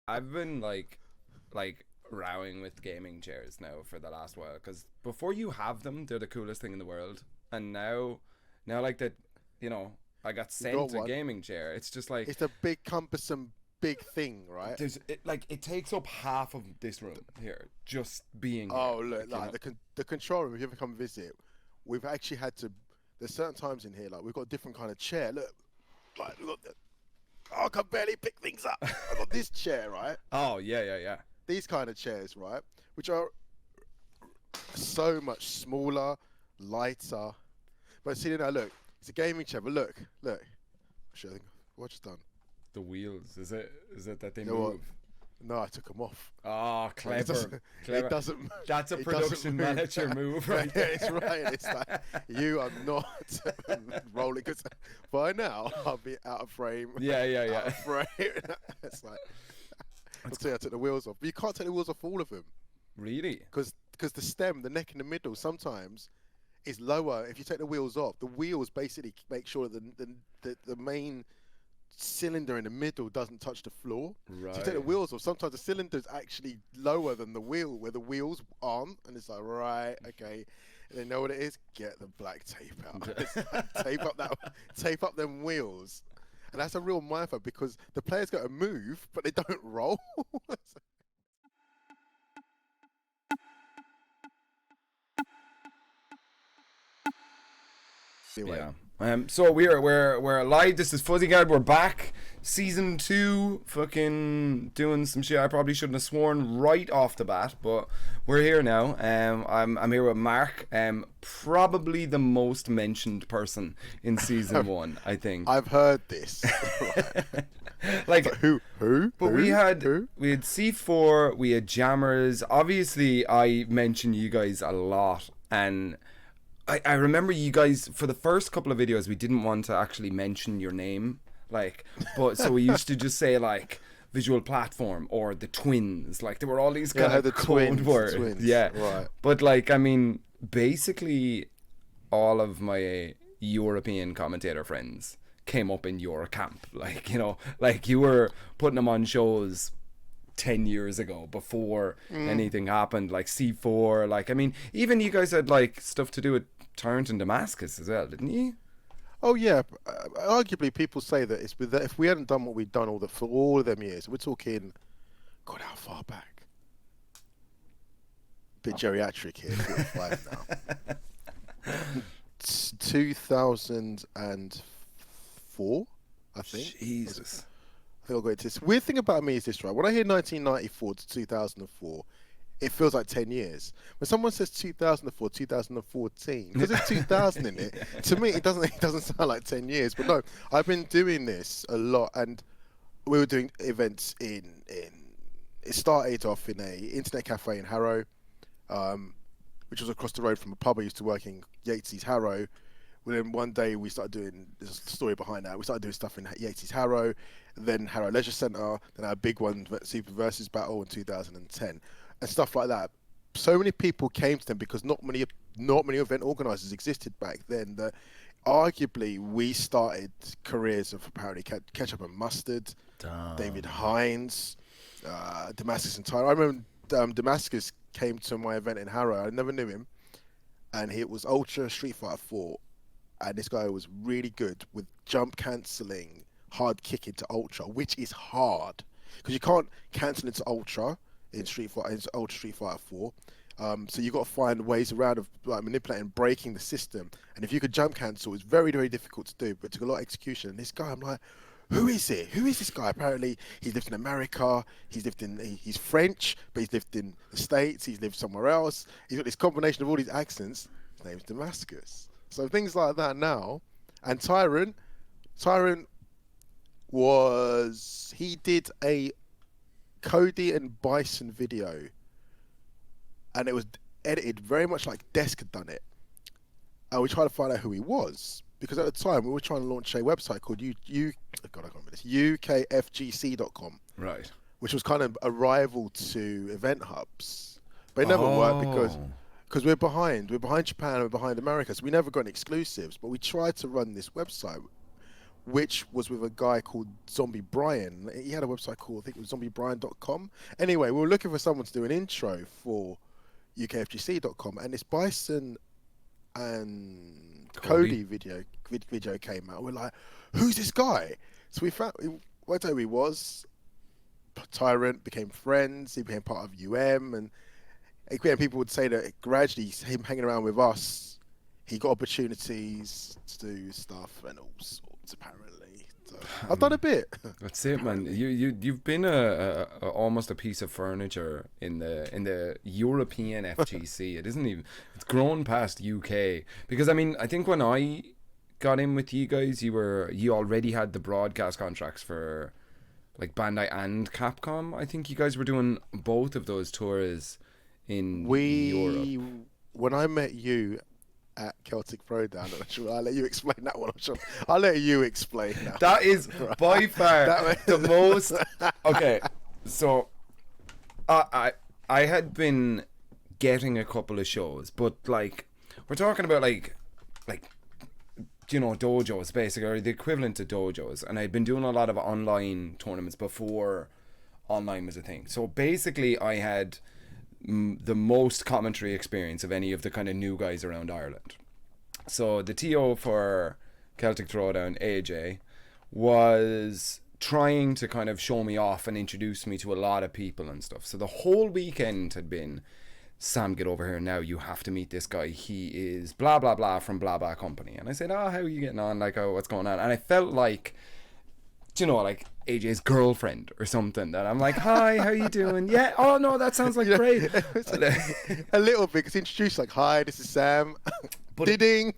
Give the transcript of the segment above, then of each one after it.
I've been like rowing with gaming chairs now for the last while because before you have them, they're the coolest thing in the world, and now like that, you know, I got You got sent a one. gaming chair. It's just like It's a big, cumbersome, big thing, right? it takes up half of this room here just being here, Oh, look, like you like know. the control room. If you ever come visit, we've actually had to. There's certain times in here, like we've got a different kind of chair. Look, like we got. Oh, I can barely pick things up. I got this chair, right? Oh yeah, yeah, yeah. These kind of chairs, right? Which are so much smaller, lighter. But see now, look, it's a gaming chair. But look. Shit, I think what I just done. The wheels, is it that they You know what? move? No, I took them off. Oh, So it clever, doesn't. It clever. doesn't. That's a It doesn't production move. manager move Yeah, right it's there. right. It's like you are not rolling because by now I'll be out of frame. Yeah, yeah, Out yeah. of frame. It's like I'll That's tell you, I took the wheels off. But you can't take the wheels off all of them really. because the stem, the neck in the middle, sometimes is lower. If you take the wheels off, the wheels basically make sure that the main cylinder in the middle doesn't touch the floor. So you take the Right. wheels off. Sometimes the cylinder is actually lower than the wheel, where the wheels aren't, and it's like right, okay. And they know what it is. Get the black tape out. It's like, tape up them wheels, and that's a real mindfuck because the players got to move, but they don't roll. Anyway, Yeah. So we're live. This is Fuzzy Guard. We're back. Season 2. Fucking doing some shit I probably shouldn't have sworn right off the bat, but we're here now. I'm here with Mark. Probably the most mentioned person in season 1, I think. I've heard this. Like Who? But Who? we had Who? C4, we had Jammers. Obviously, I mention you guys a lot, and I remember you guys for the first couple of videos we didn't want to actually mention your name, like, but so we used to just say like visual platform or the twins, like there were all these Yeah, I kind heard of the code twins. words, The twins. yeah. Right. But like, I mean, basically, all of my European commentator friends came up in your camp, like you know, like you were putting them on shows 10 years ago before anything happened, like C4, like I mean even you guys had like stuff to do with Torrent and Damascus as well, didn't you? Oh yeah, arguably people say that it's with that if we hadn't done what we've done for all of them years, we're talking, God, how far back? Bit geriatric here, 45 now. 2004, I think. Jesus. I think I'll go into this. Weird thing about me is this, right? When I hear 1994 to 2004, it feels like 10 years. When someone says 2004, 2014, because there's 2000 in it, to me it doesn't sound like 10 years. But no, I've been doing this a lot, and we were doing events in it started off in a internet cafe in Harrow, which was across the road from a pub I used to work in, Yates's Harrow. Well, then one day we started doing, there's a story behind that. We started doing stuff in Yates's Harrow, then Harrow Leisure Centre, then our big one, Super Versus Battle in 2010, and stuff like that. So many people came to them because not many event organisers existed back then. That arguably we started careers of apparently Ketchup and Mustard, David Hines, Damascus and Tyler. I remember Damascus came to my event in Harrow. I never knew him, and it was Ultra Street Fighter 4. And this guy was really good with jump cancelling, hard kick into Ultra, which is hard because you can't cancel into Ultra in Ultra Street Fighter 4. So you got to find ways around of like manipulating, breaking the system. And if you could jump cancel, it's very, very difficult to do, but it took a lot of execution. And this guy, I'm like, who is it? Who is this guy? Apparently, he's lived in America. He's French, but he's lived in the States. He's lived somewhere else. He's got this combination of all these accents. His name's Damascus. So things like that now. And Tyrant he did a Cody and Bison video, and it was edited very much like Desk had done it. And we tried to find out who he was because at the time we were trying to launch a website called God, I can't remember this, ukfgc.com, Right. which was kind of a rival to Event Hubs, but it never worked because we're behind Japan and we're behind America, so we never got any exclusives. But we tried to run this website which was with a guy called Zombie Brian. He had a website called, I think it was zombiebrian.com. Anyway, we were looking for someone to do an intro for ukfgc.com, and this Bison and Cody video came out. We're like, who's this guy? So we found, what who he was. Tyrant, became friends, he became part of UM, and again, people would say that gradually him hanging around with us, he got opportunities to do stuff and all sorts, apparently. So I've done a bit. That's it, man. You've been a almost a piece of furniture in the European FGC. It isn't even, it's grown past UK, because I mean, I think when I got in with you guys, you already had the broadcast contracts for like Bandai and Capcom. I think you guys were doing both of those tours in Europe. When I met you at Celtic Throwdown, I'll let you explain that one. I'll let you explain that. That is by far the most. Okay, so I had been getting a couple of shows, but like we're talking about like you know, dojos basically, or the equivalent to dojos, and I'd been doing a lot of online tournaments before online was a thing. So basically I had the most commentary experience of any of the kind of new guys around Ireland. So the TO for Celtic Throwdown, AJ, was trying to kind of show me off and introduce me to a lot of people and stuff. So the whole weekend had been, Sam, get over here now, you have to meet this guy, he is blah blah blah from blah blah company. And I said, oh, how are you getting on, like, oh, what's going on? And I felt like, you know, like AJ's girlfriend or something, that I'm like, hi, how you doing? Yeah, oh no, that sounds like great. A little bit, because he introduced like, hi, this is Sam. But ding.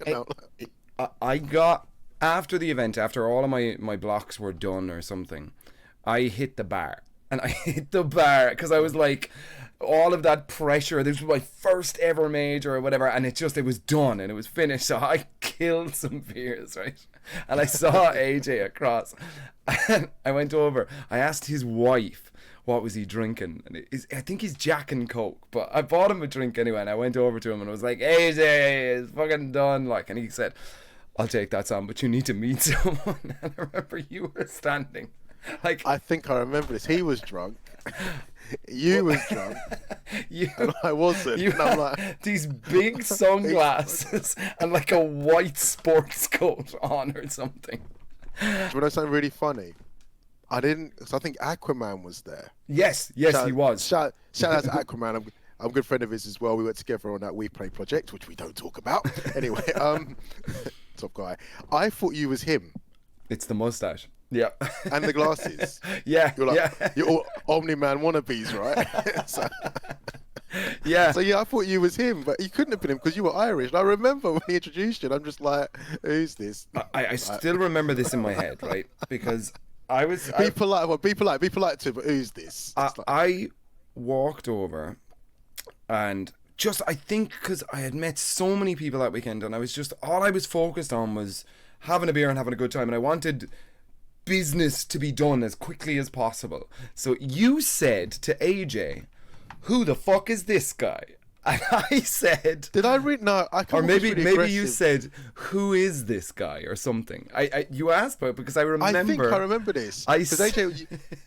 I got, after the event, after all of my blocks were done or something, I hit the bar. And I hit the bar because I was like, all of that pressure, this was my first ever major or whatever, and it was done and it was finished. So I killed some beers, right? And I saw AJ across, and I went over, I asked his wife what was he drinking, and I think he's Jack and Coke, but I bought him a drink anyway, and I went over to him and I was like, AJ, it's fucking done, like, and he said, I'll take that, Sam, but you need to meet someone. And I remember you were standing like, I think I remember this. He was drunk. You was drunk. And I wasn't. You and I'm like, these big sunglasses and like a white sports coat on or something. Do you know something really funny? I didn't, because I think Aquaman was there. Yes, he was. Shout out to Aquaman. I'm a good friend of his as well. We worked together on that We Play project, which we don't talk about. Anyway, top guy. I thought you was him. It's the mustache. Yeah. And the glasses. Yeah. You're like, yeah. You're all Omni-Man wannabes, right? So, yeah. So yeah, I thought you was him, but you couldn't have been him because you were Irish. And I remember when he introduced you, and I'm just like, who's this? I still remember this in my head, right? Because I was... Be polite too, but who's this? I walked over and just, I think because I had met so many people that weekend, and I was just, all I was focused on was having a beer and having a good time, and I wanted business to be done as quickly as possible. So you said to AJ, who the fuck is this guy? And I said, did I read? No, I can't. Or maybe you said, who is this guy or something. You asked about it because I remember. I think I remember this. Because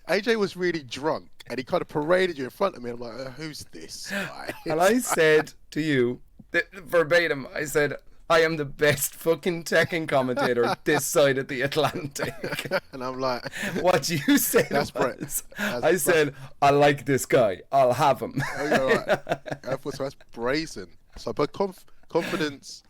AJ was really drunk and he kind of paraded you in front of me. I'm like, who's this guy? And I said to you, verbatim, I said, I am the best fucking Tekken commentator this side of the Atlantic. And I'm like, what you said was, I said, I like this guy. I'll have him. Oh, you're right. I thought, so that's brazen. So, but confidence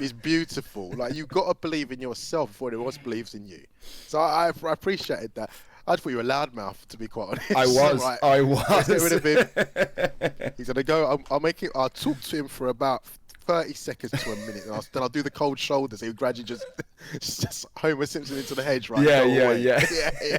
is beautiful. Like, you've got to believe in yourself before anyone else believes in you. So I appreciated that. I thought you were a loudmouth, to be quite honest. I was. Right. I was. It would have been. He's gonna go. I'll talk to him for about 30 seconds to a minute, and then I'll do the cold shoulders. He would gradually just Homer Simpson into the hedge, right? Yeah.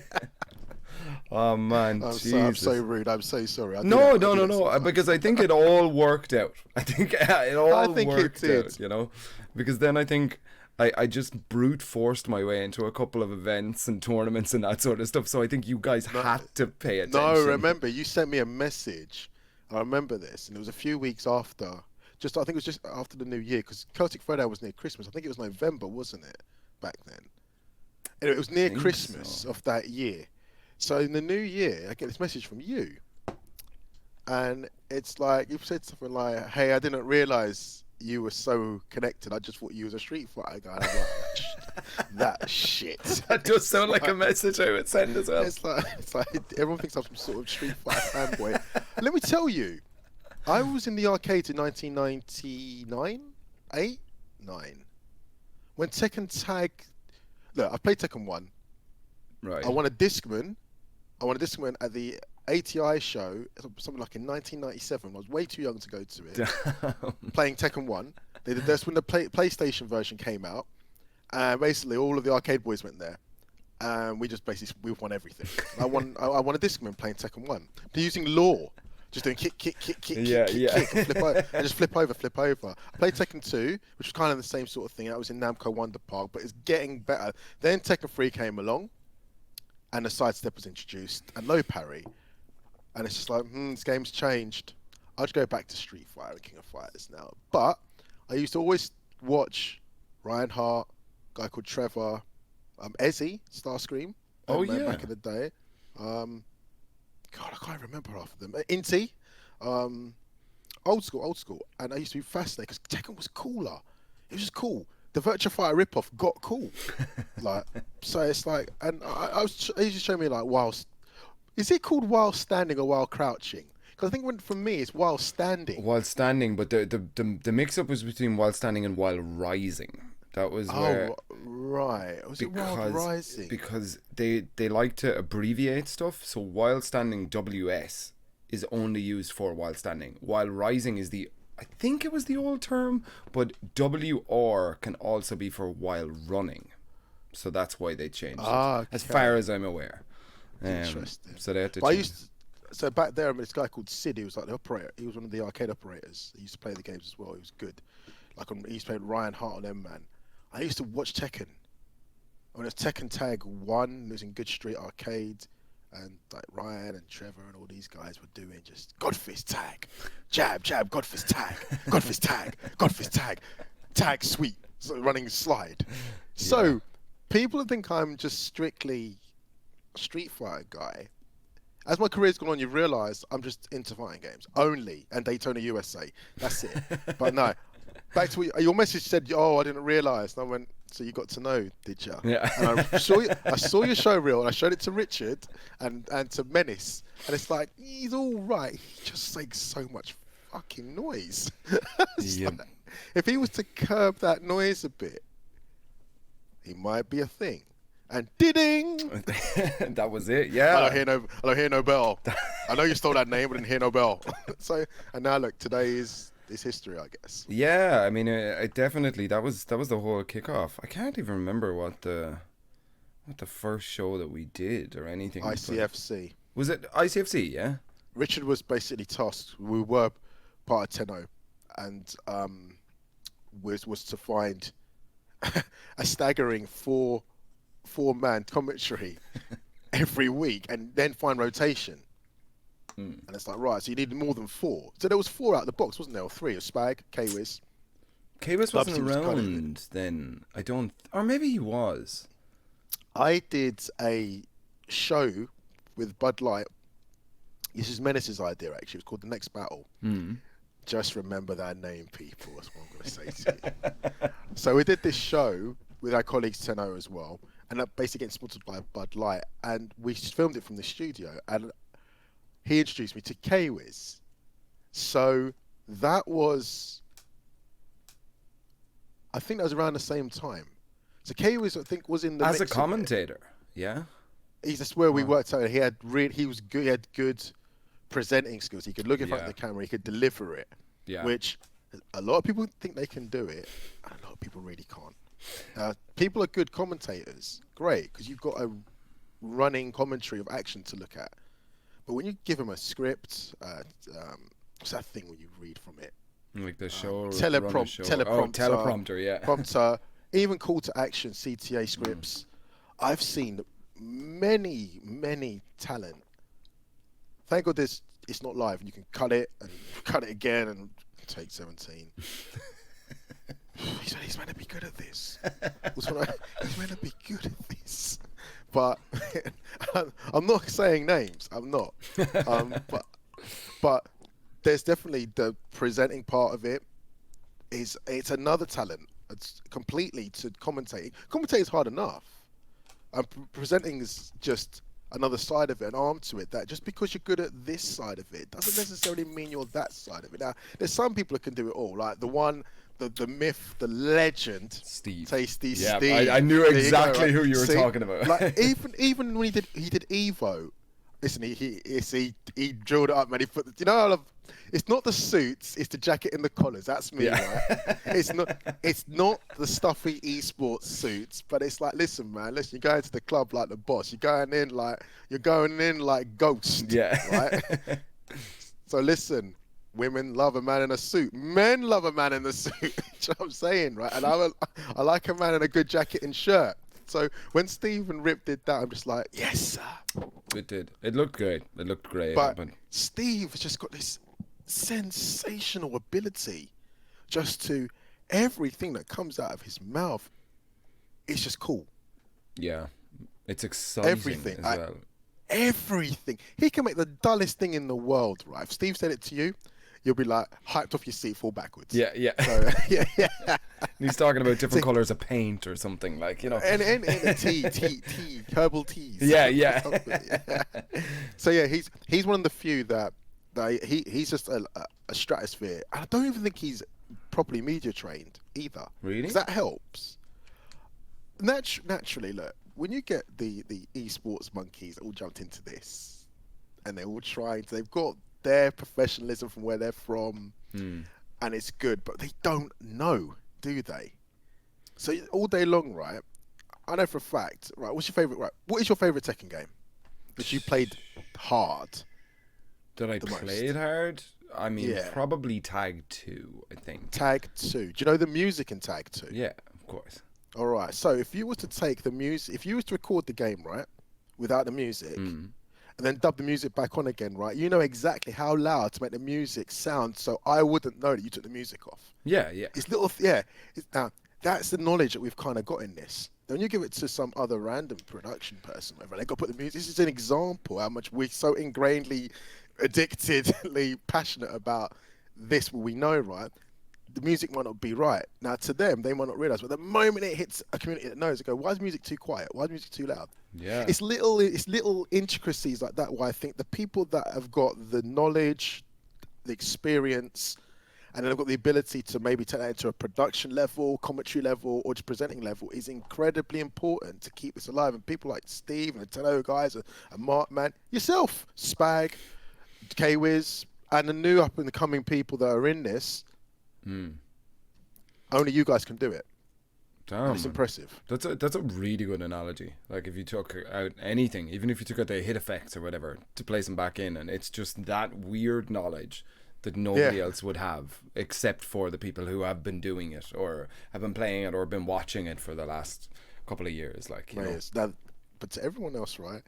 Oh man, I'm so rude. I'm so sorry. No. Because I think it all worked out. I think it all worked out. You know, because then I think I just brute forced my way into a couple of events and tournaments and that sort of stuff. So I think you guys had to pay attention. No, remember, you sent me a message. I remember this, and it was a few weeks after. I think it was just after the New Year, because Celtic Throwdown was near Christmas. I think it was November, wasn't it, back then? And it was near think Christmas so. of that year. So in the new year, I get this message from you, and it's like you said something like, "Hey, I didn't realize you were so connected. I just thought you was a Street Fighter guy." And I'm like, that shit. That does It's sound like a like, message I would send as well. it's like everyone thinks I'm some sort of Street Fighter fanboy. And let me tell you, I was in the arcade in 1999, 8, 9, when Tekken Tag. Look, I played Tekken 1. Right. I won a Discman. At the ATI show, something like in 1997. I was way too young to go to it. Playing Tekken 1. That's when the PlayStation version came out. And basically, all of the arcade boys went there. And we won everything. I won a Discman playing Tekken 1. They're using law. Just doing kick, kick, Yeah. and flip over. And just flip over. I played Tekken 2, which was kind of the same sort of thing. That was in Namco Wonder Park, but it's getting better. Then Tekken 3 came along, and the sidestep was introduced, and no parry. And it's just like, this game's changed. I'll just go back to Street Fighter and King of Fighters now. But I used to always watch Ryan Hart, a guy called Trevor, Ezzy, Starscream. Back in the day. God, I can't remember half of them. Inti, old school. And I used to be fascinated because Tekken was cooler. It was just cool. The Virtua Fighter ripoff got cool. So it's like, and I used to show me like is it called while standing or while crouching? Because I think for me it's while standing. While standing, but the mix-up was between while standing and while rising. That was where. Oh, right. Was it while rising? Because they like to abbreviate stuff. So while standing WS is only used for while standing. While rising is I think it was the old term, but WR can also be for while running. So that's why they changed it. Okay. As far as I'm aware. Interesting. So they had to change. So back there, this guy called Sid, he was like the operator. He was one of the arcade operators. He used to play the games as well. He was good. He used to play with Ryan Hart on M-Man. I used to watch Tekken. When it was Tekken Tag 1, it was in Good Street Arcade. And like Ryan and Trevor and all these guys were doing just Godfist tag, jab, jab, Godfist tag, Godfist tag, Godfist tag, tag sweep, so running slide. So people think I'm just strictly a Street Fighter guy. As my career's gone on, you've realised I'm just into fighting games only and Daytona USA. That's it. But no, back to what your message said. Oh, I didn't realise. And I went. So you got to know, did you? Yeah. And I saw your show reel, and I showed it to Richard and to Menace, and it's like he's all right. He just makes so much fucking noise. Like, if he was to curb that noise a bit, he might be a thing. And ding! That was it. Yeah. I don't hear no bell. I know you stole that name, but I didn't hear no bell. So, and now look, today is history, I guess. Yeah, I mean, it definitely that was the whole kickoff. I can't even remember what the first show that we did or anything. ICFC. Was it ICFC? Yeah. Richard was basically tasked. We were part of Tenno, and was to find a staggering four-man commentary every week, and then find rotation. And it's like, right, so you needed more than 4. So there was 4 out of the box, wasn't there? Or 3, Spag, K-Wiz. K-Wiz wasn't around then. I don't... Or maybe he was. I did a show with Bud Light. This is Menace's idea, actually. It was called The Next Battle. Just remember that name, people. That's what I'm going to say to you. So we did this show with our colleagues Tenno as well. And that basically getting sponsored by Bud Light. And we filmed it from the studio. And he introduced me to K-Wiz. So that was, I think that was around the same time. So K-Wiz, I think, was in the as a commentator. Yeah. That's where we worked out. He was good. He had good presenting skills. He could look in front of the camera. He could deliver it. Yeah. Which a lot of people think they can do it, and a lot of people really can't. People are good commentators. Great, because you've got a running commentary of action to look at. But when you give them a script, what's that thing when you read from it? Like the show, teleprompter, teleprompter, yeah. Prompter, even call to action, CTA scripts. I've seen many talent. Thank God it's not live, and you can cut it and cut it again and take 17. he's meant to be good at this. He's meant to be good at this. But I'm not saying names. I'm not. But there's definitely the presenting part of it. It's another talent. It's completely to commentate. Commentating is hard enough. And presenting is just another side of it, an arm to it. That just because you're good at this side of it doesn't necessarily mean you're that side of it. Now, there's some people that can do it all. Like the myth, the legend, Steve. Tasty Yeah, Steve. I knew exactly right? who you were See? talking about. Like even when he did Evo, listen, he drilled it up, man. He put, I love. It's not the suits, it's the jacket and the collars. That's me, right? It's not the stuffy esports suits, but it's like, listen, man, you're going to the club like the boss. You're going in like Ghost. Yeah. Right? So listen, women love a man in a suit. Men love a man in a suit. You know what I'm saying, right? And I like a man in a good jacket and shirt. So when Steve and Rip did that, I'm just like, yes, sir. It did. It looked great. It looked great. But Steve has just got this sensational ability just to everything that comes out of his mouth. It's just cool. Yeah. It's exciting Everything. as well. Everything. He can make the dullest thing in the world, right? If Steve said it to you, you'll be like hyped off your seat, fall backwards. Yeah, yeah. So, yeah. He's talking about different colors of paint or something, like, And tea, herbal teas. Yeah. So yeah, he's one of the few that he's just a stratosphere. I don't even think he's properly media trained either. Really? 'Cause that helps. Naturally, look, when you get the esports monkeys that all jumped into this, and they're all they've got their professionalism from where they're from, and it's good, but they don't know, do they? So all day long, right? I know for a fact, right? What is your favorite Tekken game that you played hard? That I played hard? I mean, probably Tag 2, I think. Tag 2. Do you know the music in Tag 2? Yeah, of course. All right. So if you were to take the music, if you were to record the game, right, without the music, and then dub the music back on again, right, you know exactly how loud to make the music sound, so I wouldn't know that you took the music off. Yeah. It's little, now, that's the knowledge that we've kind of got in this. Then you give it to some other random production person, whatever, they got to put the music. This is an example how much we're so ingrainedly, addictedly passionate about this. We know, right? The music might not be right. Now, to them, they might not realize, but the moment it hits a community that knows, they go, why is music too quiet? Why is music too loud? Yeah. It's little intricacies like that where I think the people that have got the knowledge, the experience, and then have got the ability to maybe take that into a production level, commentary level, or just presenting level is incredibly important to keep this alive. And people like Steve and the Tenno guys and Mark, man, yourself, Spag, K-Wiz, and the new up-and-coming people that are in this, only you guys can do it. Damn, it's impressive. That's a really good analogy. Like, if you took out anything, even if you took out the hit effects or whatever, to place them back in, and it's just that weird knowledge that nobody else would have, except for the people who have been doing it or have been playing it or been watching it for the last couple of years. Like, you know. That, but to everyone else, right,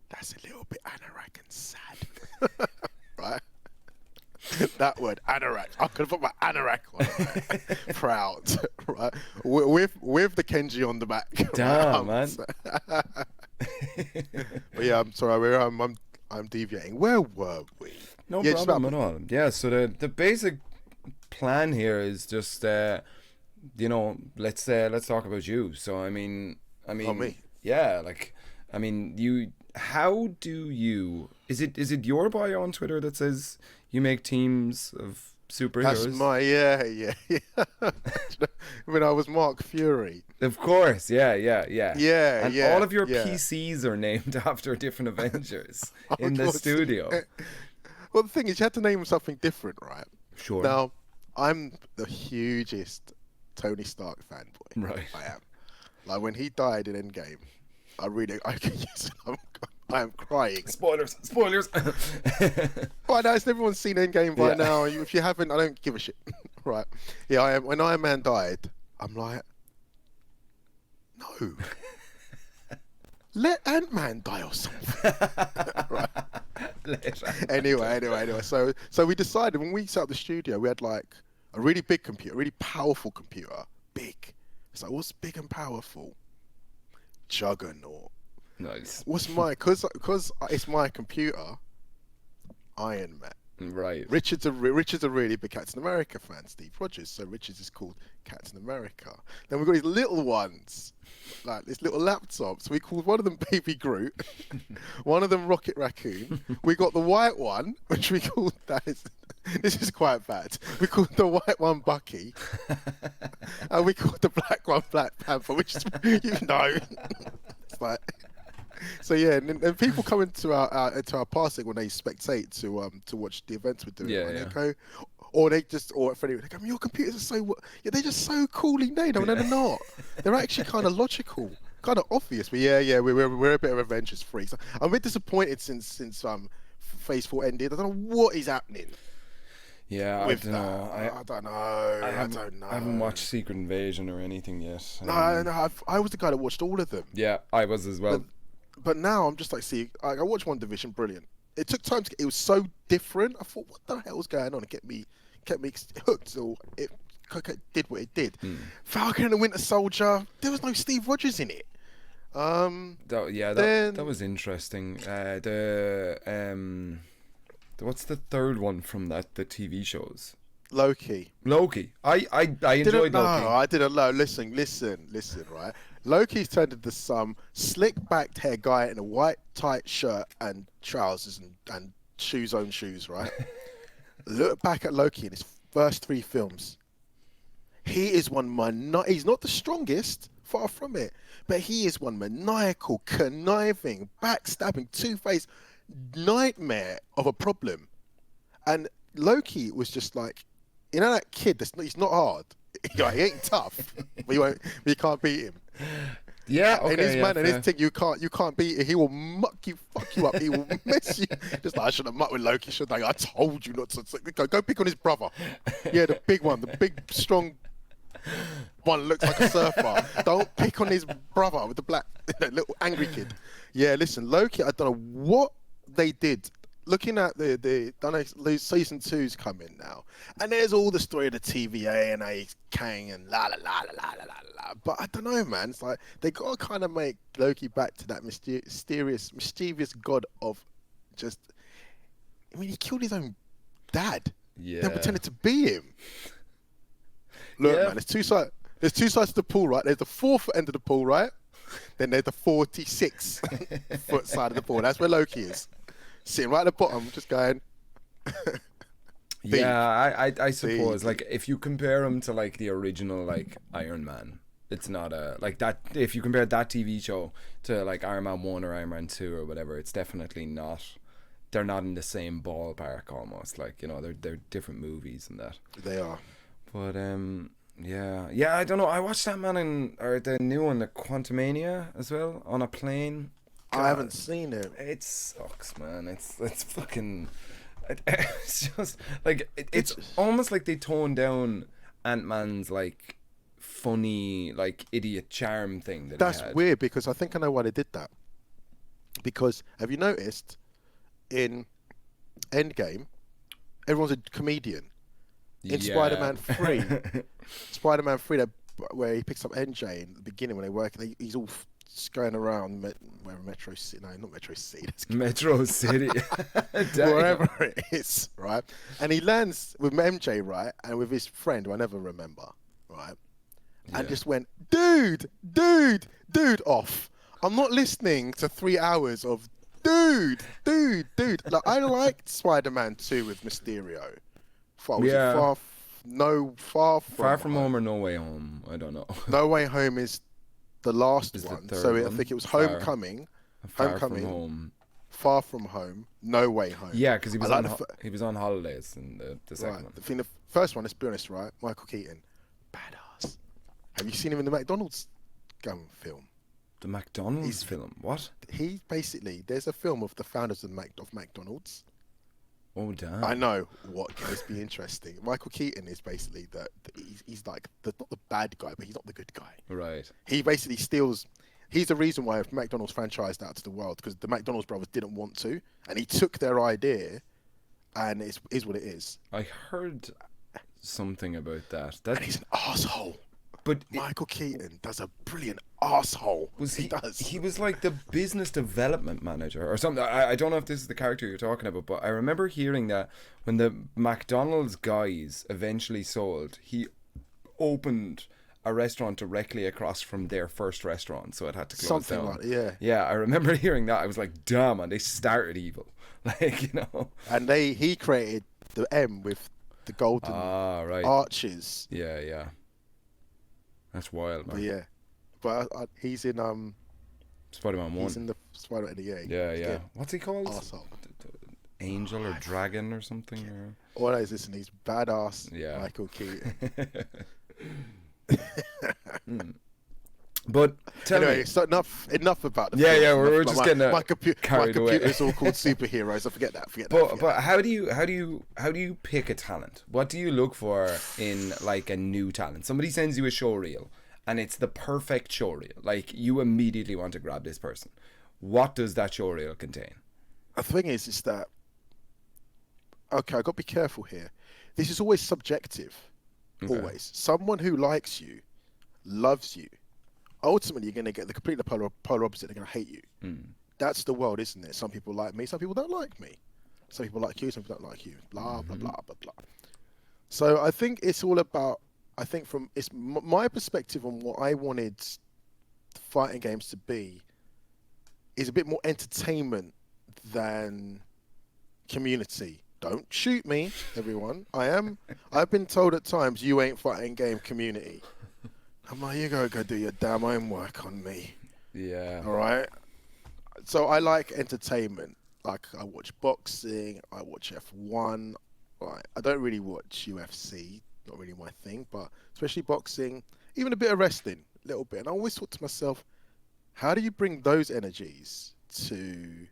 that's a little bit anorak and sad, right? That word, anorak. I'm gonna put my anorak on it, right? Proud, right? With the Kenji on the back. Damn, man. But yeah, I'm sorry. I'm deviating. Where were we? No problem at all. Yeah. So the basic plan here is just let's talk about you. So I mean, me. Yeah. Like, I mean, you. How do you? Is it your bio on Twitter that says you make teams of superheroes? That's my yeah. When I was Mark Fury. Of course, yeah. And all of your PCs are named after different Avengers in the studio. Well, the thing is, you had to name something different, right? Sure. Now, I'm the hugest Tony Stark fanboy. Right. I am. Like, when he died in Endgame, I am crying. Spoilers. Well, I know everyone's seen Endgame by now. If you haven't, I don't give a shit. Right. Yeah, I am. When Iron Man died, I'm like, no. Let Ant-Man die or something. Right. Anyway. So we decided when we set up the studio, we had like a really big computer, really powerful computer, It's like, what's big and powerful? Juggernaut. Nice. What's my, because it's my computer, Iron Man. Right. Richard's a really big Captain America fan, Steve Rogers. So Richard's is called Captain America. Then we've got these little ones, like this little laptops. We called one of them Baby Groot, one of them Rocket Raccoon. We got the white one, which we called this is quite bad. We called the white one Bucky, and we called the black one Black Panther, which is, it's like. So yeah, and people come into our passing when they spectate to watch the events we're doing. Yeah, and yeah. They go, or they just, or if anyone, they go, your computers are so, yeah, they're just so coolly made. No, they're not. They're actually kind of logical, kind of obvious. But yeah, we're a bit of adventurous freaks. I'm a bit disappointed since Phase 4 ended. I don't know what is happening. Yeah, I don't know. I don't know. I don't know. I haven't watched Secret Invasion or anything yet. No, I was the guy that watched all of them. Yeah, I was as well. But now I'm just like, see, I watched One Division, brilliant. It took time to get, it was so different. I thought, what the hell was going on? It kept me hooked, or it did what it did. Falcon and the Winter Soldier, there was no Steve Rogers in it. That was interesting. What's the third one from that? The TV shows. Loki. I enjoyed Loki. No, I didn't know. Listen, right? Loki's turned into some slick-backed hair guy in a white tight shirt and trousers and shoes on shoes, right? Look back at Loki in his first 3 films. He is he's not the strongest, far from it, but he is one maniacal, conniving, backstabbing, two-faced nightmare of a problem. And Loki was just like, you know, that kid he's not hard. He ain't tough, but you can't beat him. Yeah, okay. And his man and his thing, you can't beat it. He will fuck you up. He will mess you. Just like, I should have mucked with Loki, shouldn't I? I told you not to. Go pick on his brother. Yeah, the big one, the big strong one, looks like a surfer. Don't pick on his brother with the black little angry kid. Yeah, listen, Loki. I don't know what they did. Looking at the season 2's coming now, and there's all the story of the TVA and Kang and la la la la la la la. But I don't know, man. It's like they gotta kind of make Loki back to that mischievous god of just. I mean, he killed his own dad. Yeah. Then pretended to be him. Look, man. There's two sides. There's 2 sides to the pool, right? There's the 4-foot end of the pool, right? Then there's the 46-foot side of the pool. That's where Loki is. Sitting right at the bottom, just going. Yeah, I suppose like if you compare him to like the original like Iron Man, it's not like that. If you compare that TV show to like Iron Man 1 or Iron Man 2 or whatever, it's definitely not. They're not in the same ballpark almost. Like, you know, they're different movies and that. They are. But yeah, I don't know. I watched that or the new one, the Quantumania as well, on a plane. God, I haven't seen it. It sucks, man. It's fucking. It's just like it's almost like they toned down Ant-Man's like funny like idiot charm thing. That's weird because I think I know why they did that. Because have you noticed in Endgame, everyone's a comedian. In Spider-Man 3, where he picks up NJ in the beginning when they work, he's all going around Metro City. No, not Metro City. Metro City. Wherever it is, right? And he lands with MJ, right? And with his friend, who I never remember, right? And just went, dude, off. I'm not listening to 3 hours of dude. Like, I liked Spider-Man 2 with Mysterio. Far From Home or No Way Home? I don't know. No Way Home is the last one. So I think it was Homecoming. Far From Home. Far From Home. No Way Home. Yeah, because he was on holidays in the second one. I think the first one, let's be honest, right? Michael Keaton, badass. Have you seen him in the McDonald's film? The McDonald's film? What? He basically, there's a film of the founders of McDonald's. Oh damn! I know what can this be interesting. Michael Keaton is basically he's like not the bad guy, but he's not the good guy. Right. He basically steals. He's the reason why McDonald's franchised out to the world, because the McDonald's brothers didn't want to, and he took their idea, and it is what it is. I heard something about that. And he's an asshole. But Michael Keaton does a brilliant asshole. was He does. he was like the business development manager or something. I don't know if this is the character you're talking about, but I remember hearing that when the McDonald's guys eventually sold, he opened a restaurant directly across from their first restaurant, so it had to close Something down. like that, yeah. Yeah, I remember hearing that. I was like, damn, and they started evil. Like, you know. And he created the M with the golden Right. arches. Yeah, yeah. That's wild, man. But yeah, but he's in Spider-Man 1. he's in the Spider-Man. Yeah, Yeah. What's he called? Arsehole. Angel or Dragon or something? Or... All I listen, he's badass. Yeah. Michael Keaton. But tell Anyway, me. so enough about the Yeah, film. yeah, we're Enough just about getting my carried away. computer's all called superheroes. I forget that. But how do you pick a talent? What do you look for in like a new talent? Somebody sends you a show reel and it's the perfect show reel. Like you immediately want to grab this person. What does that show reel contain? The thing is that okay, I got to be careful here. This is always subjective. Okay. Always. Someone who likes you, loves you. Ultimately, you're going to get the completely polar opposite. They're going to hate you. That's the world, isn't it? Some people like me, some people don't like me. Some people like you, some people don't like you. Blah, blah, blah, blah, blah. So I think it's all about, it's my perspective on what I wanted fighting games to be is a bit more entertainment than community. Don't shoot me, everyone. I've been told at times, you ain't fighting game community. I'm like, you go do your damn homework on me. Yeah. All right. So I like entertainment. Like I watch boxing, I watch F1. Right. I don't really watch UFC, not really my thing, but especially boxing, even a bit of wrestling, a little bit. And I always thought to myself, how do you bring those energies to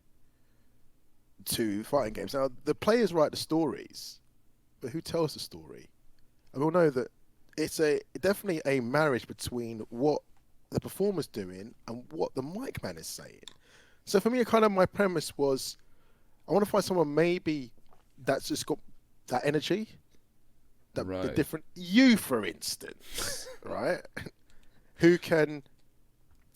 fighting games? Now the players write the stories, but who tells the story? And we'll know that it's definitely a marriage between what the performer's doing and what the mic man is saying. So for me, my premise was, I want to find someone maybe that's just got that energy, the different you, for instance, right? Who can,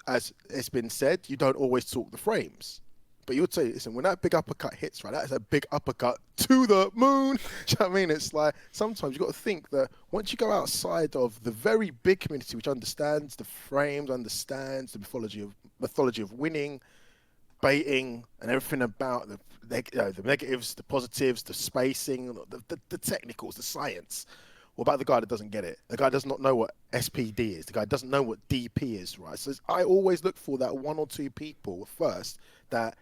as it's been said, you don't always talk the frames. But you'll say, listen, when that big uppercut hits, right, that is a big uppercut to the moon. Do you know what I mean? It's like, sometimes you've got to think that once you go outside of the very big community, which understands the frames, understands the mythology of winning, baiting, and everything about the negatives, the positives, the spacing, the technicals, the science. What about the guy that doesn't get it? The guy does not know what SPD is. The guy doesn't know what DP is, right? So I always look for that one or two people first that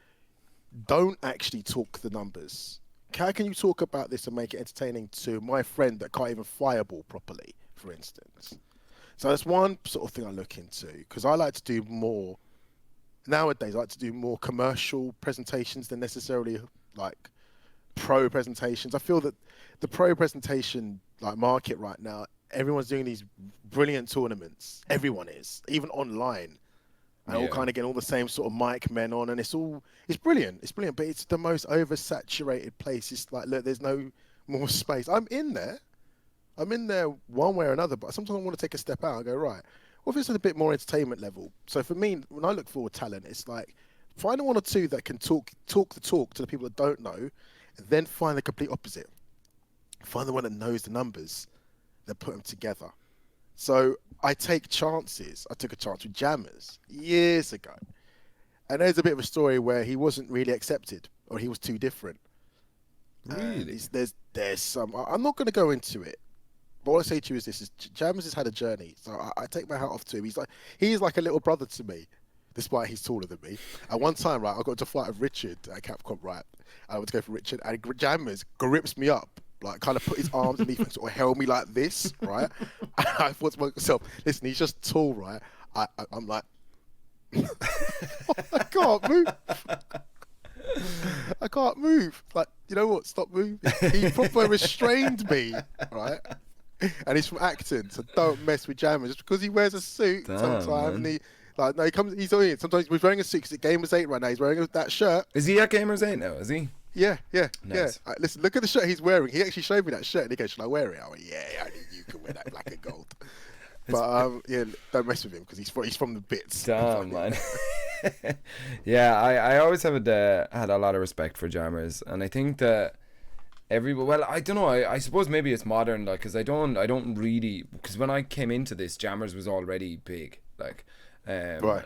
don't actually talk the numbers. How can you talk about this and make it entertaining to my friend that can't even fireball properly, for instance? So that's one sort of thing I look into, because I like to do more, nowadays I like to do more commercial presentations than necessarily like pro presentations. I feel that the pro presentation like market right now, everyone's doing these brilliant tournaments. Everyone is, even online. And all kind of getting all the same sort of mic men on, and it's brilliant. It's brilliant, but it's the most oversaturated place. It's like, look, there's no more space. I'm in there one way or another, but sometimes I want to take a step out and go, right, what if it's at a bit more entertainment level? So for me, when I look for talent, it's like finding one or two that can talk the talk to the people that don't know, and then find the complete opposite. Find the one that knows the numbers, then put them together. So I take chances. I took a chance with Jammers years ago. And there's a bit of a story where he wasn't really accepted, or he was too different. Really? There's some, I'm not going to go into it. But what I say to you is this, Jammers has had a journey. So I take my hat off to him. He's like a little brother to me, despite he's taller than me. At one time, right, I got into a fight with Richard at Capcom, right? I went to go for Richard, and Jammers grips me up. Like, kind of put his arms underneath and sort of held me like this, right? And I thought to myself, listen, he's just tall, right? I'm like, I can't move. I can't move. Like, you know what? Stop moving. He proper restrained me, right? And he's from Acton, so don't mess with Jammers. Just because he wears a suit sometimes, and he's on it. Sometimes he's wearing a suit because at Gamers 8 right now. He's wearing that shirt. Is he at Gamers 8 now? Is he? Yeah. Nice. Right, listen, look at the shirt he's wearing. He actually showed me that shirt, and he goes, "Shall I wear it?" I went, "Yeah, only you can wear that black and gold." But yeah, don't mess with him because he's from the bits. Damn, man. Yeah, I always have had a lot of respect for jammers, and I think that well, I don't know, I suppose maybe it's modern, like, because I don't really, because when I came into this, jammers was already big, like, Right.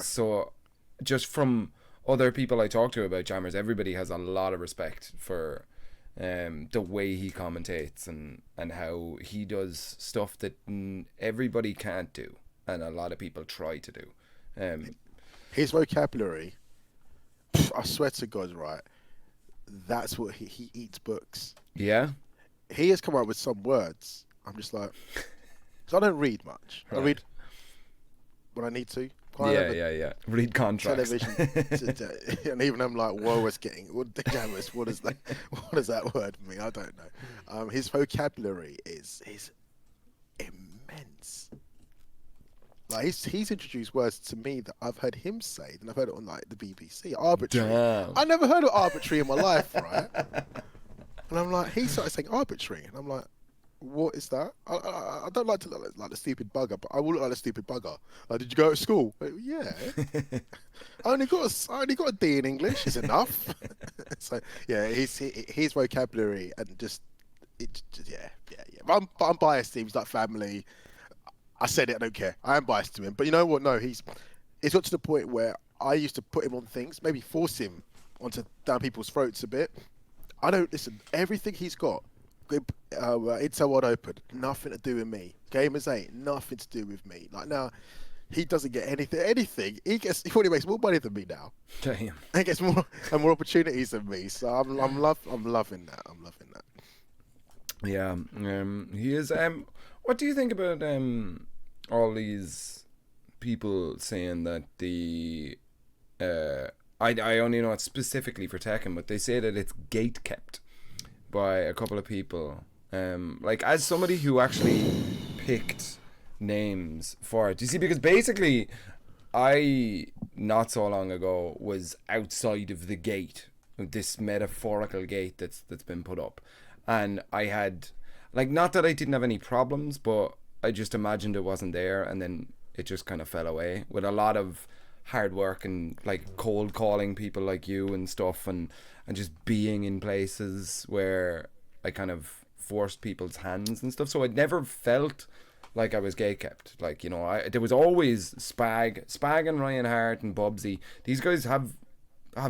so just from other people I talk to about jammers, everybody has a lot of respect for the way he commentates and how he does stuff that everybody can't do, and a lot of people try to do. His vocabulary, I swear to God, right? That's what he eats books. Yeah. He has come up with some words. I'm just like, because I don't read much. Right. I read when I need to. Yeah. Read contracts. Television, and even I'm like, whoa, what's what the jammers? What does that word mean? I don't know. His vocabulary is immense. Like he's introduced words to me that I've heard him say, and I've heard it on like the BBC. Arbitrary. Damn. I never heard of arbitrary in my life, right? And I'm like, he started saying arbitrary, and I'm like, what is that? I don't like to look like the stupid bugger, but I will look like the stupid bugger. Like, did you go to school? Like, yeah. I only got a D in English. Is enough. So yeah, his vocabulary and yeah. But I'm biased to him. He's like family. I said it. I don't care. I am biased to him. But you know what? No, it's got to the point where I used to put him on things, maybe force him down people's throats a bit. I don't listen. Everything he's got. Intel World Open, nothing to do with me. Gamers 8, nothing to do with me. Like now, he doesn't get anything. He probably makes more money than me now. Damn. He gets more opportunities than me. So I'm loving that. I'm loving that. Yeah. He is. What do you think about all these people saying that I only know it specifically for Tekken, but they say that it's gate kept by a couple of people. Like, as somebody who actually picked names for it, you see, because basically I not so long ago was outside of the gate, this metaphorical gate that's been put up, and I had, like, not that I didn't have any problems, but I just imagined it wasn't there, and then it just kind of fell away with a lot of hard work and like cold calling people like you and stuff, and just being in places where I kind of forced people's hands and stuff. So I never felt like I was gatekept. Like, you know, there was always Spag and Ryan Hart and Bubsy. These guys have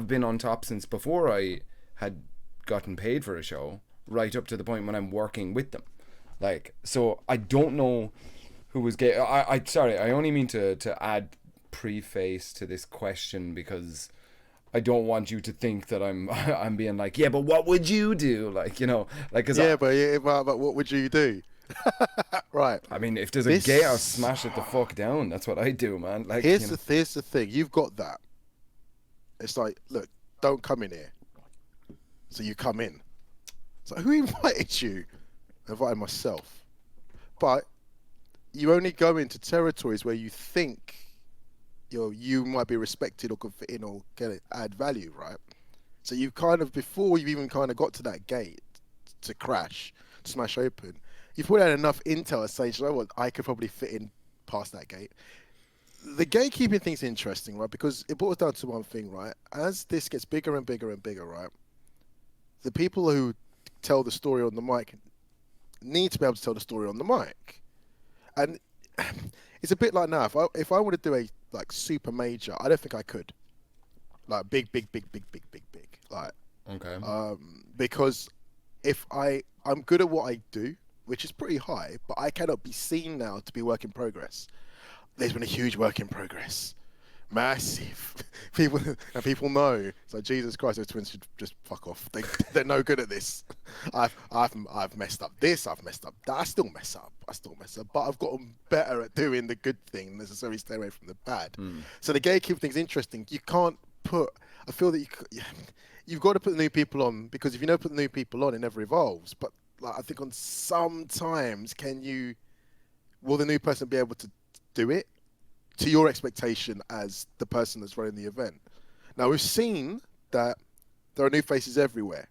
been on top since before I had gotten paid for a show, right up to the point when I'm working with them. Like, so I don't know who was gay. Sorry, I only mean to add preface to this question, because I don't want you to think that I'm being like, yeah, but what would you do? Like, you know, like, cause but what would you do? Right. I mean, if there's a gate, I'll smash it the fuck down. That's what I do, man. Like, here's the thing. You've got that. It's like, look, don't come in here. So you come in. So who invited you? I invited myself. But you only go into territories where you think you might be respected or could fit in or add value, right? So you kind of, before you've even kind of got to that gate to smash open, you've put out enough intel to say, you know what, I could probably fit in past that gate. The gatekeeping thing's interesting, right? Because it boils down to one thing, right? As this gets bigger and bigger and bigger, right? The people who tell the story on the mic need to be able to tell the story on the mic. And it's a bit like now, if I want to do a like super major, I don't think I could. Like big. Like, okay. Because if I'm good at what I do, which is pretty high, but I cannot be seen now to be work in progress. There's been a huge work in progress. Massive. People know. So Jesus Christ, those twins should just fuck off. They're no good at this. I've messed up this. I've messed up that. I still mess up. But I've gotten better at doing the good thing. Necessarily stay away from the bad. So the gatekeeper thing's interesting. You can't put. I feel that you've got to put new people on, because if you don't put new people on, it never evolves. But like, I think on sometimes will the new person be able to do it to your expectation as the person that's running the event? Now, we've seen that there are new faces everywhere,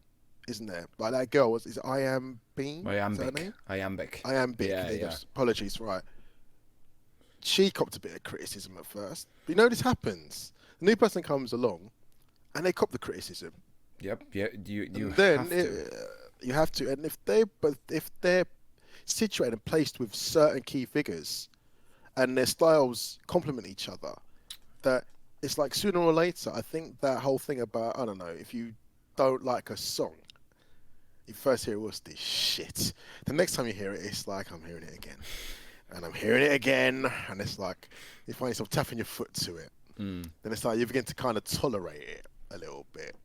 isn't there? Like that girl, is it Iambic? Iambic. Yeah. Apologies, right. she copped a bit of criticism at first. But you know this happens. The new person comes along, and they cop the criticism. Yep. Yeah. You And then have to. you have to. And if they're situated and placed with certain key figures, and their styles complement each other, that it's like sooner or later. I think that whole thing about, I don't know, if you don't like a song, you first hear it was this shit. The next time you hear it, it's like I'm hearing it again, and I'm hearing it again, and it's like you find yourself tapping your foot to it. Then it's like you begin to kind of tolerate it a little bit.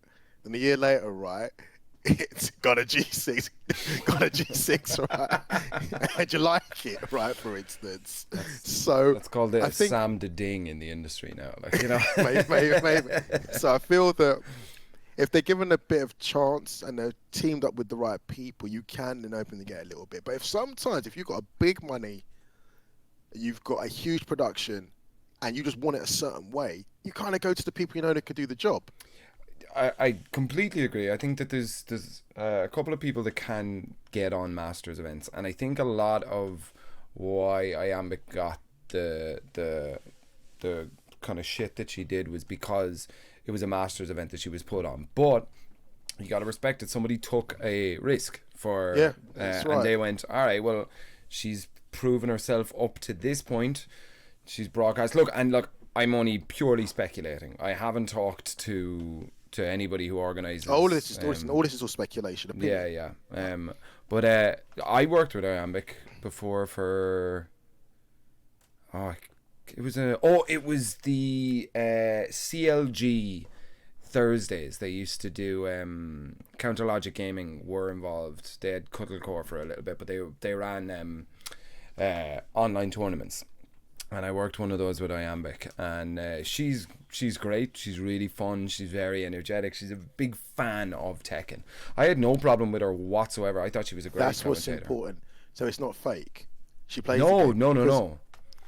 Then a year later, right, it's got a G6, right, and you like it, right, for instance. So That's called it I think Sam the Ding in the industry now. Like, you know. maybe. So I feel that if they're given a bit of chance and they're teamed up with the right people, you can then open the gate a little bit. But if you've got a big money, you've got a huge production, and you just want it a certain way, you kind of go to the people you know that could do the job. I completely agree. I think that there's a couple of people that can get on Masters events, and I think a lot of why Iambic got the kind of shit that she did was because it was a Masters event that she was put on. But you got to respect it. Somebody took a risk for, that's right. and they went, all right, well, she's proven herself up to this point. She's broadcast. Look, I'm only purely speculating. I haven't talked to anybody who organises. All this is all speculation. Opinion. Yeah. But I worked with Iambic before for. It was the CLG Thursdays. They used to do Counter Logic Gaming were involved. They had Cuddlecore for a little bit, but they ran online tournaments. And I worked one of those with Iambic, and she's great. She's really fun. She's very energetic. She's a big fan of Tekken. I had no problem with her whatsoever. I thought she was a great That's commentator. what's important. So it's not fake. She plays. No.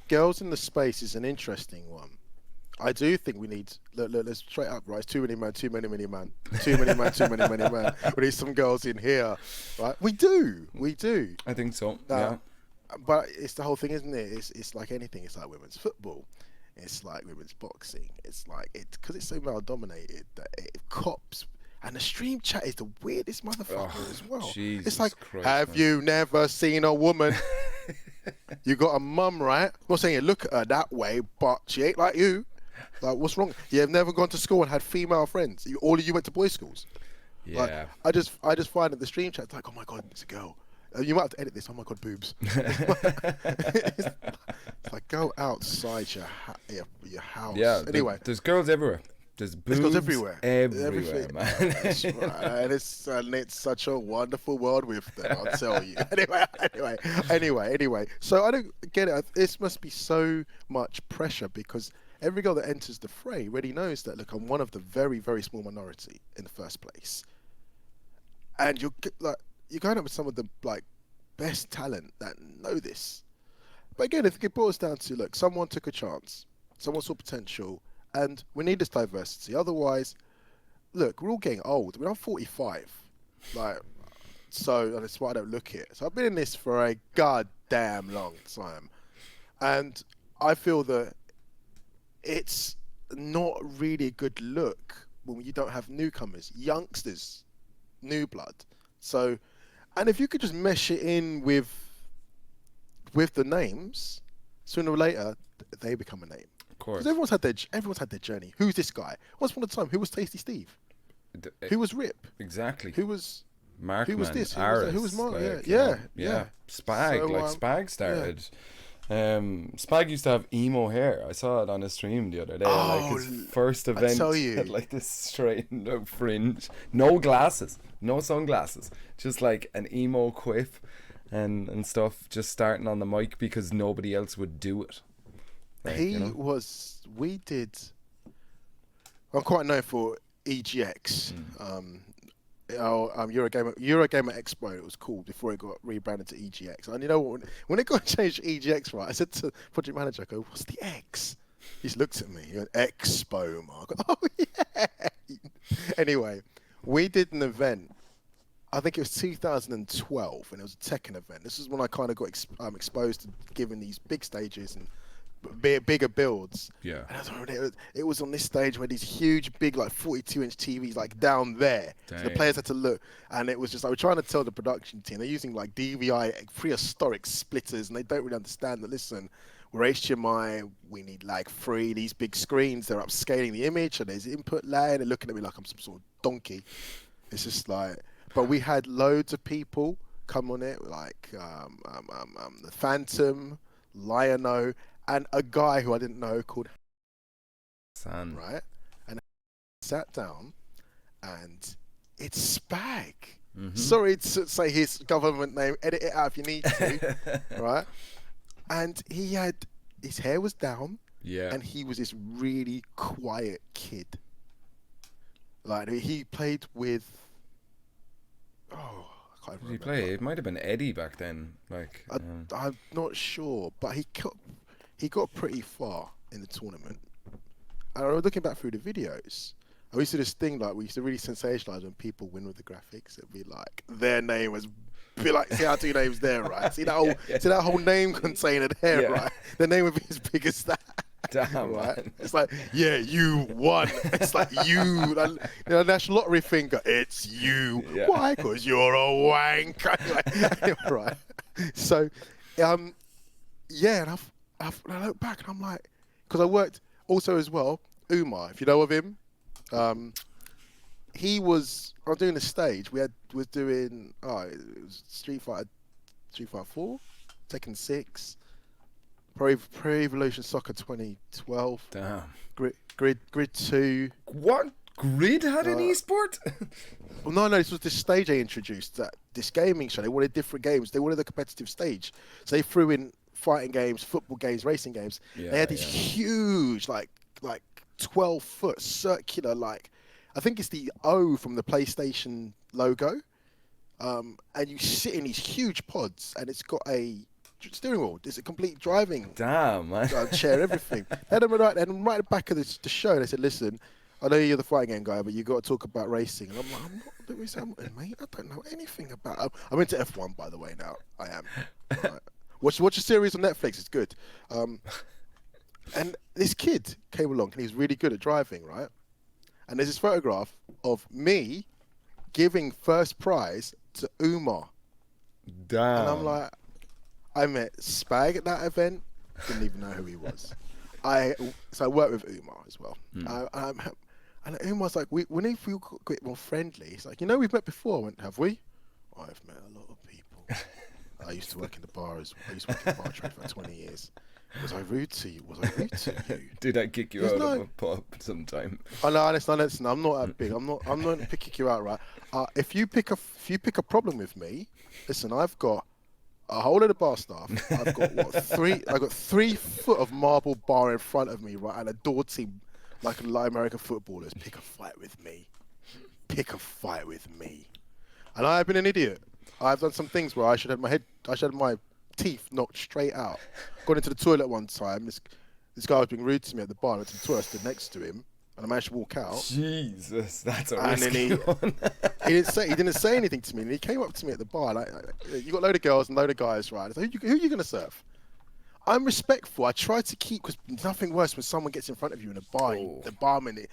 Girls in the space is an interesting one. I do think we need. Look, let's straight up, right? It's too many man. Too many man. We need some girls in here, right? We do. I think so. Yeah. But it's the whole thing, isn't it? It's like anything. It's like women's football. It's like women's boxing. It's like because it's so male dominated that it cops. And the stream chat is the weirdest motherfucker as well. Jesus it's like, Christ, have man. you never seen a woman? You got a mum, right? I'm not saying you look at her that way, but she ain't like you. Like, what's wrong? You have never gone to school and had female friends. All of you went to boys' schools. Yeah. Like, I just find that the stream chat's like, oh my god, it's a girl. You might have to edit this. Oh my god, boobs. It's like go outside your house. Yeah. Anyway, there's girls everywhere. There's boobs girls everywhere. Everywhere, man. That's right. And it's such a wonderful world with them, I'll tell you. Anyway. So I don't get it. This must be so much pressure because every girl that enters the fray already knows that, look, I'm one of the very, very small minority in the first place. And you're going up with some of the best talent that know this. But again, if it boils down to, look, someone took a chance, someone saw potential, and we need this diversity. Otherwise, look, we're all getting old. I mean, I'm 45. So that's why I don't look it. So I've been in this for a goddamn long time. And I feel that it's not really a good look when you don't have newcomers, youngsters, new blood. So, and if you could just mesh it in with the names, sooner or later they become a name. Of course. Because everyone's had their journey. Who's this guy? Once upon a time, who was Tasty Steve? Who was Rip? Exactly. Who was Mark? Who was this? Who was Mark? Like, yeah. Spag, So, Spag started. Spag used to have emo hair. I saw it on a stream the other day. His first event had this straightened out fringe, no glasses, no sunglasses, just like an emo quiff and stuff, just starting on the mic because nobody else would do it. We did. I'm quite known for EGX. Eurogamer Expo, it was called before it got rebranded to EGX. And you know what? When it got changed to EGX, right, I said to project manager, I go, what's the X? He just looked at me. He went, Expo, Mark. Oh, yeah. Anyway, we did an event. I think it was 2012, and it was a Tekken event. This is when I kind of got exposed to giving these big stages and bigger builds. Yeah. And it was on this stage where these huge, big, like 42-inch TVs, like down there. So the Dang. players had to look, and it was just like we're trying to tell the production team they're using like DVI prehistoric splitters, and they don't really understand that. Listen, we're HDMI. We need like these big screens. They're upscaling the image, and there's input lag. They're looking at me like I'm some sort of donkey. It's just like, but we had loads of people come on it, like the Phantom, Lion-O, and a guy who I didn't know called San. right, and sat down, and it's Spag. Sorry to say his government name. Edit it out if you need to, right? And his hair was down, Yeah. and he was this really quiet kid. Like he played with. Oh, I can't Did he remember. play? It might have been Eddie back then. Like, I'm not sure, but he got pretty far in the tournament. And I was looking back through the videos. I used to do this thing like we used to really sensationalize when people win with the graphics. It'd be like their name was, be like, see our two names there, right? See that whole, see that whole name container there, right? The name would be as big as that. damn, Right? man. It's like, yeah, you won. It's like you know, national lottery finger. It's you. Yeah. Why? Because you're a wanker. Right. So, yeah, and I look back and I'm like, because I worked also as well. Umar, if you know of him, I was doing the stage. Was doing it was Street Fighter 4, Tekken 6. Pro Evolution Soccer 2012. Damn. Grid 2. What? Grid had an esport? Well, no, this was this stage they introduced. This gaming show. They wanted different games. They wanted a competitive stage. So they threw in fighting games, football games, racing games. Yeah, They had these huge, like 12-foot circular, like I think it's the O from the PlayStation logo. And you sit in these huge pods, and it's got a steering wheel. It's a complete driving Damn, man. chair, everything. They had them right at the back of the show. They said, "Listen, I know you're the fighting game guy, but you got to talk about racing." And I'm like, "I'm not, mate. I don't know anything about." I'm into F1, by the way. Now I am. Right. Watch a series on Netflix. It's good. And this kid came along, and he's really good at driving, right? And there's this photograph of me giving first prize to Umar. Damn. And I'm like, I met Spag at that event. Didn't even know who he was. So I worked with Umar as well. And Umar's like, when he feel a bit more friendly, he's like, we've met before. I went, have we? I've met a lot of people. I used to work in the bars. I used to work in the bar trade for 20 years. Was I rude to you? Did I kick you out of a pub sometime? Oh no, listen. I'm not that big. I'm not picking you out, right? If you pick a problem with me, listen. I've got a whole lot of bar staff. I've got 3 foot of marble bar in front of me, right, and a door team like American footballers. Pick a fight with me. And I've been an idiot. I've done some things where I should have my teeth knocked straight out. Got into the toilet one time. This guy was being rude to me at the bar. I went to the toilet, I stood next to him, and I managed to walk out. Jesus, that's a And risky then one. he didn't say anything to me. And he came up to me at the bar. Like, you got a load of girls and a load of guys, right? I was like, who are you going to serve? I'm respectful. I try to keep, because nothing worse when someone gets in front of you in a bar, the barman,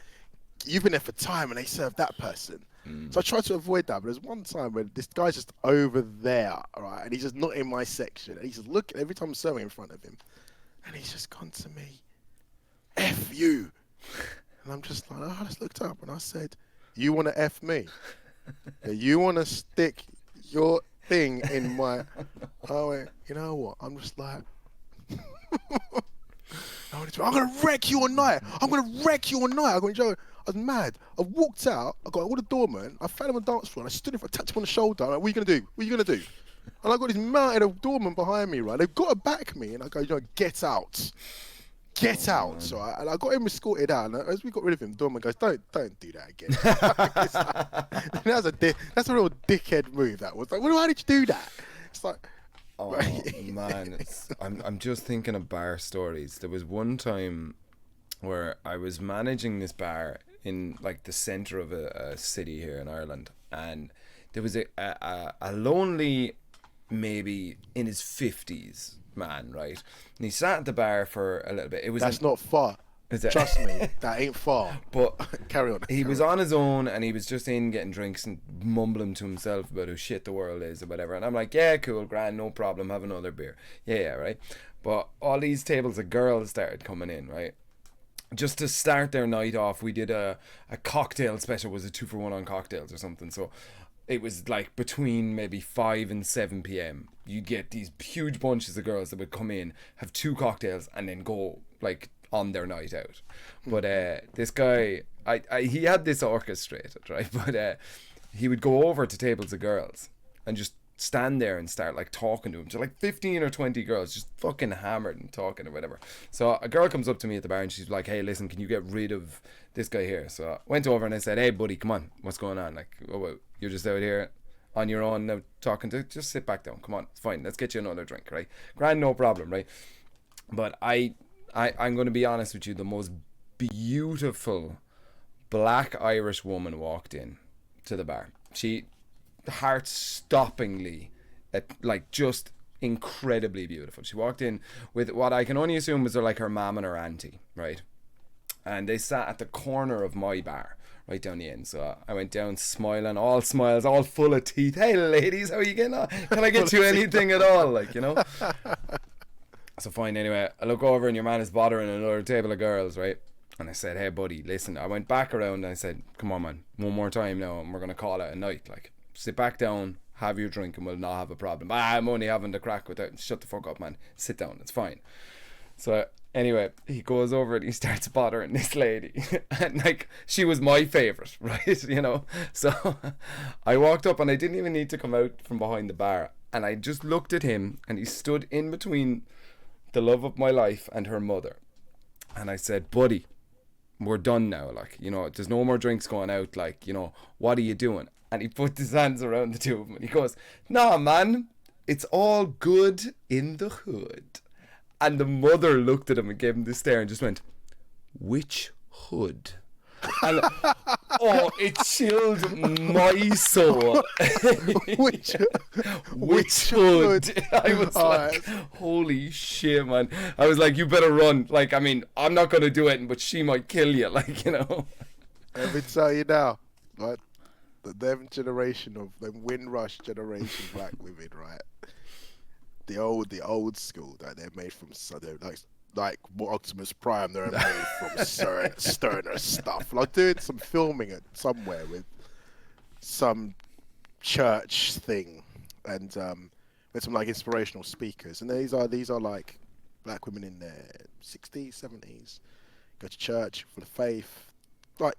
you've been there for time, and they serve that person. So I try to avoid that. But there's one time where this guy's just over there, right, and he's just not in my section. And he's just looking every time I'm serving in front of him, and he's just gone to me, F you. And I'm just like, I just looked up and I said, you want to F me? Yeah, you want to stick your thing in my... I went, you know what? I'm just like... I'm going to wreck your night. I was mad. I walked out. I got all the doormen. I found him on the dance floor. And I stood in front, tapped him on the shoulder. I'm like, what are you going to do? And I got this mountain of doormen behind me, right? They've got to back me. And I go, get out. Get out. So and I got him escorted out. And as we got rid of him, the doorman goes, don't do that again. That's a real dickhead move, that was. Like, why did you do that? It's like... Oh man, I'm just thinking of bar stories. There was one time where I was managing this bar in like the center of a city here in Ireland, and there was a lonely maybe in his 50s, man, right? And he sat at the bar for a little bit. It was That's not far. Is it? Trust me, that ain't far. But carry on. He was on his own, and he was just in getting drinks and mumbling to himself about how shit the world is or whatever. And I'm like, yeah, cool, grand, no problem, have another beer. Yeah, right. But all these tables of girls started coming in, right? Just to start their night off, we did a cocktail special. Was a 2-for-1 on cocktails or something? So it was like between maybe 5 and 7 p.m. You'd get these huge bunches of girls that would come in, have 2 cocktails, and then go like on their night out. But this guy, he had this orchestrated, right? But he would go over to tables of girls and just stand there and start like talking to him. So like 15 or 20 girls just fucking hammered and talking or whatever. So a girl comes up to me at the bar and she's like, hey, listen, can you get rid of this guy here? So I went over and I said, hey buddy, come on, what's going on? Like, oh, well, you're just out here on your own now talking to, just sit back down, come on, it's fine, let's get you another drink, right? Grand, no problem, right? But I'm going to be honest with you, the most beautiful black Irish woman walked in to the bar. She heart-stoppingly, like, just incredibly beautiful. She walked in with what I can only assume was like her mum and her auntie, right? And they sat at the corner of my bar, right down the end. So I went down smiling, all smiles, all full of teeth. Hey ladies, how are you getting on? Can I get you anything at all? Like, you know? So fine, anyway, I look over and your man is bothering another table of girls, right? And I said, hey buddy, listen, I went back around and I said, come on man, one more time now and we're going to call it a night. Like, sit back down, have your drink and we'll not have a problem. I'm only having the crack with it. Shut the fuck up, man. Sit down, it's fine. So anyway, he goes over and he starts bothering this lady. And like, she was my favourite, right? You know? So I walked up and I didn't even need to come out from behind the bar. And I just looked at him and he stood in between the love of my life and her mother. And I said, buddy, we're done now. Like, you know, there's no more drinks going out. Like, you know, what are you doing? And he put his hands around the two of them and he goes, nah, man, it's all good in the hood. And the mother looked at him and gave him this stare and just went, which hood? And oh, it chilled my soul. which hood? I was like, holy shit, man. I was like, you better run. Like, I mean, I'm not going to do it, but she might kill you. Like, you know. Let me tell you now, right? The them generation of them Windrush generation black women, right? The old school that they're made from, so they're like Optimus Prime, they're made from sterner stuff. Like doing some filming at somewhere with some church thing, and with some like inspirational speakers. And these are like black women in their 60s, 70s, go to church for the faith, like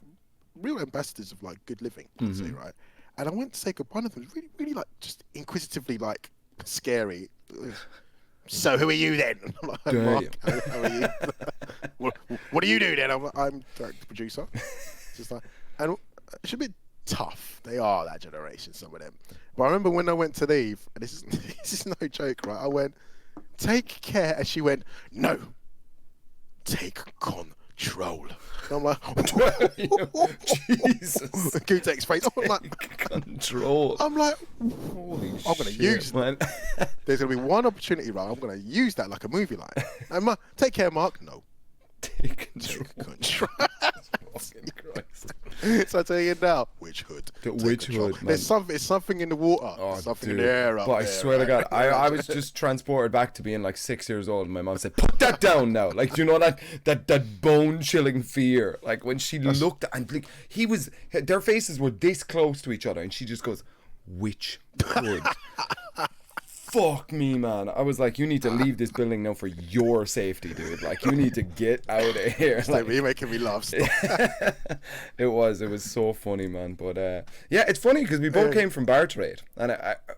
real ambassadors of like good living, I'd say, right? And I went to say goodbye to them. It was really, really like just inquisitively like scary. So who are you then? I'm like, Mark, how are you? what do you do then? I'm the producer. Just like, and it's a bit tough. They are that generation, some of them. But I remember when I went to leave, and this is no joke, right? I went, take care, and she went, no, take control. And I'm like, Jesus. Kutek's face. I'm like, control. I'm like, holy I'm going to use man. There's going to be one opportunity, right? I'm going to use that like a movie line. And take care, Mark. No. Take control. Fucking Christ. So I tell you now, which hood? Which hood, man? There's something in the water. Oh, something dude. in the air up But I there, swear to God, I was just transported back to being like 6 years old, and my mom said, put that down now. Like, do you know that bone-chilling fear? Like, when she looked at, and like, their faces were this close to each other, and she just goes, which hood? Fuck me, man. I was like, you need to leave this building now for your safety, dude. Like, you need to get out of here. Like, you're making me laugh. It was so funny, man. But yeah, it's funny because we both came from bar trade, and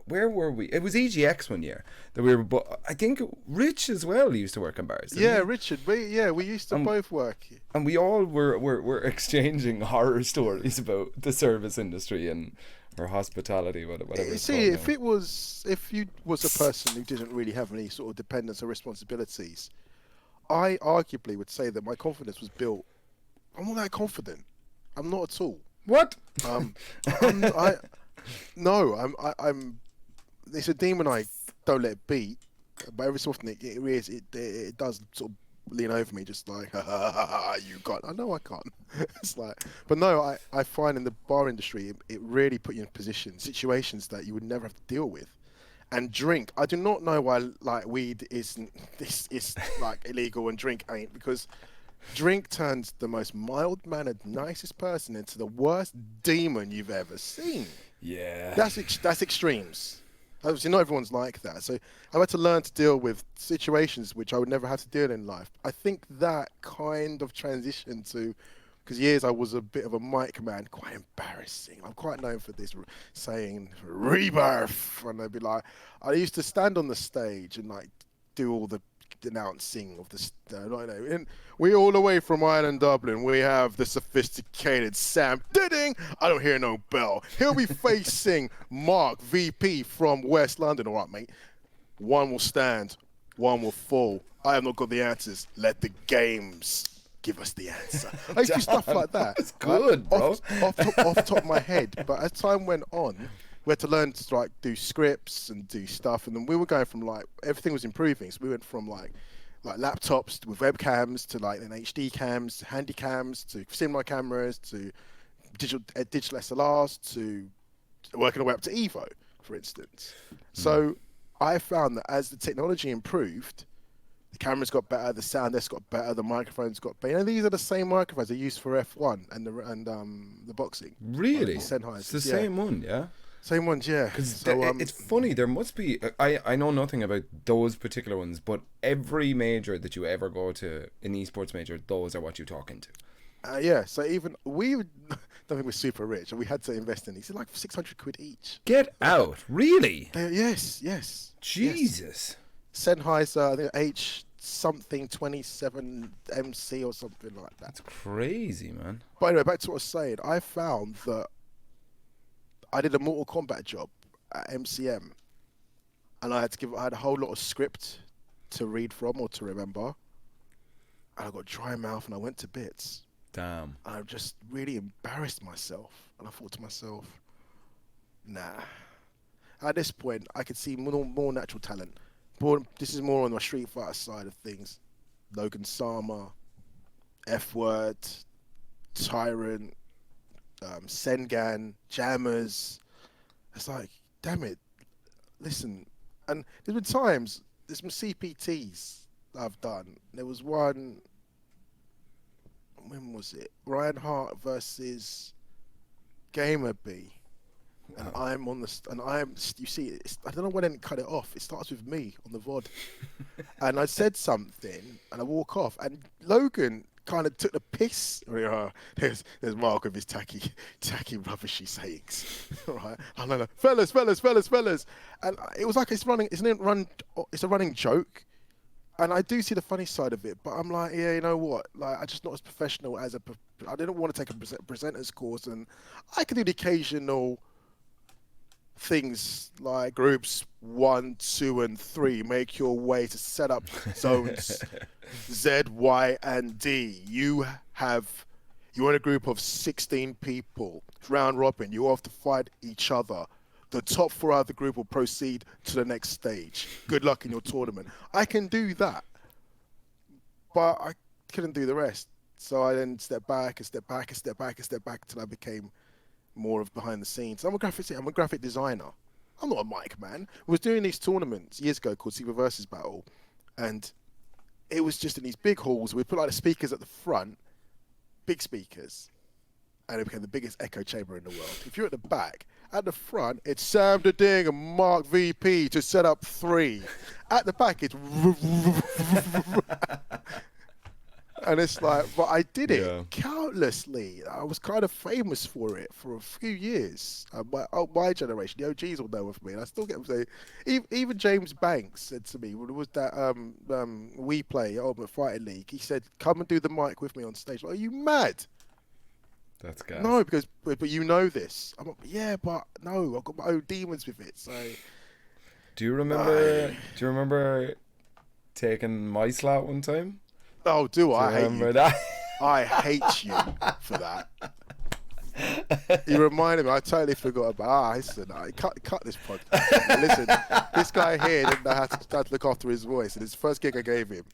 where were we? It was EGX one year that we were. I think Rich as well used to work in bars. Yeah, Richard. We used to both work. And we all were exchanging horror stories about the service industry and or hospitality, whatever. See, if you was a person who didn't really have any sort of dependence or responsibilities, I arguably would say that my confidence was built. I'm not that confident. I'm not at all. What? I'm. It's a demonized don't let it beat. But every so often it does sort of lean over me, just like, you got. I know I can't. It's like, but no, I find in the bar industry, it really put you in situations that you would never have to deal with. And drink, I do not know why like weed isn't this is like illegal and drink ain't, because drink turns the most mild-mannered, nicest person into the worst demon you've ever seen. Yeah. That's extremes. Obviously, not everyone's like that. So I had to learn to deal with situations which I would never have to deal in life. I think that kind of transition to, because years I was a bit of a mic man, quite embarrassing. I'm quite known for this saying rebirth, and I'd be like, I used to stand on the stage and like do all the announcing of the, and we all the way from Ireland, Dublin, we have the sophisticated Sam Didding. I don't hear no bell. He'll be facing Mark VP from West London. All right, mate. One will stand, one will fall. I have not got the answers. Let the games give us the answer. I used to do stuff like that. That's good, bro. Off top of my head. But as time went on, we had to learn to like do scripts and do stuff, and then we were going from like everything was improving. So we went from like laptops with webcams to like then HD cams, handy cams to cinema cameras to digital SLRs to working our way up to Evo, for instance. So I found that as the technology improved, the cameras got better, the sound desk got better, the microphones got better. These are the same microphones they use for F1 and the boxing. Really? Sennheisers. It's the same one, yeah? Same ones, yeah. Because So, it's funny, there must be, I know nothing about those particular ones, but every major that you ever go to, an esports major, those are what you're talking to. yeah, so even we don't think we're super rich, and we had to invest in these. They're like 600 quid each. Get out, really? Yes. Jesus. Sennheiser, I think H something 27 MC or something like that. That's crazy, man. But anyway, back to what I was saying. I found that I did a Mortal Kombat job at MCM, and I had a whole lot of script to read from or to remember, and I got dry mouth and I went to bits. Damn. And I just really embarrassed myself, and I thought to myself, nah. At this point, I could see more natural talent. This is more on the Street Fighter side of things. Logan Sama, F-Word, Tyrant, Sengan, Jammers. It's like, damn it, listen. And there's been times, there's some CPTs that I've done. There was one, when was it? Ryan Hart versus Gamer B. And I'm on the, you see, I don't know why I didn't cut it off. It starts with me on the VOD. And I said something, and I walk off, and Logan kind of took the piss. There's Mark with his tacky rubbishy sayings. Right? I don't know, fellas. And it was like it's a running joke. And I do see the funny side of it, but I'm like, yeah, you know what? Like, I'm just not as professional as I didn't want to take a presenter's course, and I can do the occasional things like groups 1, 2, and 3. Make your way to set up zones Z, Y, and D. You're in a group of 16 people. Round robin. You have to fight each other. The top 4 out of the group will proceed to the next stage. Good luck in your tournament. I can do that, but I couldn't do the rest. So I then stepped back until I became more of behind the scenes. I'm a graphic designer. I'm not a mic man. I was doing these tournaments years ago called Super Versus Battle, and it was just in these big halls. We put like the speakers at the front, big speakers, and it became the biggest echo chamber in the world. If you're at the back, at the front, it's Sam the Ding and Mark VP to set up 3. At the back, it's and it's like, but I did it countlessly. I was kind of famous for it for a few years. My generation, the OGs will know of me, and I still get them saying. Even James Banks said to me when it was that We Play Ultimate Fighting League. He said, "Come and do the mic with me on stage." Like, are you mad? That's gas. No, but you know this. I'm like, yeah, but no, I've got my own demons with it. So. Do you remember taking my slot one time? Oh, do I hate you? That? I hate you for that. You reminded me. I totally forgot about. Listen, cut this podcast. Now, listen, this guy here didn't know how to look after his voice, and his first gig I gave him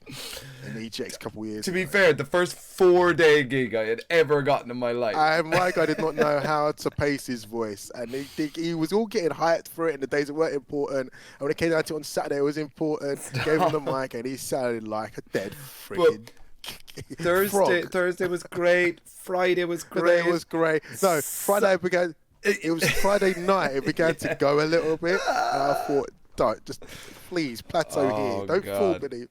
in EGX a couple of years To be ago. fair, the first 4-day gig I had ever gotten in my life. My guy did not know how to pace his voice, and he was all getting hyped for it in the days that weren't important. And when it came down to it on Saturday, it was important. Gave him the mic, and he sounded like a dead freaking Thursday was great. Friday was great. Friday was great. No, Friday began. It was Friday night. It began to go a little bit, and I thought, don't just please plateau here. Don't fall beneath.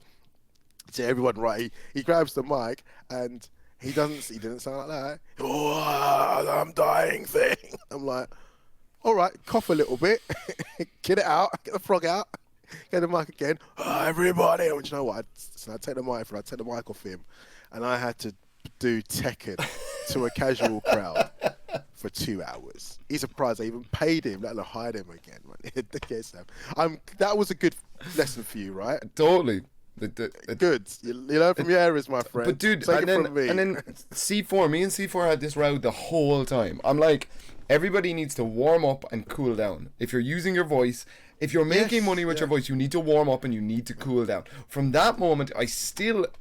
To everyone, right? He grabs the mic and he didn't sound like that. Oh, I'm dying thing. I'm like, all right, cough a little bit, get it out, get the frog out, get the mic again. Oh, everybody, and you know what? So I take the mic off him, and I had to do Tekken to a casual crowd for 2 hours. He's surprised I even paid him, let alone hired him again. That was a good lesson for you, right? Totally. Good. You learn from your errors, my friend. But dude, Take it from me. and then C4, me and C4 had this row the whole time. I'm like, everybody needs to warm up and cool down. If you're using your voice, if you're making money with your voice, you need to warm up and you need to cool down. From that moment, I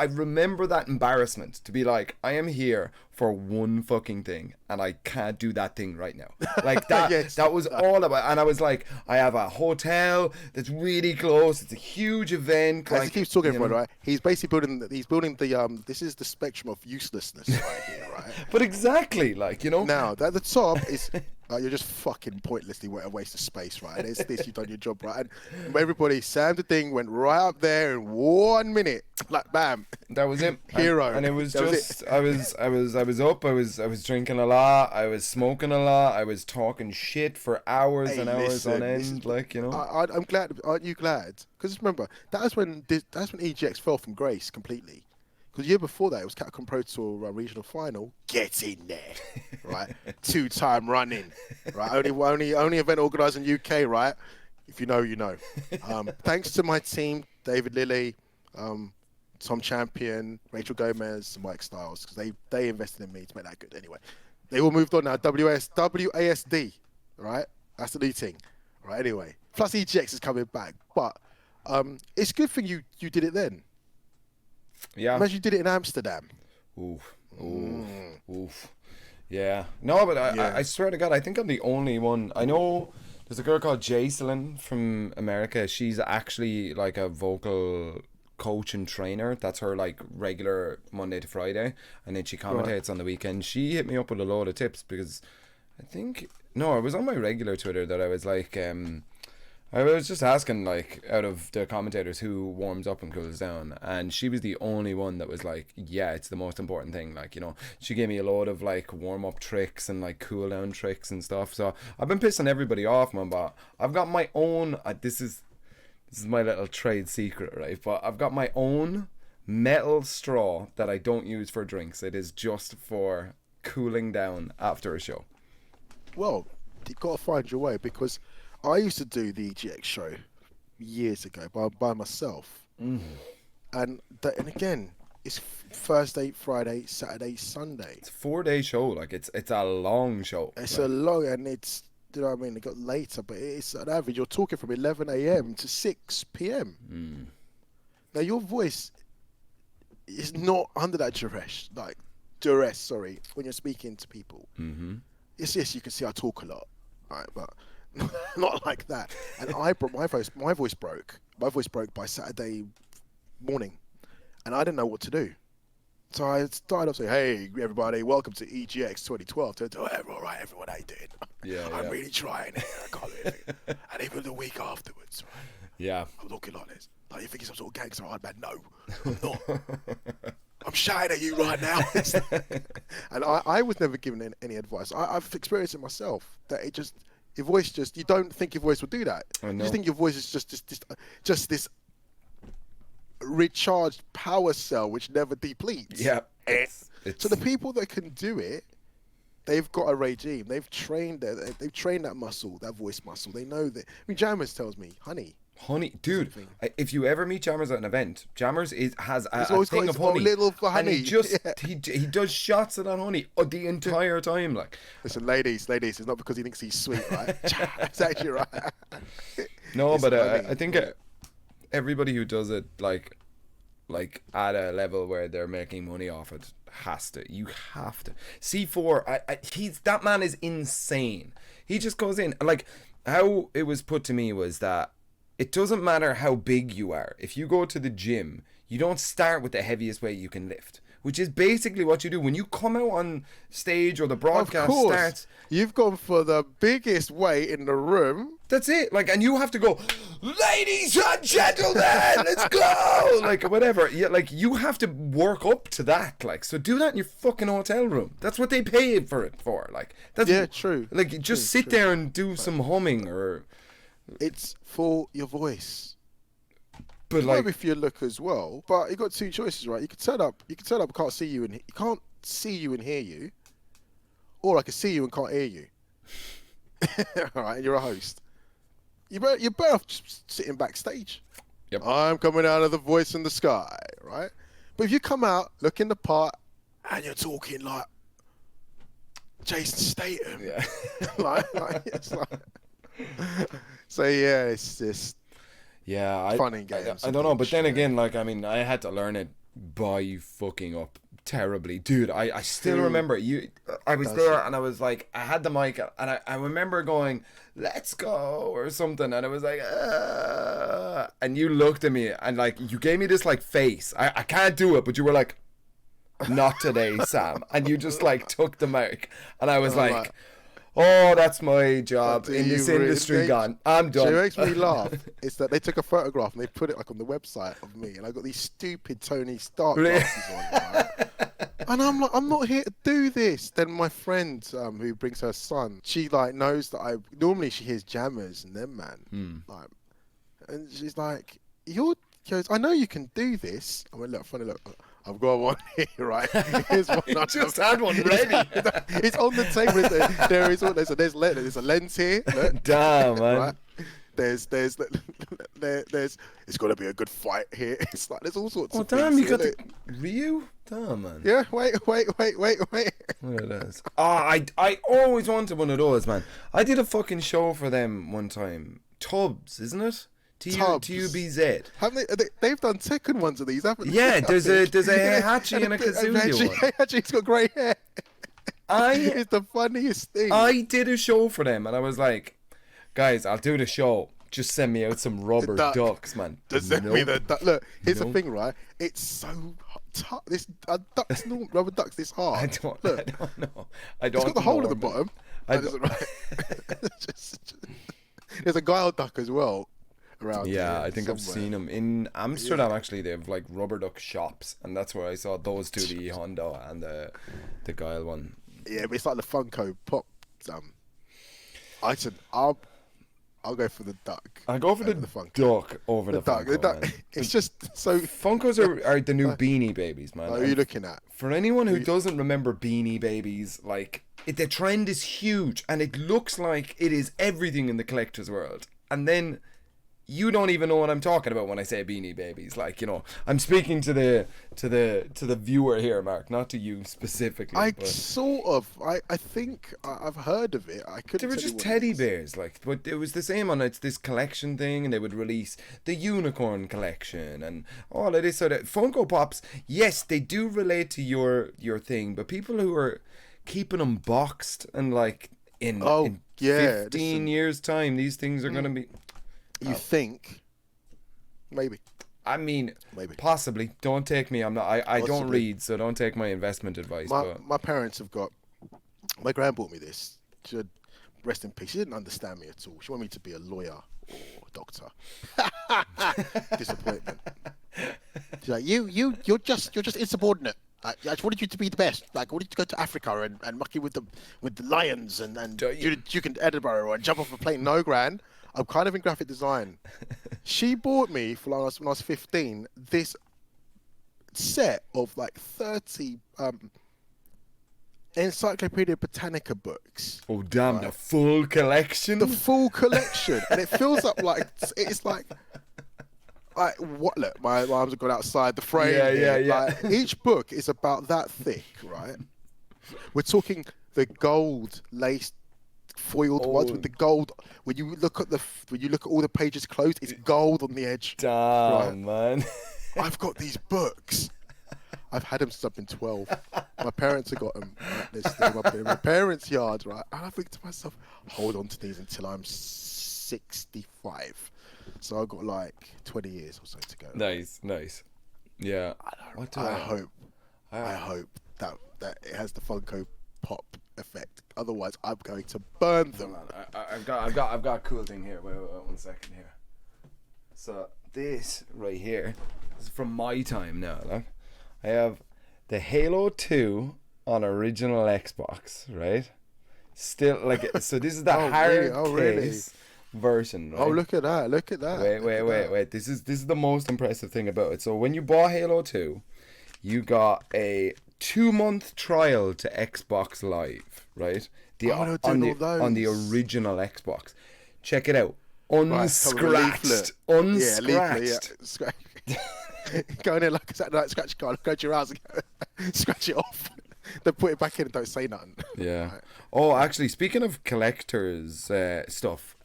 remember that embarrassment to be like, I am here for one fucking thing and I can't do that thing right now. Like that, that was all about. And I was like, I have a hotel that's really close. It's a huge event. As he keeps talking about it, right? He's basically building the this is the spectrum of uselessness right here, right? But exactly, like, you know. Now, at the top is you're just fucking pointlessly a waste of space, right? And it's this, you've done your job, right? And everybody, Sam the Thing went right up there in 1 minute, like bam. That was it. Hero. And it was just, I was up, I was drinking a lot, I was smoking a lot, I was talking shit for hours and hours on end, like, you know. I'm glad. Aren't you glad? Because remember, that's when EGX fell from grace completely. Because the year before that, it was Capcom Pro Tour regional final. Get in there, right? 2-time running, right? Only event organised in UK, right? If you know, you know. Thanks to my team, David Lilly, Tom Champion, Rachel Gomez, and Mike Styles, because they invested in me to make that good. Anyway, they all moved on now. WASD, right? That's the new thing, right? Anyway, plus EGX is coming back, but it's a good thing you did it then. Yeah. Imagine you did it in Amsterdam. Oof. Yeah. No, but I swear to God, I think I'm the only one. I know there's a girl called Jacelyn from America. She's actually like a vocal coach and trainer. That's her like regular Monday to Friday. And then she commentates on the weekend. She hit me up with a load of tips because it was on my regular Twitter that I was like, I was just asking, like, out of the commentators who warms up and cools down, and she was the only one that was like, yeah, it's the most important thing. Like, you know, she gave me a load of like warm up tricks and like cool down tricks and stuff. So I've been pissing everybody off, man, but I've got my own. This is my little trade secret, right? But I've got my own metal straw that I don't use for drinks. It is just for cooling down after a show. Well, you've got to find your way, because I used to do the EGX show years ago by myself. And again, it's Thursday, Friday, Saturday, Sunday. It's a 4-day show. Like, it's a long show. It's a long, and it's, you know what I mean, it got later, but it's an average. You're talking from 11 a.m. to 6 p.m. Now, your voice is not under that duress, when you're speaking to people. Yes, you can see I talk a lot, right, but not like that. And my voice broke by Saturday morning, and I didn't know what to do. So I started off saying, "Hey, everybody, welcome to EGX 2012." All right, everyone, how you doing? I'm really trying here. I can't do anything. And even the week afterwards, right? Yeah. I'm looking like this. Like, you think you're some sort of gangster hard man? No, I'm not. I'm shouting at you right now. And I was never given any advice. I've experienced it myself, that your voice you don't think your voice will do that. You just think your voice is just this recharged power cell which never depletes. Yeah. So the people that can do it, they've got a regime. They've trained that muscle, that voice muscle. They know that. I mean, Jammers tells me, honey, Honey, dude. Something. If you ever meet Jammers at an event, Jammers has He's a always got thing his of own honey, little and he honey. just Yeah. he does shots of that honey the entire time. Like, Listen, ladies, it's not because he thinks he's sweet, right? It's actually right. no, It's but funny. I think everybody who does it like at a level where they're making money off it you have to. C4, he's that man is insane. He just goes in, like, how it was put to me was that it doesn't matter how big you are. If you go to the gym, you don't start with the heaviest weight you can lift, which is basically what you do when you come out on stage or the broadcast Of course, starts. you've gone for the biggest weight in the room. That's it. Like, and you have to go, ladies and gentlemen, let's go. Like, whatever. Yeah, like, you have to work up to that. Like, so do that in your fucking hotel room. That's what they pay for it for. Like, that's True. Like, just sit there and do some humming or. It's for your voice. But like, if you look as well. But you got two choices, right? You can turn up. Can't see you and you can't see you and hear you, or I can see you and can't hear you. All right, and you're a host. You're better off just sitting backstage. Yep. I'm coming out of the voice in the sky, right? But if you come out looking the part and you're talking like Jason Statham, yeah. like it's like. So yeah, it's just fun and games. I don't know, but then again, like, I mean, I had to learn it by fucking up terribly, dude. I still remember I was there and I was like, I had the mic and I remember going, let's go or something, and I was like, and you looked at me and like you gave me this like face. I can't do it, but you were like, not today, Sam, and you just like took the mic, and I was like, oh, that's my job in this industry gone. I'm done. So it makes me laugh. It's that they took a photograph and they put it like on the website of me, and I got these stupid Tony Stark glasses on, right? And I'm like, I'm not here to do this. Then my friend who brings her son, she like knows that normally she hears Jammers and them, man. Like, and she's like, she goes, I know you can do this. I went, look, funny, look. I've got one here, right? Here's one. You just had one ready. It's on the table. There's a lens here. Look. Damn, man. Right? There's it's gonna be a good fight here. It's like there's all sorts of damn, things you got here. the Ryu? Damn, man. Yeah, wait. Look at this. I always wanted one of those, man. I did a fucking show for them one time. Tubbs, isn't it? T-U-B-Z. Haven't they've done second ones of these, haven't they? Yeah, there's a Heihachi and a Kazuya one. Heihachi's got grey hair. It's the funniest thing. I did a show for them and I was like, guys, I'll do the show. Just send me out some rubber ducks, man. Just send me the duck. Look, here's the thing, right? It's so tough. This rubber duck's this hard. I don't know. It's got the hole at the bottom. There's a guile duck as well. I think I've seen them in Amsterdam. Actually, they have like rubber duck shops, and that's where I saw those two, the Honda and the Guile one. Yeah, but it's like the Funko Pop. I said I'll go for the duck. I go for the duck over the Funko. The duck. It's just so. Funkos are the new Beanie Babies, man. What are you looking at? For anyone who doesn't remember Beanie Babies, like the trend is huge, and it looks like it is everything in the collector's world, and then. You don't even know what I'm talking about when I say Beanie Babies. Like, you know, I'm speaking to the viewer here, Mark, not to you specifically. I think I've heard of it. They were just teddy bears, like, but it was the same on it's this collection thing, and they would release the unicorn collection and all of this sort of Funko Pops. Yes, they do relate to your thing, but people who are keeping them boxed and like in 15 years' time, these things are gonna be. You think? Maybe. I mean, maybe. Possibly. Don't take me. I'm not. I don't read, so don't take my investment advice. My parents have got. My gran bought me this. She had, rest in peace. She didn't understand me at all. She wanted me to be a lawyer or a doctor. Disappointment. She's like, you're just insubordinate. I just wanted you to be the best. Like, I wanted you to go to Africa and mucky with the lions and you can Edinburgh and jump off a plane. No, gran. I'm kind of in graphic design. She bought me when I was 15 this set of like 30 Encyclopedia Britannica books. Oh damn, Right. the full collection. The full collection, and it fills up like it's like what? Look, my arms have gone outside the frame. Yeah. Like, each book is about that thick, right? We're talking the gold laced foiled ones with the gold. When you look at all the pages closed, it's gold on the edge. Damn, man. I've got these books. I've had them since I've been 12. My parents have got them. Right? They're up in my parents' yard, right? And I think to myself, hold on to these until I'm 65. So I've got like 20 years or so to go. Nice. Yeah. I hope that it has the Funko Pop effect. Otherwise, I'm going to burn them. I've got a cool thing here. Wait, 1 second here. So this right here is from my time now. Look, I have the Halo 2 on original Xbox, right? Still like so. This is the hard case version. Right? Oh, look at that! Wait. This is the most impressive thing about it. So when you bought Halo 2, you got a 2-month trial to Xbox Live, right? On the original Xbox. Check it out. Unscratched. Unscratched. Go in there like a Saturday night scratch card, go to your house and scratch it off. Then put it back in and don't say nothing. Yeah. Oh, actually, speaking of collectors stuff,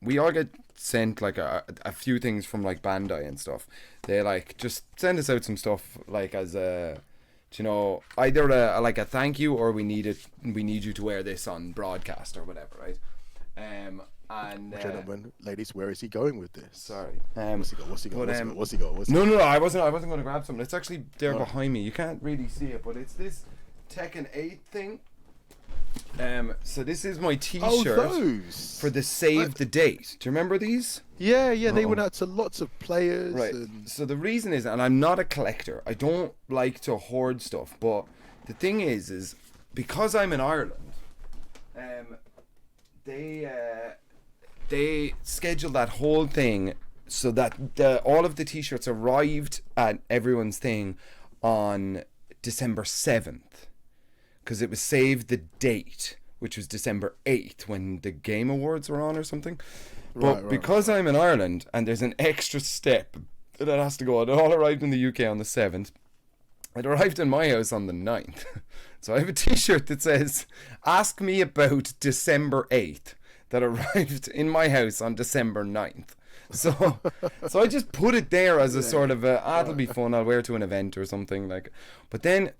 we all get sent like a few things from like Bandai and stuff. They like just send us out some stuff like as a, you know, either a thank you or we need you to wear this on broadcast or whatever, right? And gentlemen, ladies, where is he going with this? Sorry. What's he got? No, I wasn't going to grab something. It's actually there behind me. You can't really see it, but it's this Tekken 8 thing. So this is my T-shirt for the Save the Date. Do you remember these? Yeah, they went out to lots of players. Right. So the reason is, and I'm not a collector. I don't like to hoard stuff. But the thing is because I'm in Ireland, they scheduled that whole thing so that all of the T-shirts arrived at everyone's thing on December 7th. Because it was Save the Date, which was December 8th when the Game Awards were on or something. But because I'm in Ireland and there's an extra step that has to go on, it all arrived in the UK on the 7th. It arrived in my house on the 9th. So I have a T-shirt that says, "Ask me about December 8th," that arrived in my house on December 9th. So I just put it there as a sort of it'll be fun, I'll wear it to an event or something like. But then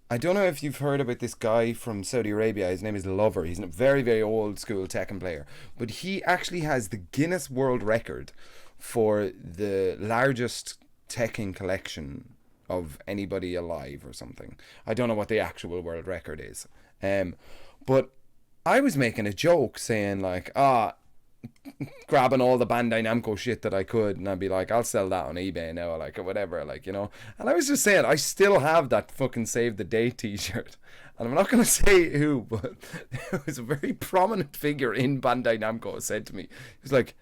I don't know if you've heard about this guy from Saudi Arabia. His name is Lover. He's a very, very old school Tekken player. But he actually has the Guinness World Record for the largest Tekken collection of anybody alive or something. I don't know what the actual world record is. But I was making a joke saying like, grabbing all the Bandai Namco shit that I could, and I'd be like, I'll sell that on eBay now, like, or whatever, like, you know. And I was just saying, I still have that fucking Save the Date T-shirt, and I'm not going to say who, but there was a very prominent figure in Bandai Namco who said to me, he was like,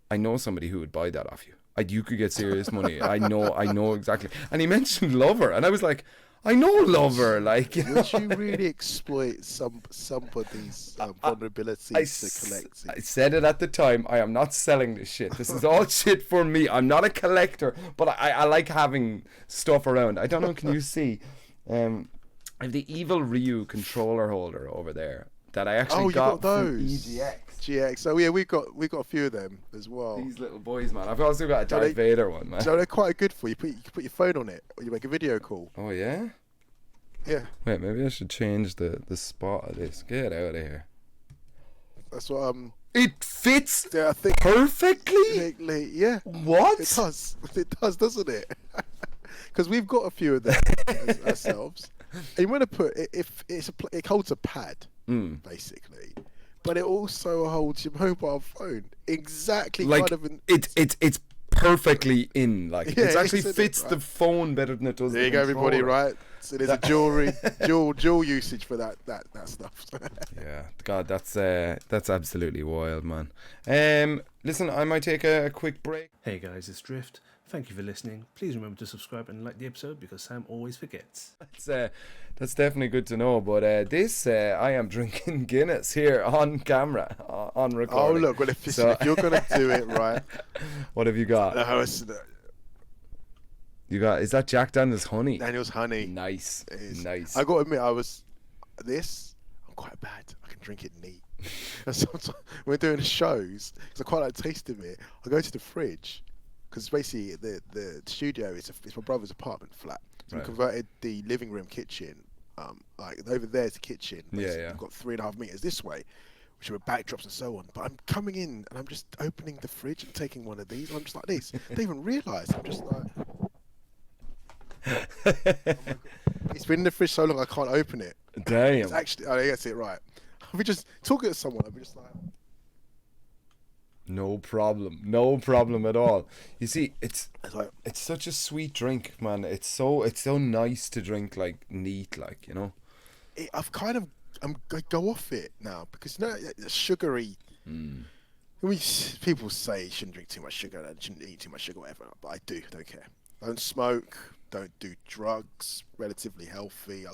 I know somebody who would buy that off you. You could get serious money. I know exactly. And he mentioned Lover, and I was like, I know Lover, like, you know. Would you really exploit somebody's vulnerabilities to collect? I said it at the time. I am not selling this shit. This is all shit for me. I'm not a collector, but I like having stuff around. I don't know. Can you see? I have the Evil Ryu controller holder over there that I actually got from EGX. GX. So yeah, we got a few of them as well. These little boys, man. I've also got a Darth Vader one, man. So they're quite good for you. You can put your phone on it, or you make a video call. Oh yeah. Yeah. Wait, maybe I should change the spot of this. Get out of here. That's what It fits perfectly. Yeah. What? It does. It does, doesn't it? Because we've got a few of them ourselves. And you want to put it holds a pad basically. But it also holds your mobile phone exactly, like kind of. It's perfectly in. Like it actually fits the phone better than it does. There you go, everybody. Right. So there's a dual usage for that stuff. Yeah, God, that's absolutely wild, man. listen, I might take a quick break. Hey guys, it's Drift. Thank you for listening. Please remember to subscribe and like the episode because Sam always forgets. That's definitely good to know. But I am drinking Guinness here on camera, on Oh, recording. look, well, if you're going to do it right. What have you got? You got, is that Jack Daniel's honey? Daniel's honey. Nice. Nice. I got to admit, I'm quite bad. I can drink it neat. And sometimes when we're doing shows, because I quite like tasting it, I go to the fridge, because basically the studio is my brother's apartment flat. So we converted the living room kitchen, like over there's the kitchen. Yeah. We've got 3.5 meters this way, which are backdrops and so on. But I'm coming in and I'm just opening the fridge and taking one of these. And I'm just like this. They even realise. I'm just like. It's been in the fridge so long I can't open it. Damn. It's actually, I guess it right. I'll be just talking to someone. I'll be just like, no problem at all. You see, it's such a sweet drink, man. It's so nice to drink, like neat, like, you know. I go off it now because it's sugary. I mean, people say you shouldn't drink too much sugar, and shouldn't eat too much sugar, whatever. But I do. Don't care. I don't smoke. Don't do drugs. Relatively healthy. I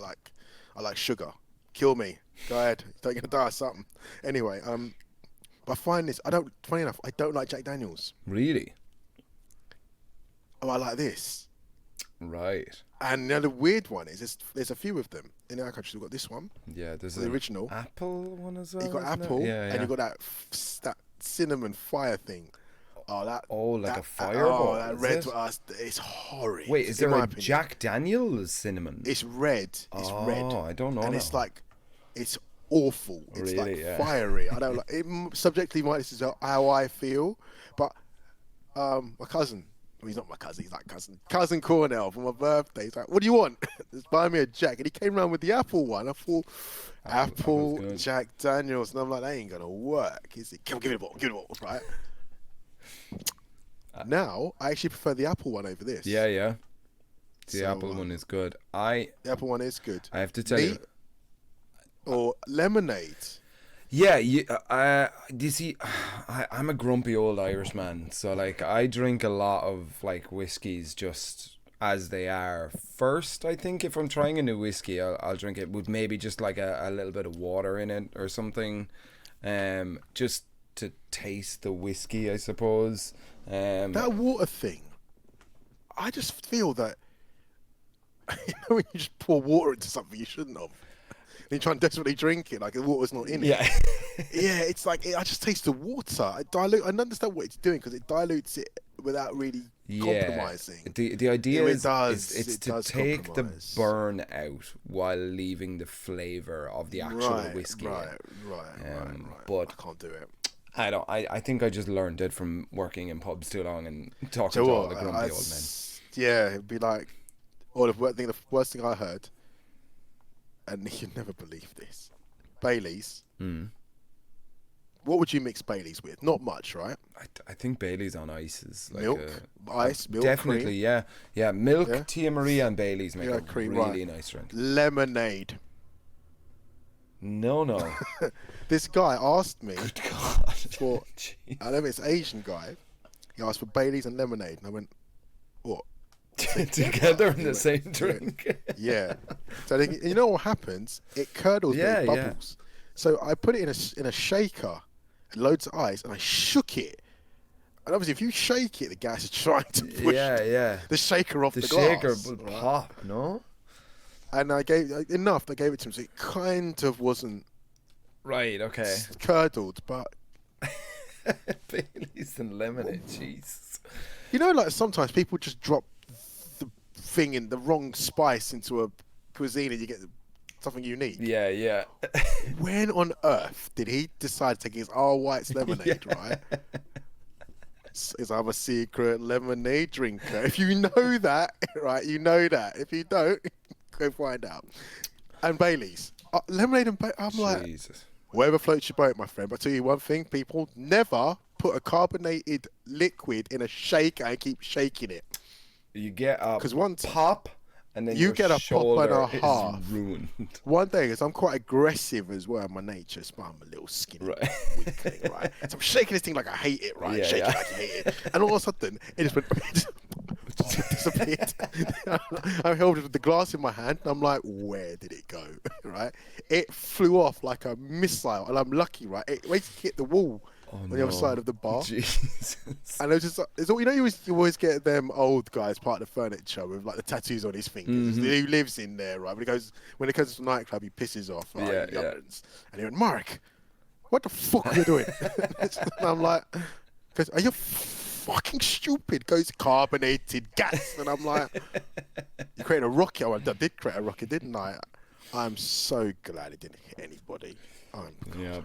like sugar. Kill me. Go ahead. You're gonna die of something. Anyway, but I find this. Funny enough, I don't like Jack Daniels. Really? Oh, I like this. Right. And the weird one is there's a few of them in our country. We've got this one. Yeah, there's the original apple one as well. You got apple, and you got that cinnamon fire thing. Like a fireball. That red to us, it's horrid. Wait, is there a Jack Daniel's cinnamon? It's red. It's red. Oh, I don't know. And it's like, it's awful. It's really, like fiery. I don't like it. Subjectively, this is how I feel. But my cousin, well, he's not my cousin. He's like cousin Cornell for my birthday. He's like, "What do you want?" Just buy me a Jack. And he came around with the apple one. I thought, apple Jack Daniels, and I'm like, that ain't gonna work. He's like, give me the bottle, right? Now I actually prefer the apple one over this. Yeah. The apple one is good. The apple one is good. I have to tell you. Or lemonade. Yeah, you see, I'm a grumpy old Irishman, so like I drink a lot of like whiskies just as they are. First, I think if I'm trying a new whiskey, I'll drink it with maybe just like a little bit of water in it or something, just to taste the whiskey, I suppose. That water thing, I just feel that when you just pour water into something you shouldn't have. And you try and desperately drink it, like the water's not in it. Yeah. Yeah, it's like, I just taste the water. I understand what it's doing because it dilutes it without really compromising. The idea is to take compromise. the burn out while leaving the flavour of the actual whiskey. Right. But I can't do it. I think I just learned it from working in pubs too long and talking to all the grumpy old men. Yeah, it'd be like, the worst thing I heard, and you'd never believe this, Baileys. What would you mix Baileys with? Not much, right? I think Baileys on ice is like milk, definitely, cream. Yeah. Milk, Tia Maria, and Baileys make a cream, really nice drink. Lemonade. No. This guy asked me Good God. for, I know it's Asian guy. He asked for Baileys and lemonade, and I went, what? Together in the same drink. Yeah. So you know what happens? It curdles with bubbles. So I put it in a shaker, loads of ice, and I shook it. And obviously, if you shake it, the gas is trying to push the shaker off the glass. The shaker will pop, no? And I gave enough. I gave it to him, so it kind of wasn't curdled, but Baileys and lemonade, jeez. You know, like sometimes people just drop the thing in the wrong spice into a cuisine, and you get something unique. Yeah. When on earth did he decide to take his White's lemonade? Right? Is I'm a secret lemonade drinker. If you know that, right, you know that. If you don't, go find out. And Baileys, lemonade and I'm like, whatever floats your boat, my friend. But I tell you one thing, people, never put a carbonated liquid in a shaker and keep shaking it. You get a one pop, and then You your get a pop shoulder and a is half. ruined. One day, because I'm quite aggressive as well, my nature, so I'm a little skinny Right. weakling, right? So I'm shaking this thing like I hate it, right? Yeah, Shaking yeah. it like I hate it. And all of a sudden, it just went, just disappeared. I held it with the glass in my hand, and I'm like, where did it go, right? It flew off like a missile, and I'm lucky, right? It basically hit the wall on the other side of the bar. Jesus. And it was just, it's all, you know, you always get them old guys part of the furniture with like the tattoos on his fingers. He lives in there, right? When it goes to the nightclub, he pisses off, right? Yeah, He yeah. yells. And he went, Mark, what the fuck are you doing? And I'm like, goes, are you fucking stupid? Goes carbonated gas. And I'm like, you created a rocket. Oh, I did create a rocket, didn't I? I'm so glad it didn't hit anybody. Yeah.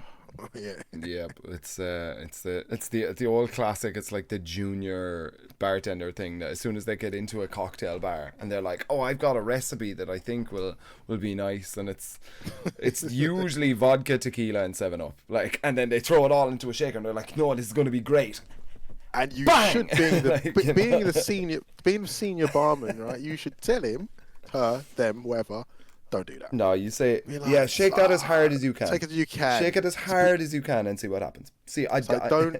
Yeah. Yeah, it's the old classic. It's like the junior bartender thing that as soon as they get into a cocktail bar and they're like, "Oh, I've got a recipe that I think will be nice," and it's usually vodka, tequila, and 7-Up. Like, and then they throw it all into a shaker and they're like, "No, this is going to be great." And you Bang! should be Like, being the senior barman, right? You should tell him, her, them, whatever. Don't do that. No, you say, Be like, yeah, shake that as hard as you can. Take it as you can. Shake it as hard as you can and see what happens. See, I don't.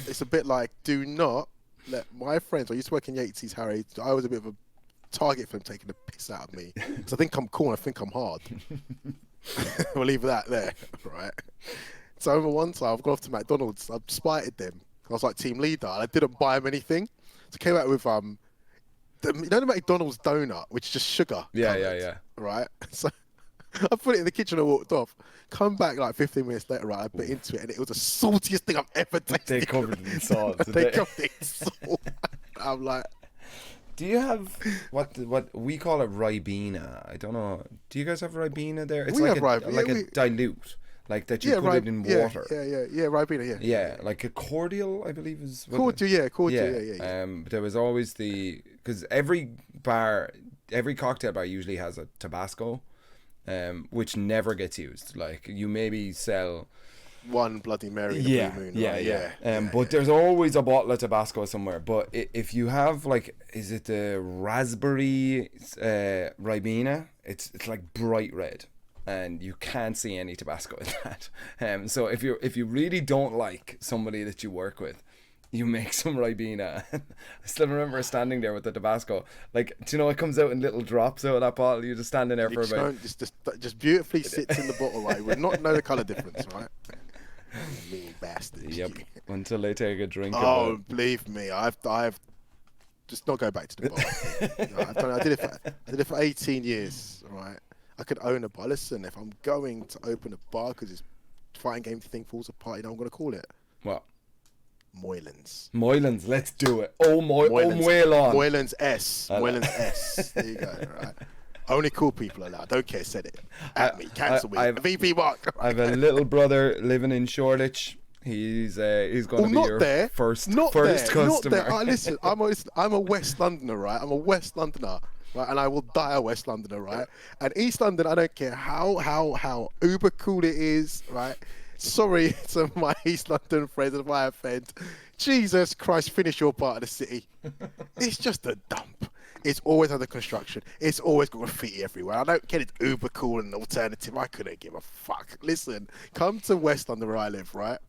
It's a bit like, do not let my friends. I used to work in Yates's Harry. I was a bit of a target for them taking the piss out of me because I think I'm cool and I think I'm hard. We'll leave that there, right? So over one time, I've gone off to McDonald's. I've spited them. I was like team leader, and I didn't buy them anything. So I came out with you know the McDonald's donut, which is just sugar. Yeah, covered, yeah. Right. So I put it in the kitchen and walked off. Come back like 15 minutes later, right? I bit into it, and it was the saltiest thing I've ever tasted. They covered it in salt. They covered it in salt. I'm like, do you have what we call it Ribena? I don't know. Do you guys have Ribena there? It's We like have a dilute, like that you put it in water. Yeah, Ribena, yeah. Yeah, like a cordial, I believe is. Cordial, yeah. There was always because every cocktail bar usually has a Tabasco, which never gets used. Like you maybe sell one Bloody Mary in the Blue Moon. Right? But there's always a bottle of Tabasco somewhere. But if you have like, is it the raspberry Ribena? It's like bright red. And you can't see any Tabasco in that. So if you really don't like somebody that you work with, you make some Ribena. I still remember standing there with the Tabasco. Like, do you know it comes out in little drops out of that bottle? You're just standing there for about. Just beautifully sits in the bottle, right? We'd not know the colour difference, right? Mean bastards. Yep. Until they take a drink. Oh, of it. believe me, I've just not go back to the bar. No, I did it for 18 years, right? I could own a bar. Listen, if I'm going to open a bar because it's fighting game thing falls apart, you know what I'm going to call it? What? Moylan's. Moylan's, let's do it. Moylan. Moylan's S. Moylan's S. There you go, right? Only cool people allowed. Don't care, said it. At me, cancel me. VP Mark. I have a little brother living in Shoreditch. He's going to be your first customer. Not there. Listen, I'm a West Londoner, right? I'm a West Londoner. Right, and I will die a West Londoner, right? And East London, I don't care how uber cool it is, right? Sorry to my East London friends if I offend. Jesus Christ, finish your part of the city. It's just a dump. It's always under construction. It's always got graffiti everywhere. I don't care it's uber cool and alternative. I couldn't give a fuck. Listen, come to West London where I live, right?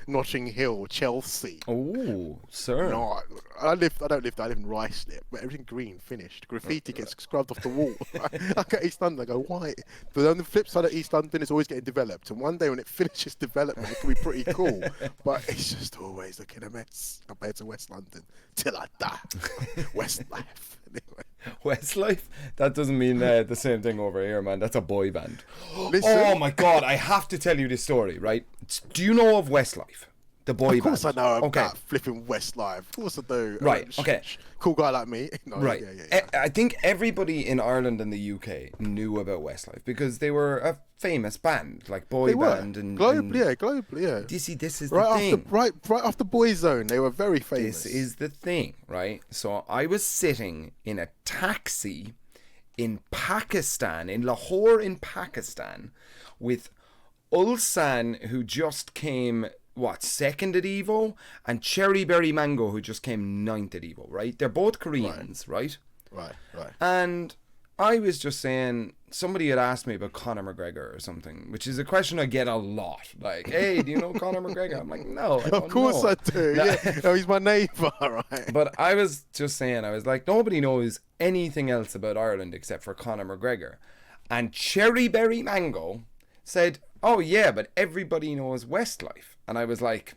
Notting Hill, Chelsea. Oh, sir. No, I don't live there. I live in Ruislip, but everything green, finished. Graffiti gets scrubbed off the wall. I go East London, I go, why? But on the flip side of East London, it's always getting developed. And one day when it finishes development, it can be pretty cool. But it's just always looking a mess compared to West London. Till I die. Westlife. Anyway. Westlife? That doesn't mean the same thing over here, man. That's a boy band. Listen. Oh my God, I have to tell you this story, right? Do you know of Westlife? The boy band. Of course I know about flipping Westlife. Of course I do. Right, okay. Cool guy like me. No, right. Yeah. I think everybody in Ireland and the UK knew about Westlife because they were a famous band, like boy band. And globally, yeah. Do you see, this is the thing. Right after Boyzone, they were very famous. This is the thing, right? So I was sitting in a taxi in Pakistan, in Lahore in Pakistan, with Ulsan, who just came... second at Evo, and Cherry Berry Mango, who just came 9th at Evo, right? They're both Koreans, right? Right. And I was just saying, somebody had asked me about Conor McGregor or something, which is a question I get a lot. Like, hey, do you know Conor McGregor? I'm like, no, I don't Of course know. I do. Yeah. No, he's my neighbour, right? But I was just saying, I was like, nobody knows anything else about Ireland except for Conor McGregor. And Cherry Berry Mango said, oh yeah, but everybody knows Westlife. And I was like,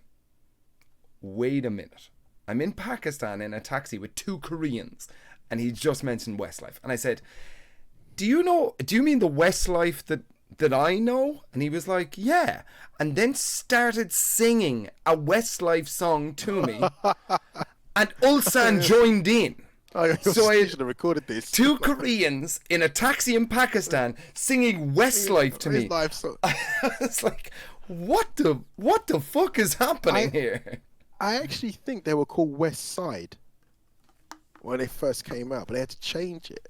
wait a minute. I'm in Pakistan in a taxi with 2 Koreans, and he just mentioned Westlife. And I said, do you mean the Westlife that I know? And he was like, yeah. And then started singing a Westlife song to me. And Ulsan joined in. So I should have recorded this. 2 Koreans in a taxi in Pakistan singing Westlife to me. I was like, what the fuck is happening here? I actually think they were called West Side when they first came out, but they had to change it.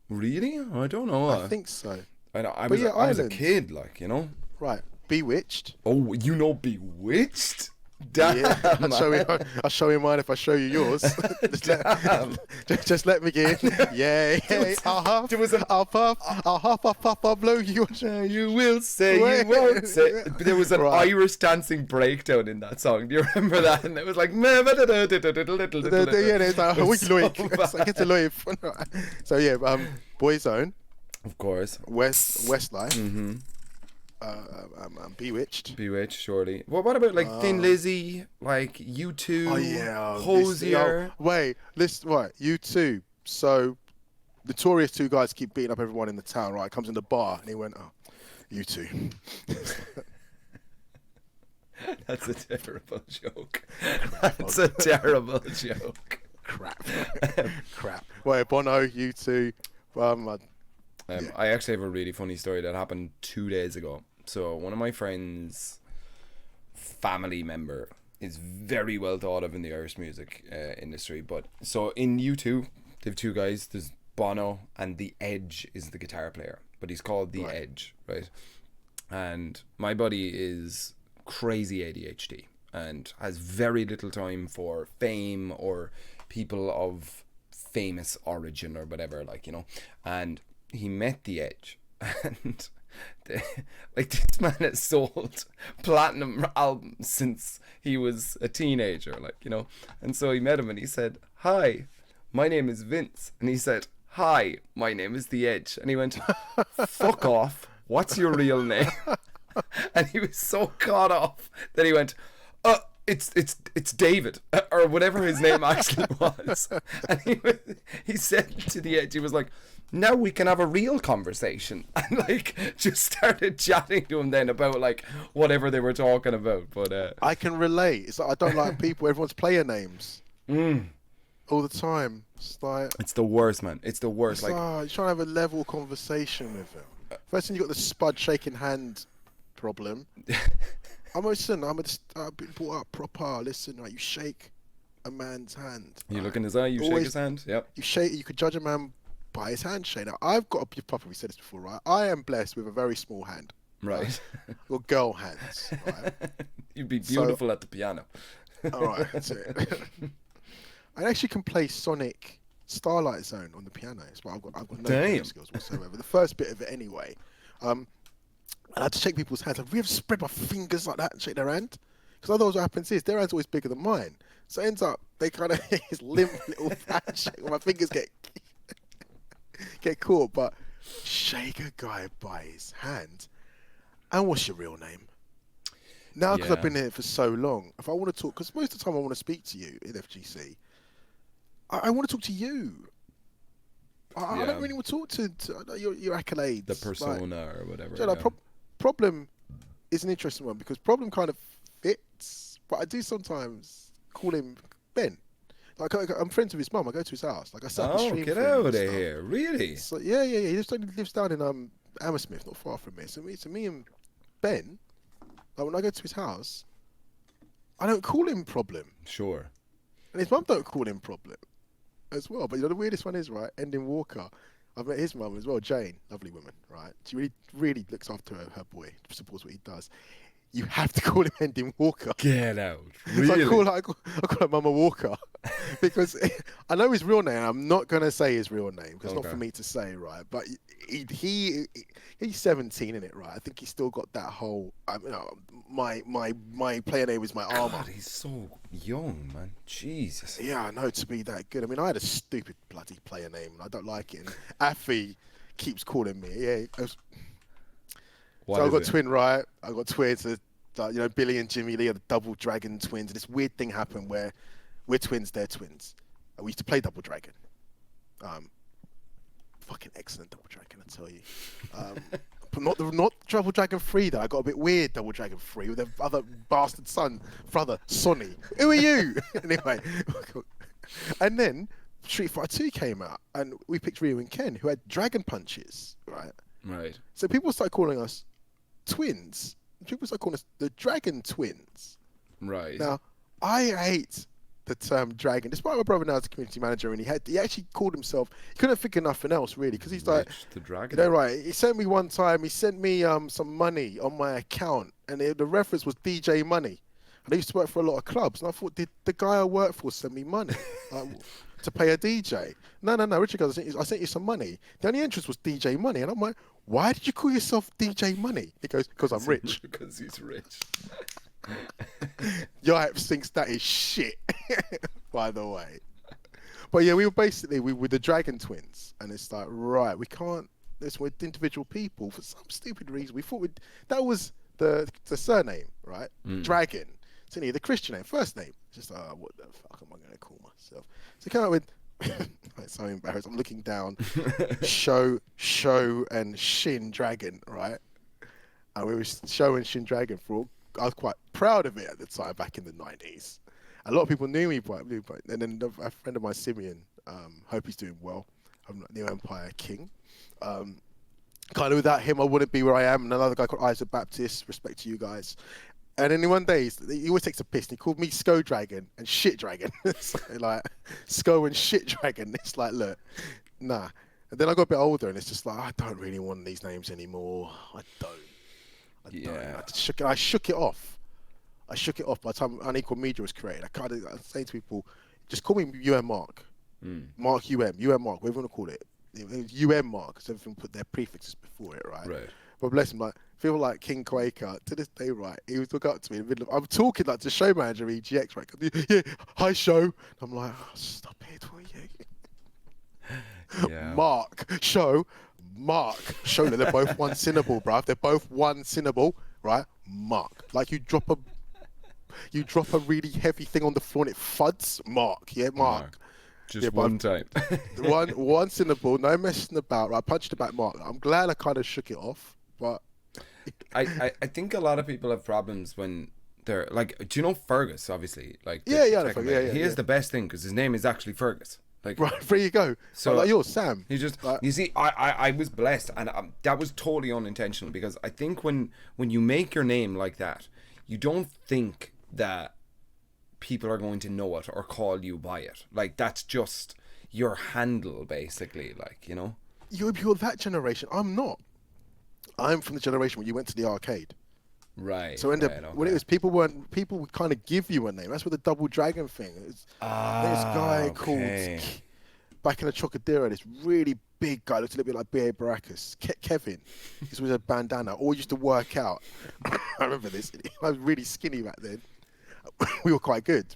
Really? I don't know. I think so. I was a kid, like, you know. Right. Bewitched. Oh, you know Bewitched? Damn. Yeah, I'll show you mine if I show you yours. just let me get in. Yeah. I'll puff, I'll blow you. You will say, you won't say. There was an Irish dancing breakdown in that song. Do you remember that? And it was like, yeah, it's like, it's a life. So yeah, Boyzone. Of course. Westlife. Mm-hmm. Bewitched. Bewitched, surely. Well, what about like Thin Lizzy, like U2, Oh yeah, Hosier? Wait, listen, right, U2. So, notorious 2 guys keep beating up everyone in the town. Right, comes in the bar and he went, "Oh, U2." That's a terrible joke. That's a terrible joke. Crap. Wait, Bono, U2. I actually have a really funny story that happened 2 days ago. So one of my friends' family member is very well thought of in the Irish music industry. But so in U2, they have 2 guys. There's Bono, and the Edge is the guitar player, but he's called the Edge, right? And my buddy is crazy ADHD and has very little time for fame or people of famous origin or whatever, like, you know. And he met the Edge, and this man has sold platinum albums since he was a teenager, like, you know. And so he met him and he said, "Hi, my name is Vince." And he said, "Hi, my name is the Edge." And he went, "Fuck off, what's your real name?" And he was so caught off that he went, it's David, or whatever his name actually was. And he said to the Edge, he was like, "Now we can have a real conversation," and like just started chatting to him then about like whatever they were talking about. But I can relate. It's like, I don't like people. Everyone's player names all the time. It's the worst, man. It's the worst. Like, you're trying to have a level conversation with him. First thing, you got the spud shaking hand problem. I've been brought up proper. Listen, right, you shake a man's hand. You right? look in his eye, you shake his hand. Yep. You could judge a man by his handshake. Now, I've got a proper. We said this before, right? I am blessed with a very small hand. Right. Or girl hands. Right? You'd be beautiful at the piano. All right, that's it. I actually can play Sonic Starlight Zone on the piano. But I've got no piano skills whatsoever. The first bit of it, anyway. And I had to shake people's hands. I'd really spread my fingers like that and shake their hand. Because otherwise what happens is their hand's always bigger than mine. So it ends up, they kind of, this limp little handshake where my fingers get caught. But shake a guy by his hand. And what's your real name? Now, because I've been here for so long, if I want to talk, because most of the time I want to speak to you in FGC, I want to talk to you. I don't really want to talk to your accolades. The persona or whatever. So Problem is an interesting one because Problem kind of fits, but I do sometimes call him Ben. Like I'm friends with his mum. I go to his house. Like I sat on the stream. Get out of here! Really? So yeah. He lives down in Hammersmith, not far from me. So me and Ben, like when I go to his house, I don't call him Problem. Sure. And his mum don't call him Problem as well. But you know the weirdest one is, right? Ending Walker. I've met his mum as well, Jane, lovely woman, right? She really looks after her boy, supports what he does. you have to call him Hendon Walker. Get out. So Really? I call him Mama Walker because I know his real name. I'm not going to say his real name because it's not for me to say, right? But he's 17 in it, right? I think he's still got that whole, my player name is my armor. God, he's so young, man. Jesus. Yeah, I know, to be that good. I mean, I had a stupid bloody player name and I don't like it. And Affy keeps calling me. Yeah. So I've got twin, right? I've got twins. Billy and Jimmy Lee are the double dragon twins. And this weird thing happened where we're twins, they're twins. And we used to play double dragon. Fucking excellent double dragon, I tell you. But not double dragon 3 though. I got a bit weird double dragon 3 with their other bastard brother, Sonny. Who are you? Anyway. And then Street Fighter 2 came out and we picked Ryu and Ken who had dragon punches, right? Right. So people started calling us twins. People started calling us the Dragon Twins. Right. Now, I hate the term dragon. Despite my brother now is a community manager, and he actually called himself. He couldn't think of nothing else really, because he's like the dragon. You know, right? He sent me one time. He sent me some money on my account, and the reference was DJ Money. And I used to work for a lot of clubs, and I thought, did the guy I work for send me money to pay a DJ? No, Richard goes, I sent you some money. The only interest was DJ Money, and I'm like, why did you call yourself DJ Money? He goes, because I'm rich. Because he's rich. Yipe thinks that is shit, by the way. But yeah, we were the Dragon Twins, and it's like, right, we can't. We're individual people for some stupid reason. We thought that was the surname, right? Dragon. It's only the Christian name, first name. It's just what the fuck am I going to call myself? So come out with. It's so embarrassed. I'm looking down. Show and Shin Dragon, right? And we were Show and Shin Dragon I was quite proud of it at the time, back in the 90s. A lot of people knew me, and then a friend of mine, Simeon, hope he's doing well. I'm not New Empire King. Kind of without him, I wouldn't be where I am. And another guy called Isaac Baptist, respect to you guys. And then one day, he always takes a piss, and he called me Sko Dragon and Shit Dragon. So like, Sko and Shit Dragon. It's like, look, nah. And then I got a bit older, and it's just like, I don't really want these names anymore. I don't. I shook it off. By the time Unequal Media was created. I was saying to people, just call me UM Mark. Mark UM Mark, whatever you want to call it. It was UM Mark, because everything put their prefixes before it, right? Right. But bless him, like, people like King Quaker, to this day, right, he would look up to me in the middle of, I'm talking like to show manager EGX, right? Yeah, hi, Show. I'm like, stop it, will you? Yeah. Mark, Show. They're both one syllable, bruv. They're both one syllable, right? Mark. Like you drop a really heavy thing on the floor and it thuds. Mark. Yeah, Mark. Just one time. one syllable, no messing about, right? Punched the back, Mark. I'm glad I kind of shook it off, but I think a lot of people have problems when they're like, do you know Fergus, obviously? Like, he is the best thing because his name is actually Fergus. Like, right, there you go. So like yours, Sam. You see, I was blessed, and that was totally unintentional, because I think when you make your name like that, you don't think that people are going to know it or call you by it. Like, that's just your handle, basically. Like, you know. You're that generation. I'm not. I'm from the generation when you went to the arcade. Right. So when it was people would kind of give you a name. That's where the double dragon thing is. This guy called back in the Chocodero, this really big guy, looked a little bit like B.A. Baracus, Kevin. He was a bandana, all used to work out. I remember this. I was really skinny back then. We were quite good.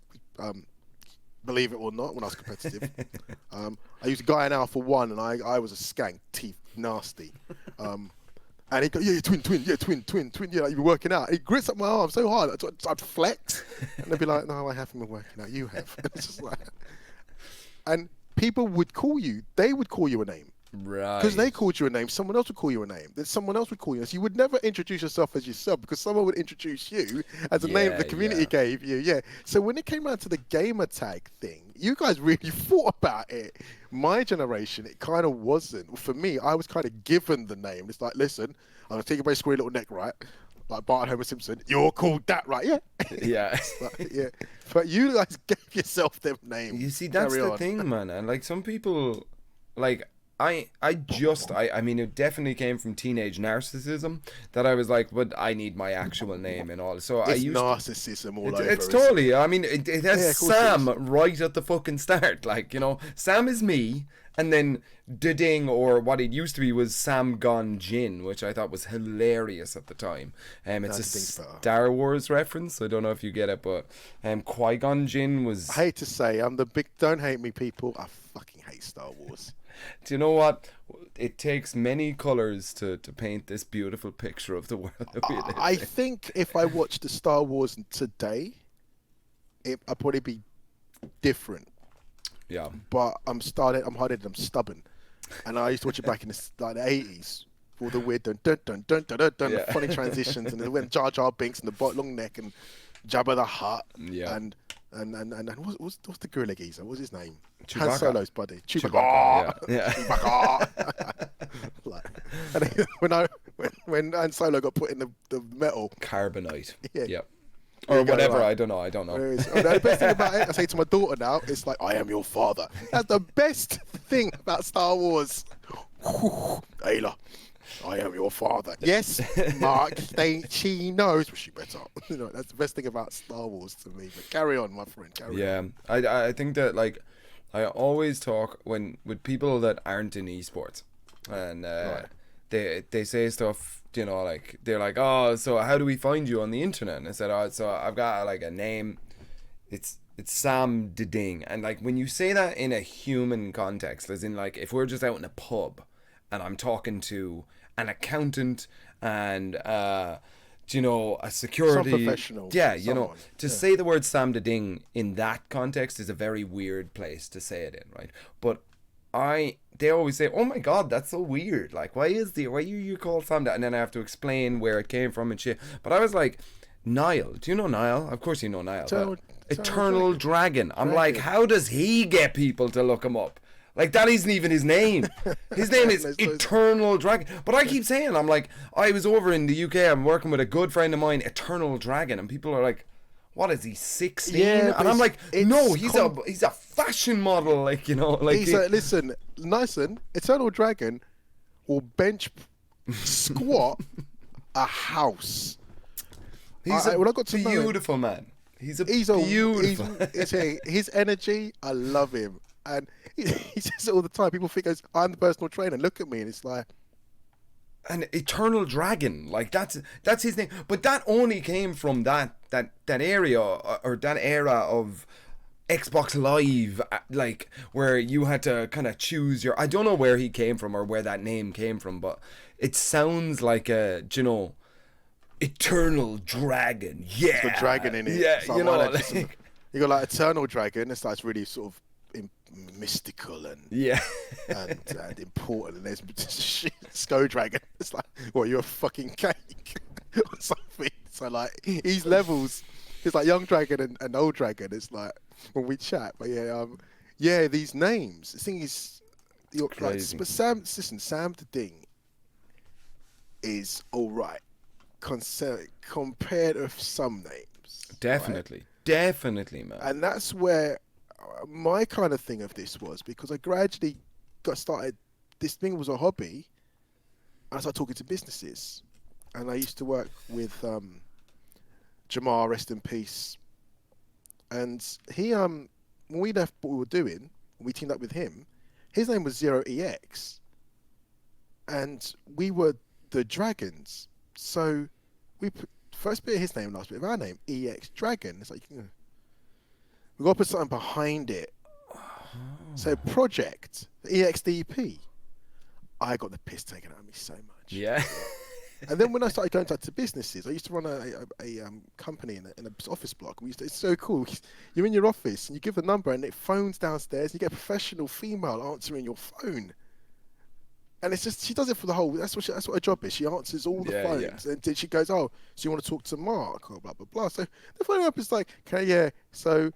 Believe it or not, when I was competitive. I used to guy an Alpha 1, and I was a skank, teeth nasty. And he'd go, yeah, twin, yeah, like, you've been working out. He grits up my arm so hard, I'd flex. And they'd be like, no, I haven't been working out, you have. It's just like, and people would call you, they would call you a name. Right. Because they called you a name, someone else would call you a name. Then someone else would call you. So you would never introduce yourself as yourself, because someone would introduce you as a name the community gave you. Yeah. So when it came around to the gamer tag thing, you guys really thought about it. My generation, it kind of wasn't. For me, I was kind of given the name. It's like, listen, I'm going to take my square little neck, right? Like Bart and Homer Simpson. You're called that, right? Yeah. Yeah. Yeah. But you guys gave yourself them name. You see, that's the thing, man. And like some people, like, I mean, it definitely came from teenage narcissism that I was like, but I need my actual name and all. So I It's used narcissism all over. it's isn't it? totally. I mean, it has Yeah, of course it Sam is. right at the fucking start. Like, you know, Sam is me, and then Ding, or what it used to be, was Sam Gon Jin, which I thought was hilarious at the time. It's a Ding's better. Star Wars reference. I don't know if you get it, but Qui-Gon Jinn was. I hate to say, I'm the big. Don't hate me, people. I fucking hate Star Wars. Do you know what? It takes many colors to paint this beautiful picture of the world that we live I in. think if I watched the Star Wars today, I'd probably be different. Yeah. But I'm hard-headed, I'm stubborn, and I used to watch it back in the 80s. All the weird dun dun dun dun dun dun, dun Yeah. the funny transitions, and then when Jar Jar Binks and the long neck and Jabba the Hutt, Yeah. and what's the gorilla geezer? What's his name? Chewbacca. Han Solo's buddy. Chewbacca, yeah. Chewbacca. Like, and then when Han Solo got put in the metal, Carbonite. Yeah. Yep. There Or you go, whatever. right. I don't know. the best thing about it, I say to my daughter now, it's like, I am your father. That's the best thing about Star Wars. Ayla, I am your father. Yes, Mark, she knows, but she better. You know, that's the best thing about Star Wars to me. But carry on, my friend. Carry on. Yeah. I think that, like, I always talk with people that aren't in esports, and Right. they say stuff, you know, like, they're like, oh, so how do we find you on the internet? And I said, oh, so I've got like a name, it's Sam Ding. And like, when you say that in a human context, as in, like, if we're just out in a pub and I'm talking to an accountant and you know, a security, Some professional, yeah, you know, someone, to yeah. say the word Sam Ding in that context is a very weird place to say it in, right? But they always say, oh my god, that's so weird, like, why you call Sam that? And then I have to explain where it came from and shit. But I was like, Niall, do you know Niall? Of course you know Niall. Eternal Dragon. I'm like, how does he get people to look him up? Like, that isn't even his name. His name is Eternal Dragon. But I keep saying, I'm like, I was over in the UK, I'm working with a good friend of mine, Eternal Dragon, and people are like, what is he, 16? Yeah, and I'm like, it's no, he's a fashion model, like, you know, like, Listen, Nyson, Eternal Dragon will bench squat a house. he's when I got to know him, beautiful man. He's he's beautiful. his energy, I love him, and he says it all the time. People think I'm the personal trainer. Look at me, and it's like, An Eternal Dragon, like, that's his name. But that only came from that area, or that era of Xbox Live, like, where you had to kind of choose your. I don't know where he came from or where that name came from, but it sounds like a, you know, Eternal Dragon. Yeah, it's got dragon in it. Yeah, So you know, why not like, you got like Eternal Dragon. It's like really sort of mystical and yeah. and important. And there's Sko Dragon. It's like, well, you're a fucking cake or something. So like, he's levels. It's like young dragon and old dragon. It's like when we chat. But yeah, these names. The thing is, you're Crazy. Like, but Sam the Ding is all right compared to some names. Definitely, man. And that's where my kind of thing of this was, because I gradually got started. This thing was a hobby. And I started talking to businesses, and I used to work with Jamar, rest in peace. And he, when we left what we were doing, we teamed up with him. His name was 0EX, and we were the Dragons. So we put first bit of his name, last bit of our name, EX Dragon. It's like, we got to put something behind it. So project EXDP. I got the piss taken out of me so much. Yeah. And then when I started going to businesses, I used to run a company in an office block. It's so cool. You're in your office and you give a number and it phones downstairs. And you get a professional female answering your phone. And it's just, she does it for the whole. That's what her job is. She answers all the phones, and then she goes, "Oh, so you want to talk to Mark?" Or blah blah blah. So the phone up is like, "Okay, yeah." So,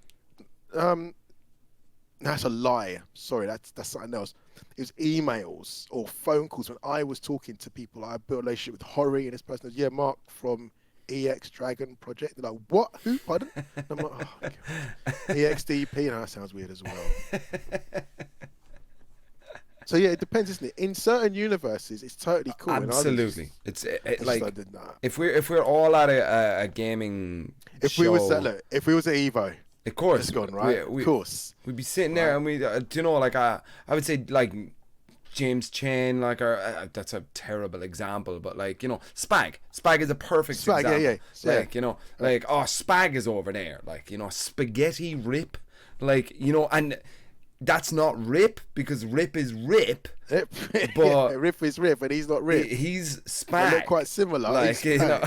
that's a lie. Sorry, that's something else. It was emails or phone calls when I was talking to people. I built a relationship with Horry, and this person was, "Yeah, Mark from EX Dragon Project." They're like, "What? Who? Pardon?" And I'm like, "Oh my god, EXDP." And that sounds weird as well. So yeah, it depends, isn't it? In certain universes, it's totally cool. Absolutely, It's like nah. if we're all at a gaming If show, we was if we was at Evo, of course, just gone right. Of course, we'd be sitting there and we, do you know, like I would say like James Chen, like that's a terrible example, but like, you know, Spag is a perfect example. Yeah. Like, you know, like, oh, Spag is over there, like, you know, Spaghetti Rip, like, you know, and that's not Rip because Rip is Rip, but Rip is Rip, and he's not Rip. He's Spag. They look quite similar, like, you know.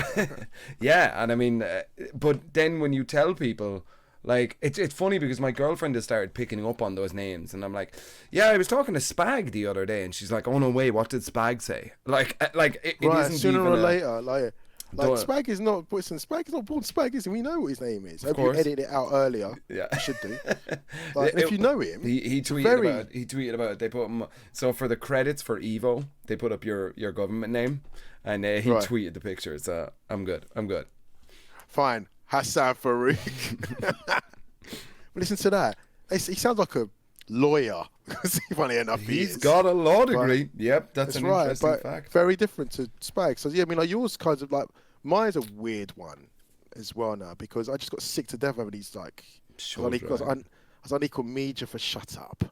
Yeah, and I mean, but then when you tell people. Like, it's funny because my girlfriend has started picking up on those names, and I'm like, yeah, I was talking to Spag the other day, and she's like, oh no way, what did Spag say? Like it right, isn't sooner even or later, like Spag is not. Listen, Spag is not born Spag, is he? We know what his name is. Hope you edited it out earlier. Yeah, you should do. Like, if you know him, he tweeted about it. They put him, so for the credits for Evo, they put up your government name, and he tweeted the picture. So I'm good. Fine. Hassan Farouk. Listen to that. He sounds like a lawyer. Funny enough, he's got a law degree. Yep, that's an interesting fact. Very different to Spag. So yeah, I mean, like yours kind of like mine's a weird one as well now because I just got sick to death over these like. I was unequal media for shut up.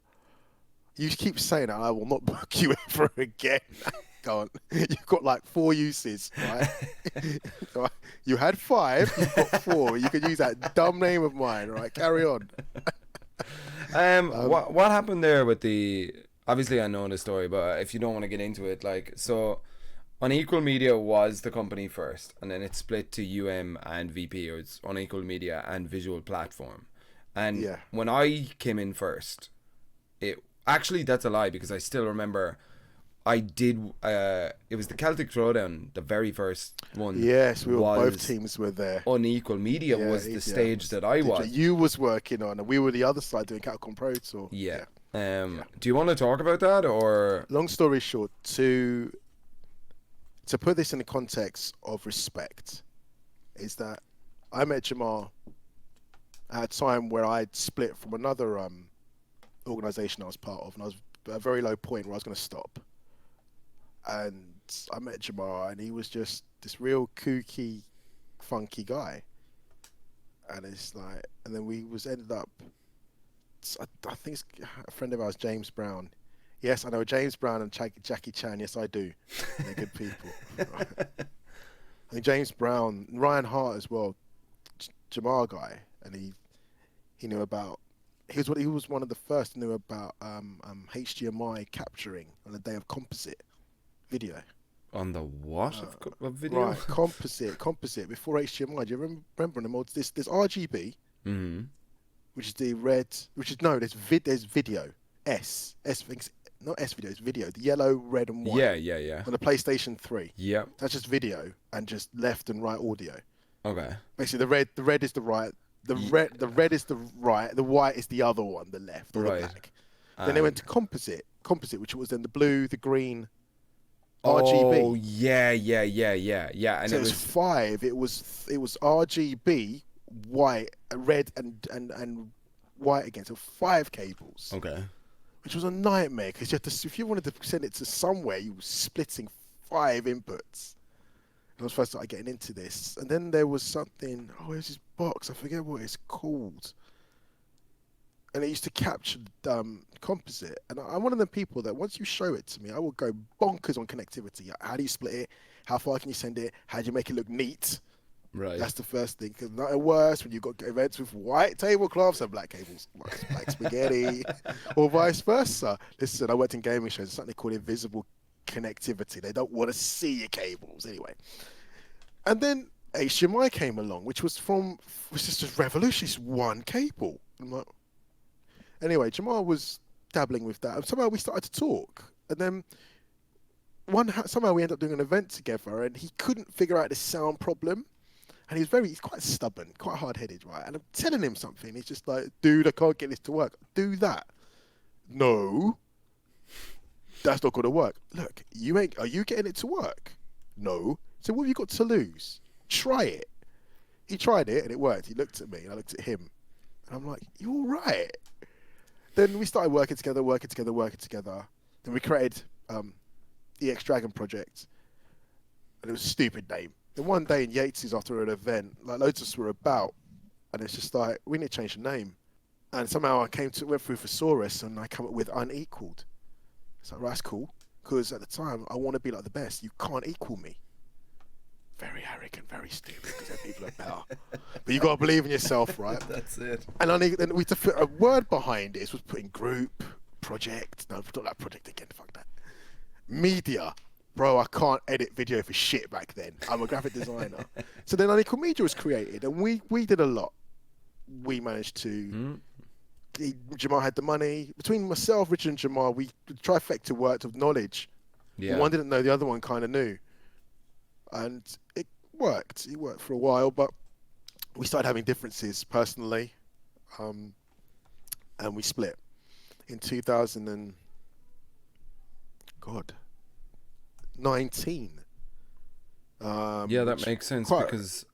You keep saying that I will not book you ever again. Go on. You've got like 4 uses, right? You had 5, you've got 4. You could use that dumb name of mine, right? Carry on. What happened there with the? Obviously, I know the story, but if you don't want to get into it, like, so, Unequal Media was the company first, and then it split to UM and VP. It was Unequal Media and Visual Platform, and when I came in first, actually that's a lie because I still remember. I did. It was the Celtic Throwdown, the very first one. Yes, both teams were there. Unequal Media was the stage that I was. You was working on, and we were the other side doing Capcom Pro Tour. Yeah. Do you want to talk about that, or? Long story short, to put this in the context of respect, is that I met Jamal at a time where I'd split from another organisation I was part of, and I was at a very low point where I was going to stop. And I met Jamal, and he was just this real kooky, funky guy. And it's like, and then we ended up. I think it's a friend of ours, James Brown. Yes, I know James Brown and Jackie Chan. Yes, I do. They're good people. Right. I think James Brown, Ryan Hart as well, Jamal guy, and he knew about. He was one of the first who knew about HDMI capturing on the day of composite video. On the what of video? Right, composite before HDMI. Do you remember in the mods? There's RGB, which is the red. There's video. Not S video. It's video. The yellow, red, and white. Yeah. On the PlayStation 3. Yeah. That's just video and just left and right audio. Okay. Basically, the red is the right. The red is the right. The white is the other one, the left or the black. Then they went to composite, which was then the blue, the green. RGB. Oh yeah. And so it was 5. It was RGB, white, red, and white again. So 5 cables. Okay. Which was a nightmare because if you wanted to send it to somewhere, you were splitting 5 inputs. And I was first started getting into this, and then there was something. Oh, there's this box. I forget what it's called. And it used to capture composite. And I'm one of the people that once you show it to me, I will go bonkers on connectivity. How do you split it? How far can you send it? How do you make it look neat? Right. That's the first thing. Because nothing worse when you've got events with white tablecloths and black cables, black spaghetti, or vice versa. Listen, I worked in gaming shows. There's something called invisible connectivity. They don't want to see your cables anyway. And then HDMI came along, which was just revolutionary. It's one cable. I'm like, anyway, Jamal was dabbling with that, and somehow we started to talk. And then somehow we ended up doing an event together, and he couldn't figure out the sound problem. And he's quite stubborn, quite hard-headed, right? And I'm telling him something. He's just like, dude, I can't get this to work. Do that. No, that's not going to work. Look, are you getting it to work? No. So what have you got to lose? Try it. He tried it, and it worked. He looked at me, and I looked at him. And I'm like, you all right? Then we started working together. Then we created EX Dragon Project, and it was a stupid name. Then one day in Yates's after an event, like loads of us were about, and it's just like, we need to change the name. And somehow I went through Thesaurus, and I came up with Unequaled. It's like, right, that's cool, because at the time I want to be like the best. You can't equal me. Very arrogant, very stupid, because there are people are better. But you got to believe in yourself, right? That's it. And then we had to put a word behind it. This was putting group, project. No, not that project again. Fuck that. Media. Bro, I can't edit video for shit back then. I'm a graphic designer. So then Unequal Media was created, and we did a lot. We managed to... Jamal had the money. Between myself, Richard, and Jamal, the trifecta worked of knowledge. Yeah. One didn't know, the other one kind of knew. And it worked. It worked for a while, but we started having differences personally, and we split in 2019. Yeah, that makes sense because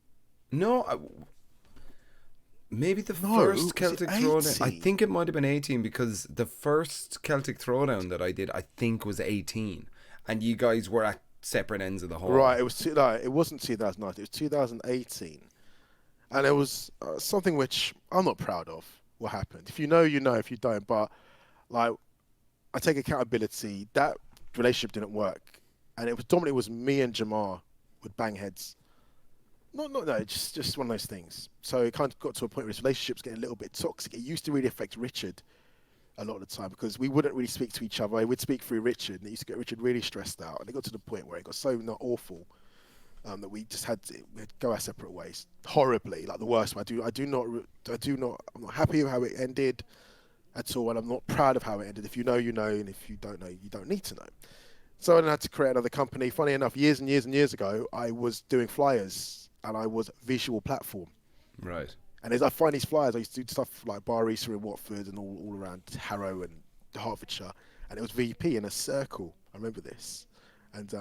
maybe the first Celtic Throwdown. I think it might have been 18 because the first Celtic Throwdown that I did, I think, was 18, and you guys were at separate ends of the hall. Right, it wasn't 2019, it was 2018, and it was something which I'm not proud of. What happened? If you know, you know. If you don't, but like, I take accountability. That relationship didn't work, and it was me and Jamar would bang heads. Just one of those things. So it kind of got to a point where his relationship's getting a little bit toxic. It used to really affect Richard a lot of the time because we wouldn't really speak to each other. I would speak through Richard, and it used to get Richard really stressed out. And it got to the point where it got so not awful that we just had to go our separate ways horribly, like the worst way. I'm not happy with how it ended at all, and I'm not proud of how it ended. If you know, you know, and if you don't know, you don't need to know. So I then had to create another company. Funny enough, years and years and years ago, I was doing flyers, and I was visual platform. Right. And as I find these flyers, I used to do stuff like Bar Easter in Watford and all around Harrow and Hertfordshire. And it was VP in a circle. I remember this. And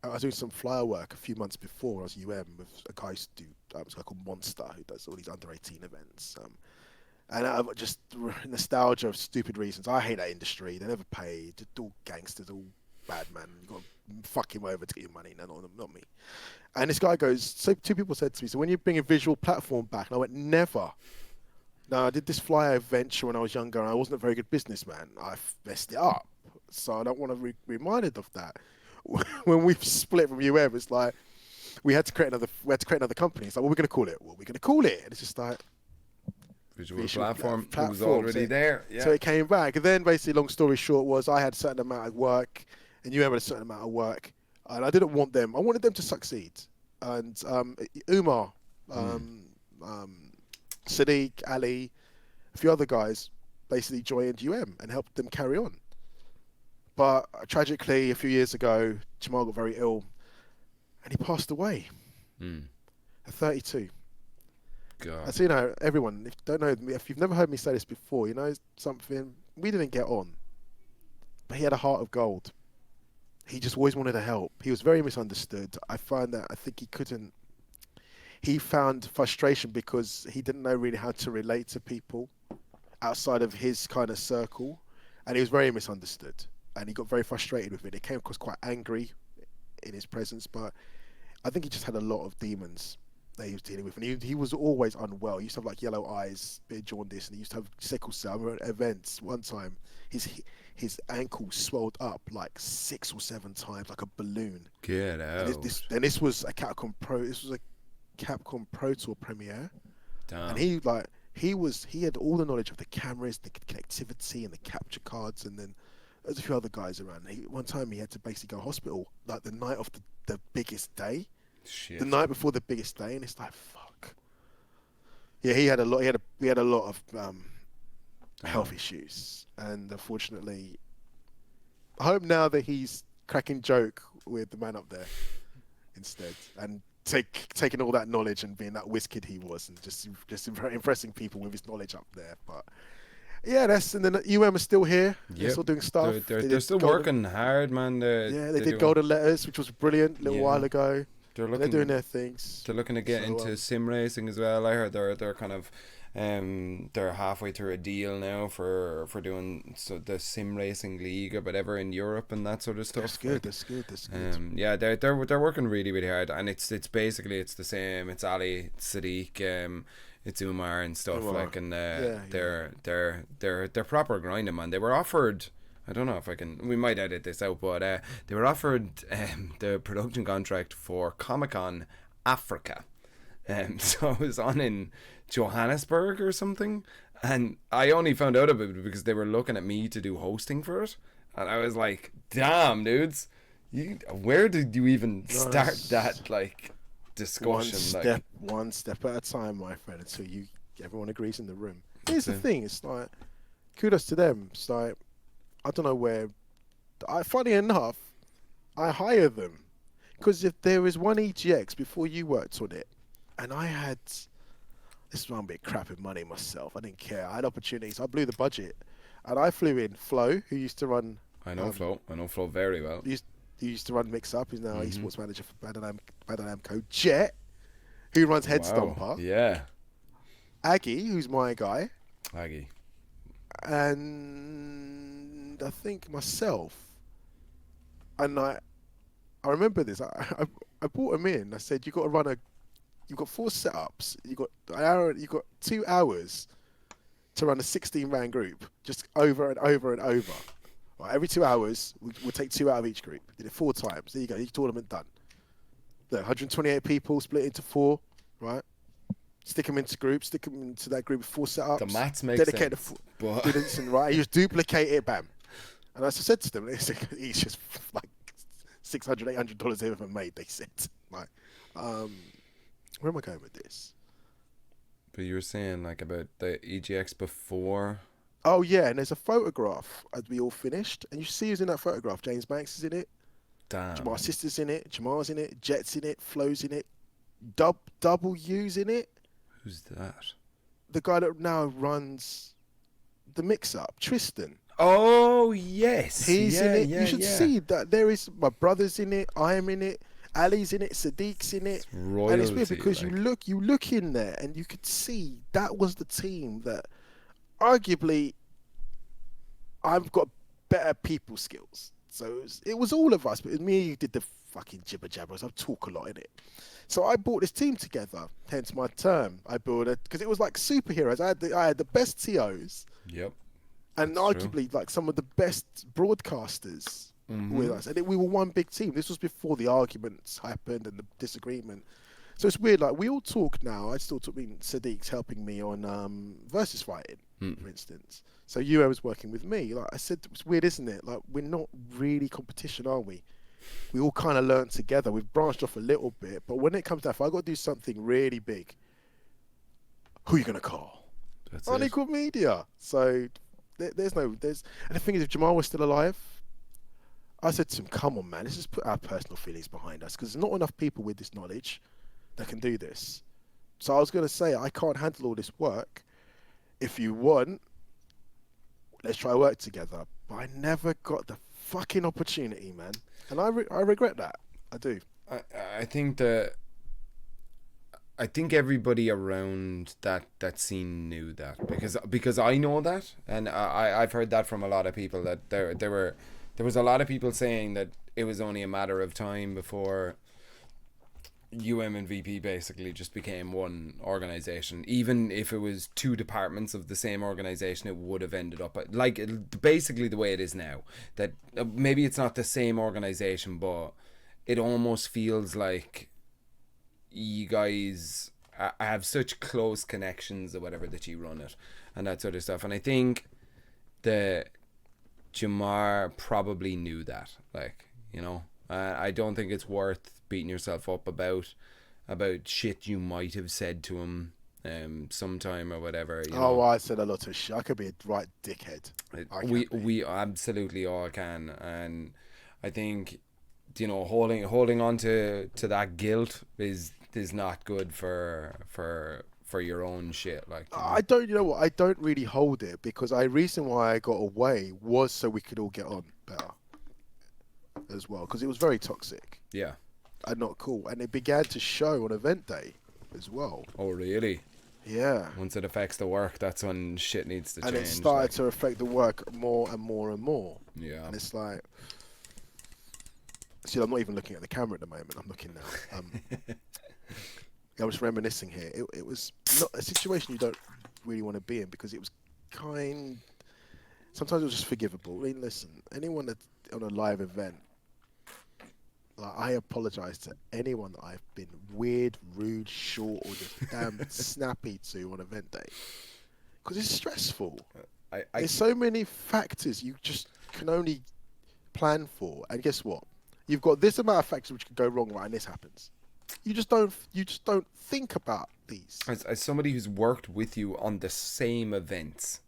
I was doing some flyer work a few months before. I was UM with a guy who used to do a guy called Monster, who does all these under-18 events. And just nostalgia of stupid reasons. I hate that industry. They never pay. Just all gangsters, all bad man. You got to fuck him over to get your money. No, not me. And this guy goes, so two people said to me, so when you bring a visual platform back? And I went, never. No, I did this flyer venture when I was younger, and I wasn't a very good businessman. I messed it up. So I don't want to be reminded of that. When we split from UM, it's like, we had to create another company. It's like, what are we going to call it? What are we going to call it? And it's just like, visual platform. It was already there. Yeah. So it came back. And then basically, long story short, was I had a certain amount of work, and UM had a certain amount of work. And I didn't want them. I wanted them to succeed. And Umar, Sadiq, Ali, a few other guys basically joined UM and helped them carry on. But tragically, a few years ago, Jamal got very ill and he passed away at 32. God. And so, you know, everyone, if you don't know me, if you've never heard me say this before, you know something, we didn't get on. But he had a heart of gold. He just always wanted to help. He was very misunderstood. I think he found frustration because he didn't know really how to relate to people outside of his kind of circle. And he was very misunderstood. And he got very frustrated with it. He came across quite angry in his presence, but I think he just had a lot of demons that he was dealing with. And he was always unwell. He used to have like yellow eyes, bit of jaundice, and he used to have sickle cell. I remember at events one time, his ankle swelled up like 6 or 7 times, like a balloon. Get out. And this was a Capcom Pro. This was a Capcom Pro Tour premiere. Damn. And he had all the knowledge of the cameras, the connectivity, and the capture cards. And then there's a few other guys around. One time he had to basically go to hospital like the night of the biggest day. Shit. The night before the biggest day, and it's like, fuck. Yeah, he had a lot of health issues, and unfortunately, I hope now that he's cracking joke with the man up there instead, and taking all that knowledge and being that whiz kid he was, and just impressing people with his knowledge up there. But yeah, and then UM is still here. Yep. They're still doing stuff. They're still working hard, man. They did Golden Letters, which was brilliant a little while ago. They're doing their things. They're looking to get into sim racing as well. I heard they're kind of They're halfway through a deal now for doing the sim racing league or whatever in Europe and that sort of stuff. That's good. Like, That's good. That's good. yeah, they're working really really hard, and it's basically it's the same. It's Ali, it's Sadiq, it's Umar and stuff. Umar. Like, and Yeah, they're proper grinding, man. They were offered. I don't know if I can. We might edit this out, but they were offered the production contract for Comic-Con Africa. So I was on in Johannesburg or something, and I only found out about it because they were looking at me to do hosting for it, and I was like, "Damn, dudes, where did you even start that like discussion?" One step at a time, my friend, until everyone agrees in the room. Here's the thing: it's like kudos to them. It's like I don't know where. Funny enough, I hire them because if there was one EGX before you worked on it. And I had, this is one bit crap with money myself. I didn't care. I had opportunities. I blew the budget. And I flew in Flo, who used to run... I know Flo. I know Flo very well. He used to run Mix Up. He's now esports manager for Badam Jet, who runs Head Stomper. Yeah. Aggie, who's my guy. Aggie. And I think myself. And I remember this. I brought him in. I said, you've got 4 setups. You got an hour. You got 2 hours to run a 16-man group, just over and over and over. Right, every 2 hours, we'll take 2 out of each group. Did it 4 times. There you go. Each tournament done. Look, 128 people split into 4. Right. Stick them into groups. Stick them into that group with 4 setups. The maths make sense. Right. You just duplicate it. Bam. And as I said to them, he's just like $600, $800 ever made. They said, like, where am I going with this? But you were saying like about the EGX before. Oh yeah, and there's a photograph as we all finished, and you see who's in that photograph. James Banks is in it. Damn. Jamar's sister's in it. Jamar's in it. Jet's in it. Flo's in it. W's in it. Who's that? The guy that now runs the mix-up, Tristan. Oh yes, he's in it. You should see that there is my brother's in it. I am in it. Ali's in it, Sadiq's in it, royalty, and it's weird because like... you look in there and you could see that was the team that, arguably, I've got better people skills. So it was all of us, but it was me who did the fucking jibber jabbers. I talk a lot in it. So I brought this team together. Hence my term. I built it because it was like superheroes. I had the best TOs. Yep. And arguably like some of the best broadcasters. With us, and we were one big team. This was before the arguments happened and the disagreement. So it's weird. Like we all talk now. I still talk. Sadiq's helping me on versus fighting, for instance. So was working with me. Like I said, it's weird, isn't it? Like we're not really competition, are we? We all kind of learn together. We've branched off a little bit, but when it comes to if I got to do something really big, who are you gonna call? That's Unequal media. So and the thing is, if Jamal was still alive. I said to him, come on, man, let's just put our personal feelings behind us because there's not enough people with this knowledge that can do this. So I was going to say, I can't handle all this work. If you want, let's try work together. But I never got the fucking opportunity, man. And I regret that. I do. I think everybody around that scene knew that because I know that, and I've heard that from a lot of people that there was a lot of people saying that it was only a matter of time before and VP basically just became one organization. Even if it was 2 departments of the same organization, it would have ended up like basically the way it is now. That maybe it's not the same organization, but it almost feels like you guys have such close connections or whatever that you run it and that sort of stuff. And I think Jamar probably knew that, like, you know. I don't think it's worth beating yourself up about shit you might have said to him sometime or whatever. You know? I said a lot of shit. I could be a right dickhead. We absolutely all can, and I think, you know, holding on to that guilt is not good for your own shit. Like, you know? I don't really hold it because the reason why I got away was so we could all get on better as well, because it was very toxic. Yeah. And not cool. And it began to show on event day as well. Oh, really? Yeah. Once it affects the work, that's when shit needs to change. And it started to affect the work more and more and more. Yeah. And it's like, see, I'm not even looking at the camera at the moment. I'm looking now. I was reminiscing here. It was not a situation you don't really want to be in, because it was sometimes it was just forgivable. I mean, listen, anyone that's on a live event, like, I apologize to anyone that I've been weird, rude, short, or just damn snappy to on event day, because it's stressful. There's so many factors you just can only plan for, and guess what? You've got this amount of factors which could go wrong, right? And this happens. You just don't think about these. As somebody who's worked with you on the same events,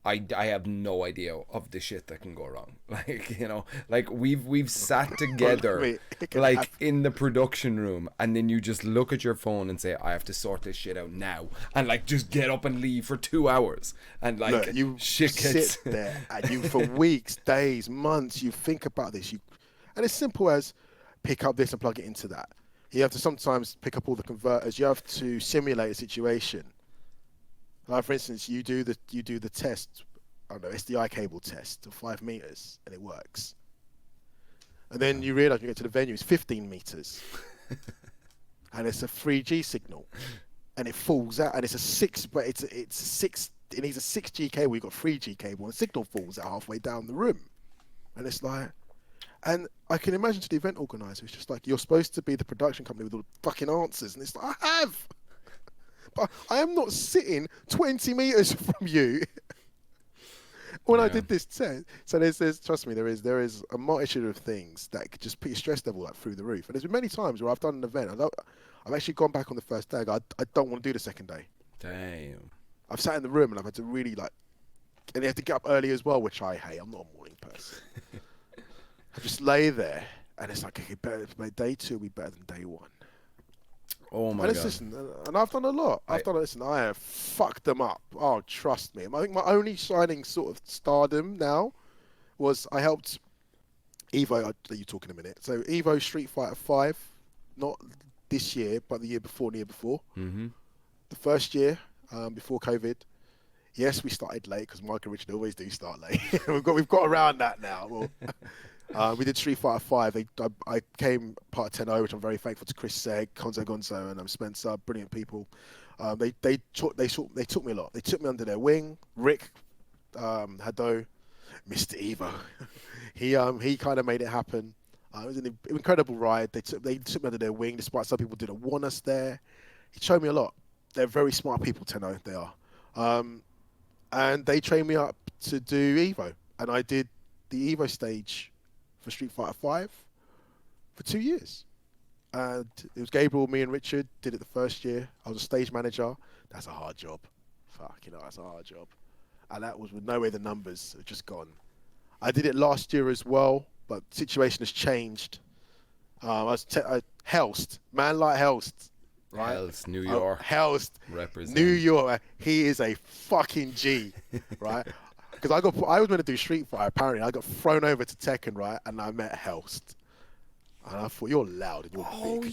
I have no idea of the shit that can go wrong. Like, you know, like we've sat together like in the production room, and then you just look at your phone and say, I have to sort this shit out now, and like just get up and leave for 2 hours, and like, look, you shit gets... sit there and you for weeks, days, months, you think about this. And it's simple as pick up this and plug it into that. You have to sometimes pick up all the converters. You have to simulate a situation. Like, for instance, you do the test, I don't know, SDI cable test of 5 meters, and it works. And then you realise when you get to the venue, it's 15 meters, and it's a 3G signal, and it falls out, and it's a 6, but it's a 6. It needs a 6G cable. You've got 3G cable, and the signal falls out halfway down the room, and it's like. And I can imagine to the event organizer, it's just like, you're supposed to be the production company with all the fucking answers. And it's like, I have. But I am not sitting 20 meters from you when I did this test. So there's trust me, there is a multitude of things that could just put your stress level like through the roof. And there's been many times where I've done an event, I've actually gone back on the first day. I don't want to do the second day. Damn. I've sat in the room and I've had to really and you have to get up early as well, which I hate. I'm not a morning person. I just lay there, and it's like, okay, day 2 will be better than day 1. Oh my God. Listen, and I've done a lot. I have fucked them up. Oh, trust me. I think my only shining sort of stardom now was I helped Evo. I'll let you talk in a minute. So Evo Street Fighter 5, not this year, but the year before and the year before. Mm-hmm. The first year, before COVID. Yes, we started late, because Mike and Richard always do start late. we've got around that now. Well, we did Street Fighter 5. I came part of 10-0, which I'm very thankful to Chris Segg, Konzo Gonzo, and Spencer, brilliant people. They took me a lot. They took me under their wing. Rick, Hado, Mr. Evo. he kind of made it happen. It was an incredible ride. They took me under their wing, despite some people didn't want us there. He showed me a lot. They're very smart people, 10-0, they are. And they trained me up to do Evo. And I did the Evo stage for Street Fighter 5 for 2 years. And it was Gabriel, me and Richard did it the first year. I was a stage manager. That's a hard job. That's a hard job. And that was with no way the numbers are just gone. I did it last year as well, but the situation has changed. I was Helst, man like Helst. Right? Helst, New York. Helst, represent. New York. He is a fucking G, right? Because I was going to do Street Fighter. Apparently, I got thrown over to Tekken, right? And I met Helst, and I thought, you're loud and you're big. Oh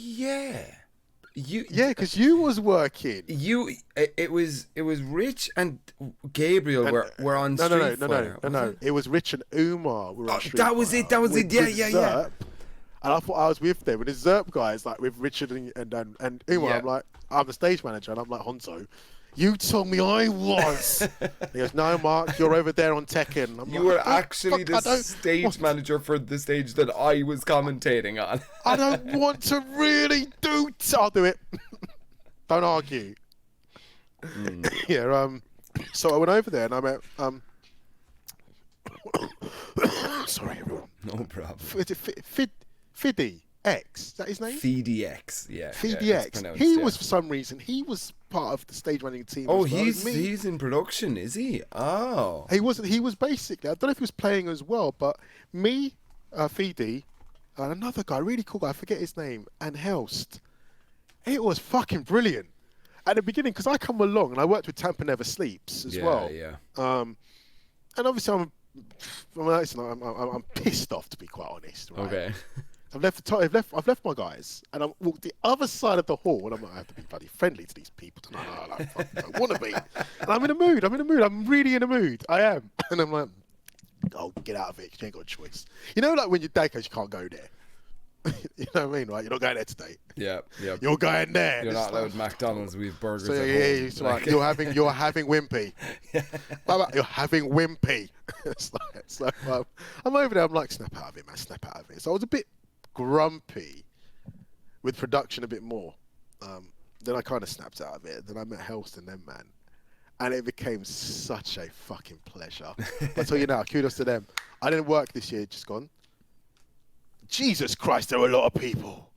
yeah, because you was working. It was Rich and Gabriel were on Street Fighter. No. It was Rich and Umar were on Street Fighter. That was it. Yeah. And I thought I was with them. And the Zerp guys, like with Richard and Umar, yeah. I'm like, I'm the stage manager. And I'm like, Honzo, you told me I was. He goes, no, Mark, you're over there on Tekken. I'm you were actually the stage manager for the stage that I was commentating on. I don't want to really do I'll do it. Don't argue. Yeah, so I went over there and I met, sorry, everyone. No problem. Fiddy X, is that his name? FDX, yeah. FDX. He was, for some reason, he was part of the stage running team. Oh, he's in production, is he? Oh. He wasn't. He was basically, I don't know if he was playing as well, but me, Fidi, and another guy, really cool guy, I forget his name, and Helst. It was fucking brilliant. At the beginning, because I come along and I worked with Tampa Never Sleeps as well. Yeah. And obviously I'm pissed off, to be quite honest. Right? Okay. I've left my guys, and I've walked the other side of the hall, and I'm like, I have to be bloody friendly to these people tonight. I don't want to be. And I'm in a mood. I'm really in a mood. I am. And I'm like, oh, get out of it. You ain't got a choice. You know, like when your dad goes, you can't go there. You know what I mean, right? You're not going there today. Yeah. You're going there. You're not allowed McDonald's. We have burgers. So at yeah, home. it's like, you're having Wimpy. You're having Wimpy. I'm over there. I'm like, snap out of it, man. Snap out of it. So I was a bit grumpy with production a bit more. Then I kind of snapped out of it. Then I met Helston then, man. And it became such a fucking pleasure. I'll tell you now, kudos to them. I didn't work this year, just gone. Jesus Christ, there were a lot of people.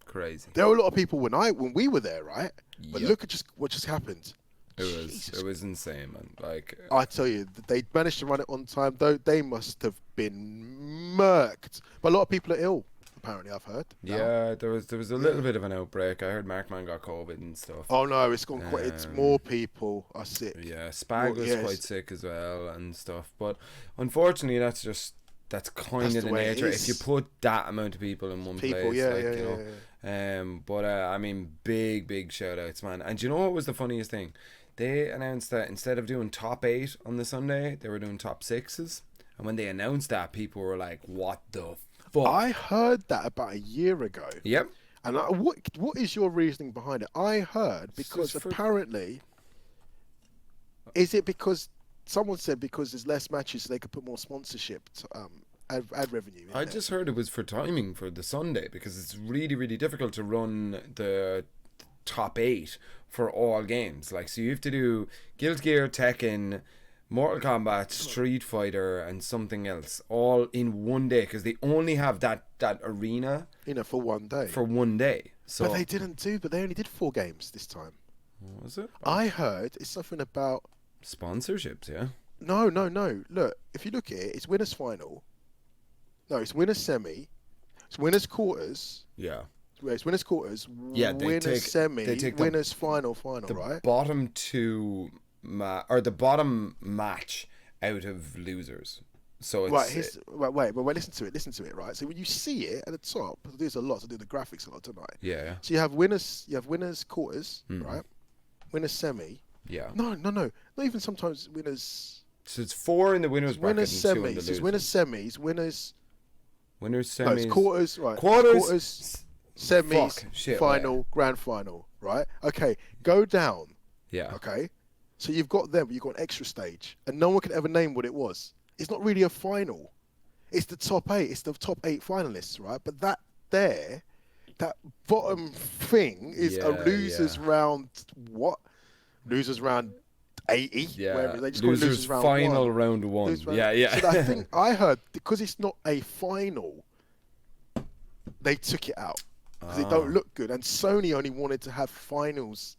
Crazy. There were a lot of people when we were there, right? But look at what just happened. It was insane, man. Like I tell you, they managed to run it on time. Though they must have been murked. But a lot of people are ill. Apparently, I've heard. Yeah, there was a little bit of an outbreak. I heard Markman got COVID and stuff. Oh no, it's gone quite. It's more people are sick. Yeah, Spag was quite sick as well and stuff. But unfortunately, that's kind of the nature. If you put that amount of people in one place, But I mean, big shout outs, man. And do you know what was the funniest thing? They announced that instead of doing top 8 on the Sunday, they were doing top 6s. And when they announced that, people were like, "What the fuck?" I heard that about a year ago. Yep. And what is your reasoning behind it? I heard because apparently, is it because someone said because there's less matches, so they could put more sponsorship ad revenue in I there. just heard it was for timing for the Sunday because it's really difficult to run the top 8 for all games. Like, so you have to do Guilty Gear, Tekken, Mortal Kombat, Street Fighter, and something else all in one day because they only have that arena, for one day. For one day. So But they only did 4 games this time. What was it? I heard it's something about sponsorships. Yeah. No. Look, if you look at it, it's winners final. No, it's winners semi. It's winners quarters. Yeah. It's winners quarters. Yeah. Winners semi. They take winners final, the right? Bottom 2 or the bottom match out of losers. So it's wait, listen to it, right? So when you see it at the top, there's a lot to do the graphics a lot tonight. Yeah. So you have winners quarters, right? Winners semi. Yeah. No. Not even sometimes winners. So it's 4 in the winners bracket Winners and 2 in the semis. losers. It's winners semis. Winners semis. No, it's quarters, right? Quarters. Semis. Final. Grand final. Right. Okay. Go down. Yeah. Okay. So you've got them. You've got an extra stage, and no one can ever name what it was. It's not really a final. It's the top 8. It's the top 8 finalists, right? But that bottom thing is a losers round. What? Losers round 80. Yeah. They just losers round final 1. round 1. Yeah. So I think I heard because it's not a final, they took it out because it don't look good. And Sony only wanted to have finals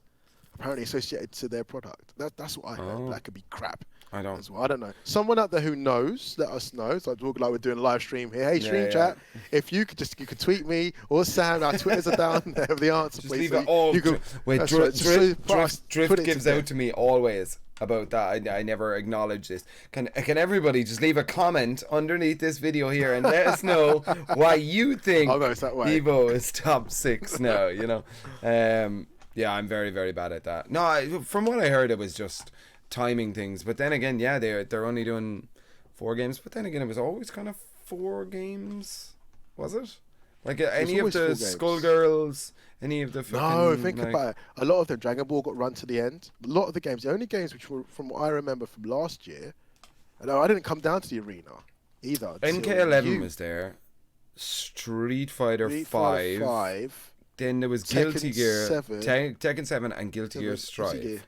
apparently associated to their product. That's what I heard. That could be crap. I don't. As well. I don't know. Someone out there who knows, let us know. So like we're doing a live stream here. Hey, stream chat. If you could tweet me or Sam. Our Twitters are down there with the answer. Just please. leave it all. Drift gives there. out to me always about that. I never acknowledge this. Can everybody just leave a comment underneath this video here and let us know why you think Evo is top 6 now? You know. Yeah, I'm very bad at that. No, from what I heard, it was just timing things. But then again, yeah, they're only doing 4 games. But then again, it was always kind of 4 games, was it? Like any of the Skullgirls, any of the fucking... No, think about it. A lot of them, Dragon Ball got run to the end. A lot of the games, the only games which were, from what I remember from last year, and I didn't come down to the arena either. NK11 was there. Street Fighter 5. Then there was Guilty Gear, Tekken 7 and Guilty Gear Strive.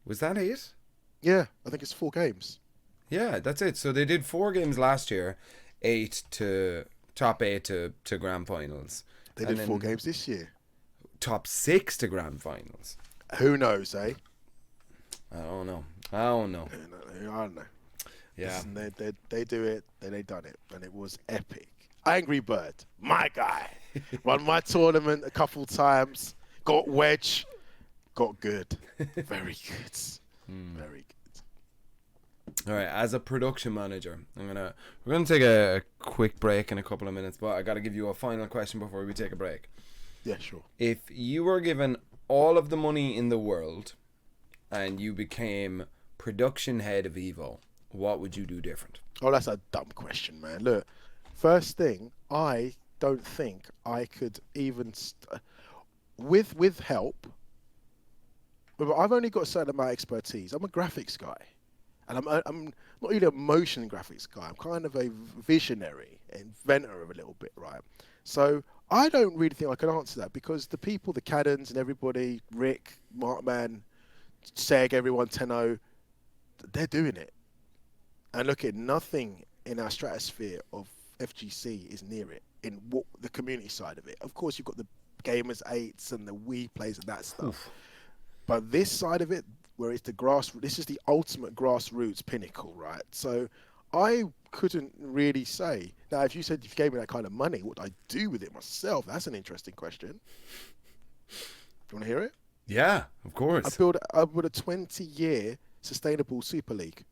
Was that it? Yeah, I think it's 4 games. Yeah, that's it. So they did 4 games last year, 8 to top 8 to grand finals. They did 4 games this year. Top 6 to grand finals. Who knows, eh? I don't know. I don't know. Yeah. Listen, they do it, they done it, and it was epic. Angry Bird, my guy. Won my tournament a couple times. Got wedge. Got good. Very good. Very good. All right, as a production manager, we're gonna take a quick break in a couple of minutes, but I gotta give you a final question before we take a break. Yeah, sure. If you were given all of the money in the world and you became production head of Evo, what would you do different? Oh, that's a dumb question, man. Look, first thing, I don't think I could even with help. But I've only got a certain amount of expertise. I'm a graphics guy, and I'm not really a motion graphics guy. I'm kind of a visionary, inventor of a little bit, right? So I don't really think I can answer that because the people, the Caddens and everybody, Rick, Markman, Seg, everyone, Tenno, they're doing it. And look at nothing in our stratosphere of FGC is near it in what the community side of it. Of course, you've got the Gamers 8s and the Wii plays and that stuff. Oof. But this side of it, where it's this is the ultimate grassroots pinnacle, right? So I couldn't really say. Now, if you gave me that kind of money, what would I do with it myself? That's an interesting question. Do you want to hear it? Yeah, of course. I built a 20-year sustainable Super League,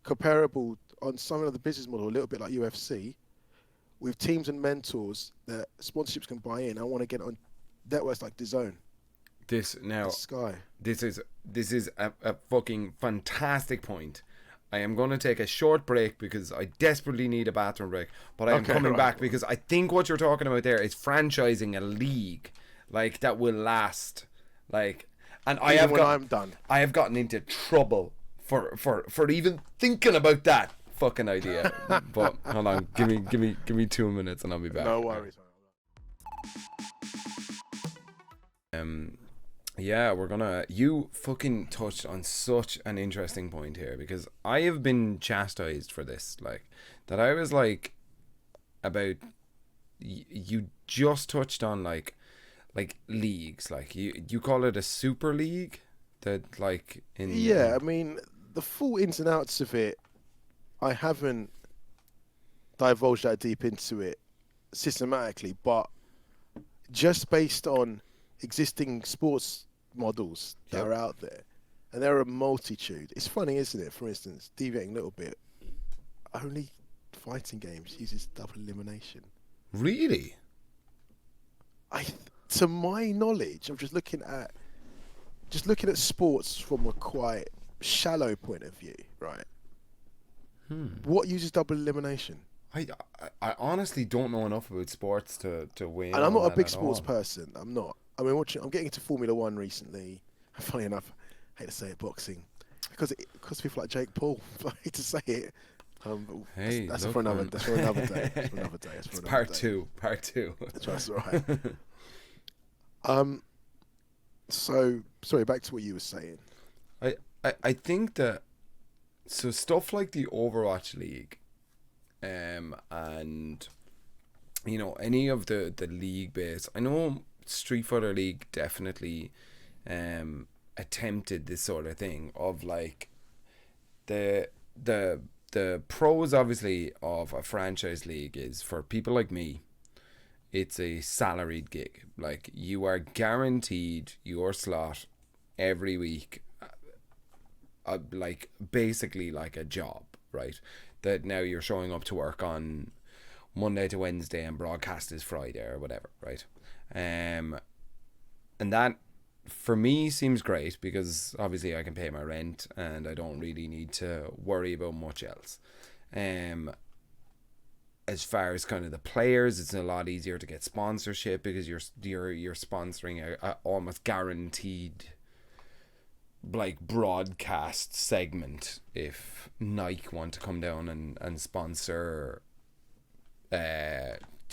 comparable on some of the business model, a little bit like UFC, with teams and mentors that sponsorships can buy in. I want to get on networks like DAZN. Sky. This is a fucking fantastic point. I am going to take a short break because I desperately need a bathroom break, but I am coming back because I think what you're talking about there is franchising a league like that will last. Like, and I'm done. I have gotten into trouble for even thinking about that fucking idea. But hold on, give me 2 minutes and I'll be back. No worries. Yeah, you fucking touched on such an interesting point here because I have been chastised for this, like, that I was like, about, you just touched on like leagues, like you call it a super league, that like in... Yeah, I mean, the full ins and outs of it, I haven't divulged that deep into it systematically, but just based on existing sports models that are out there, and there are a multitude. It's funny, isn't it? For instance, deviating a little bit, only fighting games uses double elimination. Really? To my knowledge, I'm just looking at sports from a quite shallow point of view, right? What uses double elimination? I honestly don't know enough about sports to weigh. And I'm not a big sports person. I'm not. I mean, I'm getting into Formula One recently. Funny enough, I hate to say it, boxing, because people like Jake Paul. I hate to say it. Hey, that's for another day. That's for another day. It's part two. That's right. So sorry. Back to what you were saying. I think that, so stuff like the Overwatch League, and you know, any of the league based, I know Street Fighter League definitely attempted this sort of thing of like the pros obviously of a franchise league is, for people like me, it's a salaried gig. Like, you are guaranteed your slot every week, like basically like a job, right? That now you're showing up to work on Monday to Wednesday and broadcast is Friday or whatever, right? And that for me seems great because obviously I can pay my rent and I don't really need to worry about much else. As far as kind of the players, it's a lot easier to get sponsorship because you're sponsoring a almost guaranteed like broadcast segment if Nike want to come down and sponsor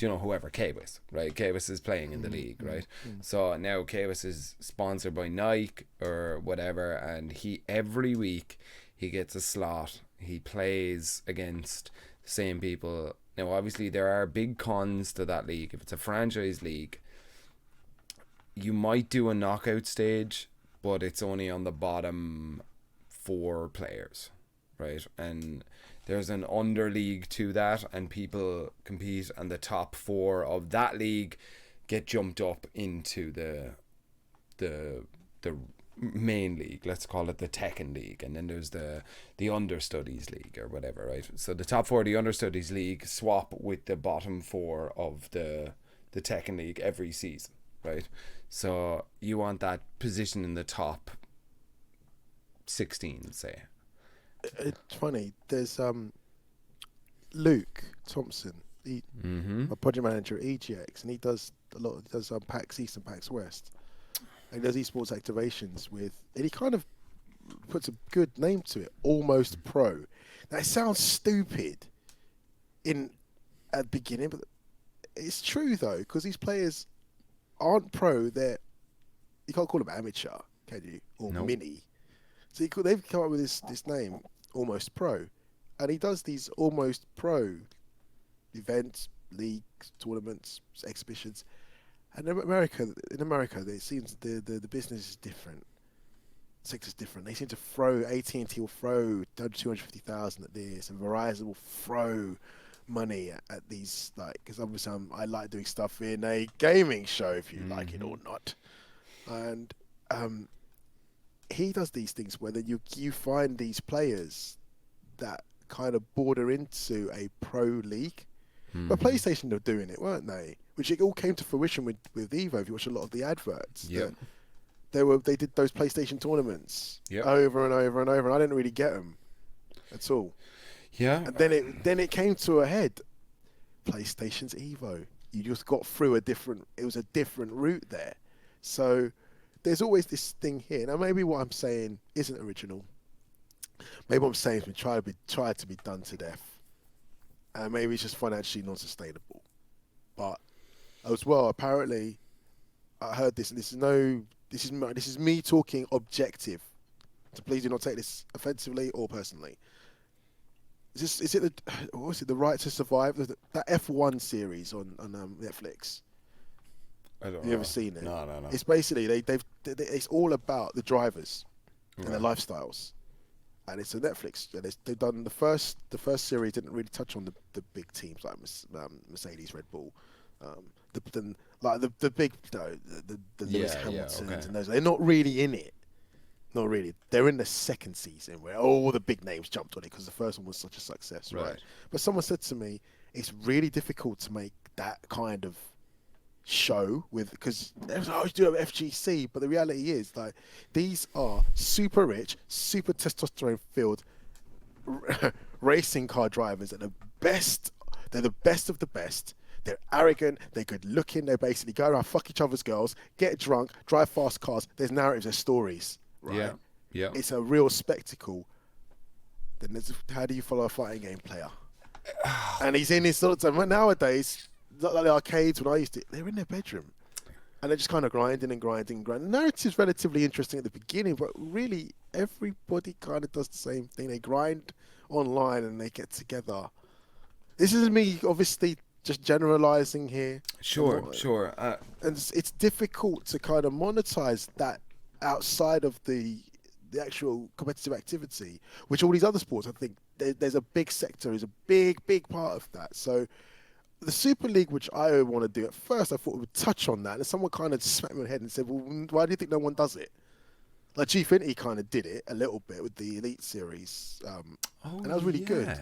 whoever, Kbis, right? Kbis is playing in the league, right? So now Kbis is sponsored by Nike or whatever, and every week he gets a slot. He plays against the same people. Now obviously there are big cons to that league. If it's a franchise league, you might do a knockout stage, but it's only on the bottom 4 players, right? And there's an under league to that, and people compete, and the top 4 of that league get jumped up into the main league, let's call it the Tekken League, and then there's the Understudies League or whatever, right? So the top four of the Understudies League swap with the bottom four of the Tekken League every season, right? So you want that position in the top 16, say. It's funny. There's Luke Thompson, a project manager at EGX, and he does a lot. He does PAX East and PAX West, and he does esports activations with, and he kind of puts a good name to it, Almost Pro. Now it sounds stupid at the beginning, but it's true though, because these players aren't pro. You can't call them amateur, can you? Or Nope. mini. So they've come up with this name, Almost Pro, and he does these Almost Pro events, leagues, tournaments, exhibitions. And in America, it seems the business is different. The sector's different. They seem to throw, AT&T will throw 250,000 at this, and Verizon will throw money at these, like, because obviously I like doing stuff in a gaming show, if you like it or not. And he does these things where then you find these players that kind of border into a pro league. But PlayStation were doing it, weren't they? Which it all came to fruition with Evo. If you watch a lot of the adverts, Yeah. they did those PlayStation tournaments over and over and over, and I didn't really get them at all. Yeah. And then it came to a head. PlayStation's Evo. You just got through it was a different route there. So there's always this thing here. Now maybe what I'm saying isn't original. Maybe what I'm saying has been tried to be done to death. And maybe it's just financially non-sustainable. But as well, apparently, I heard this, and this is me talking objective. So please do not take this offensively or personally. Is it the Right to Survive? That F1 series on Netflix. I don't Have know. you ever seen it? No. It's basically it's all about the drivers and their lifestyles, and it's a Netflix. And they've done the first series didn't really touch on the big teams like Mercedes, Red Bull, the big the Lewis Hamiltons and those. They're not really in it. Not really. They're in the second season where all the big names jumped on it because the first one was such a success, right? But someone said to me, it's really difficult to make that kind of show because you do have FGC, but the reality is like these are super rich, super testosterone filled racing car drivers that are best. They're the best of the best. They're arrogant. They're good looking. They basically go around, fuck each other's girls, get drunk, drive fast cars. There's narratives, there's stories. Right? Yeah. It's a real spectacle. Then how do you follow a fighting game player? And he's in his sort of time. Nowadays, like the arcades when I used to, they're in their bedroom. And they're just kind of grinding. The narrative's relatively interesting at the beginning, but really everybody kind of does the same thing. They grind online and they get together. This is me, obviously, just generalizing here. Sure. And it's difficult to kind of monetize that outside of the actual competitive activity, which all these other sports, I think there's a big sector, is a big part of that. So the Super League, which I want to do, at first I thought we would touch on that, and someone kind of smacked me on the head and said, well, why do you think no one does it? Like Gfinity kind of did it a little bit with the Elite Series, and that was really good.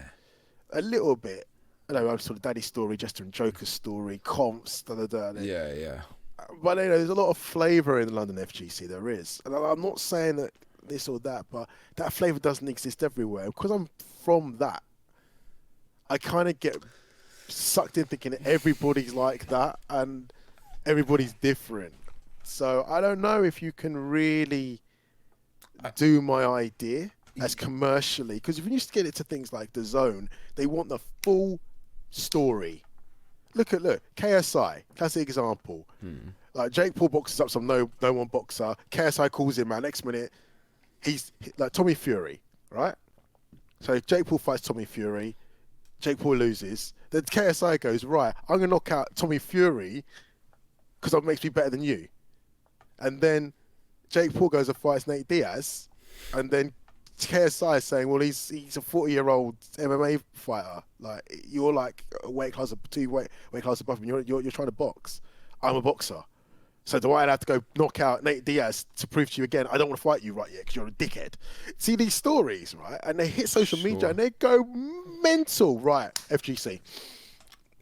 A little bit. I know, I'm sort of Daddy's story, Jester and Joker's story, comps, Yeah. But there's a lot of flavour in the London FGC. There is, and I'm not saying that this or that, but that flavour doesn't exist everywhere. Because I'm from that, I kind of get sucked in thinking that everybody's like that and everybody's different. So I don't know if you can really do my idea as commercially, because if you used to get it to things like The Zone, they want the full story. Look, KSI, classic example. Like Jake Paul boxes up some no one boxer. KSI calls him, man. Next minute, he's like Tommy Fury, right? So Jake Paul fights Tommy Fury. Jake Paul loses. Then KSI goes, right, I'm going to knock out Tommy Fury because that makes me better than you. And then Jake Paul goes and fights Nate Diaz. And then KSI is saying, well, he's a 40-year-old MMA fighter. Like, you're like a weight class, two weight class above him. You're trying to box. I'm a boxer. So do I have to go knock out Nate Diaz to prove to you again, I don't want to fight you right yet because you're a dickhead? See these stories, right? And they hit social media and they go mental, right? FGC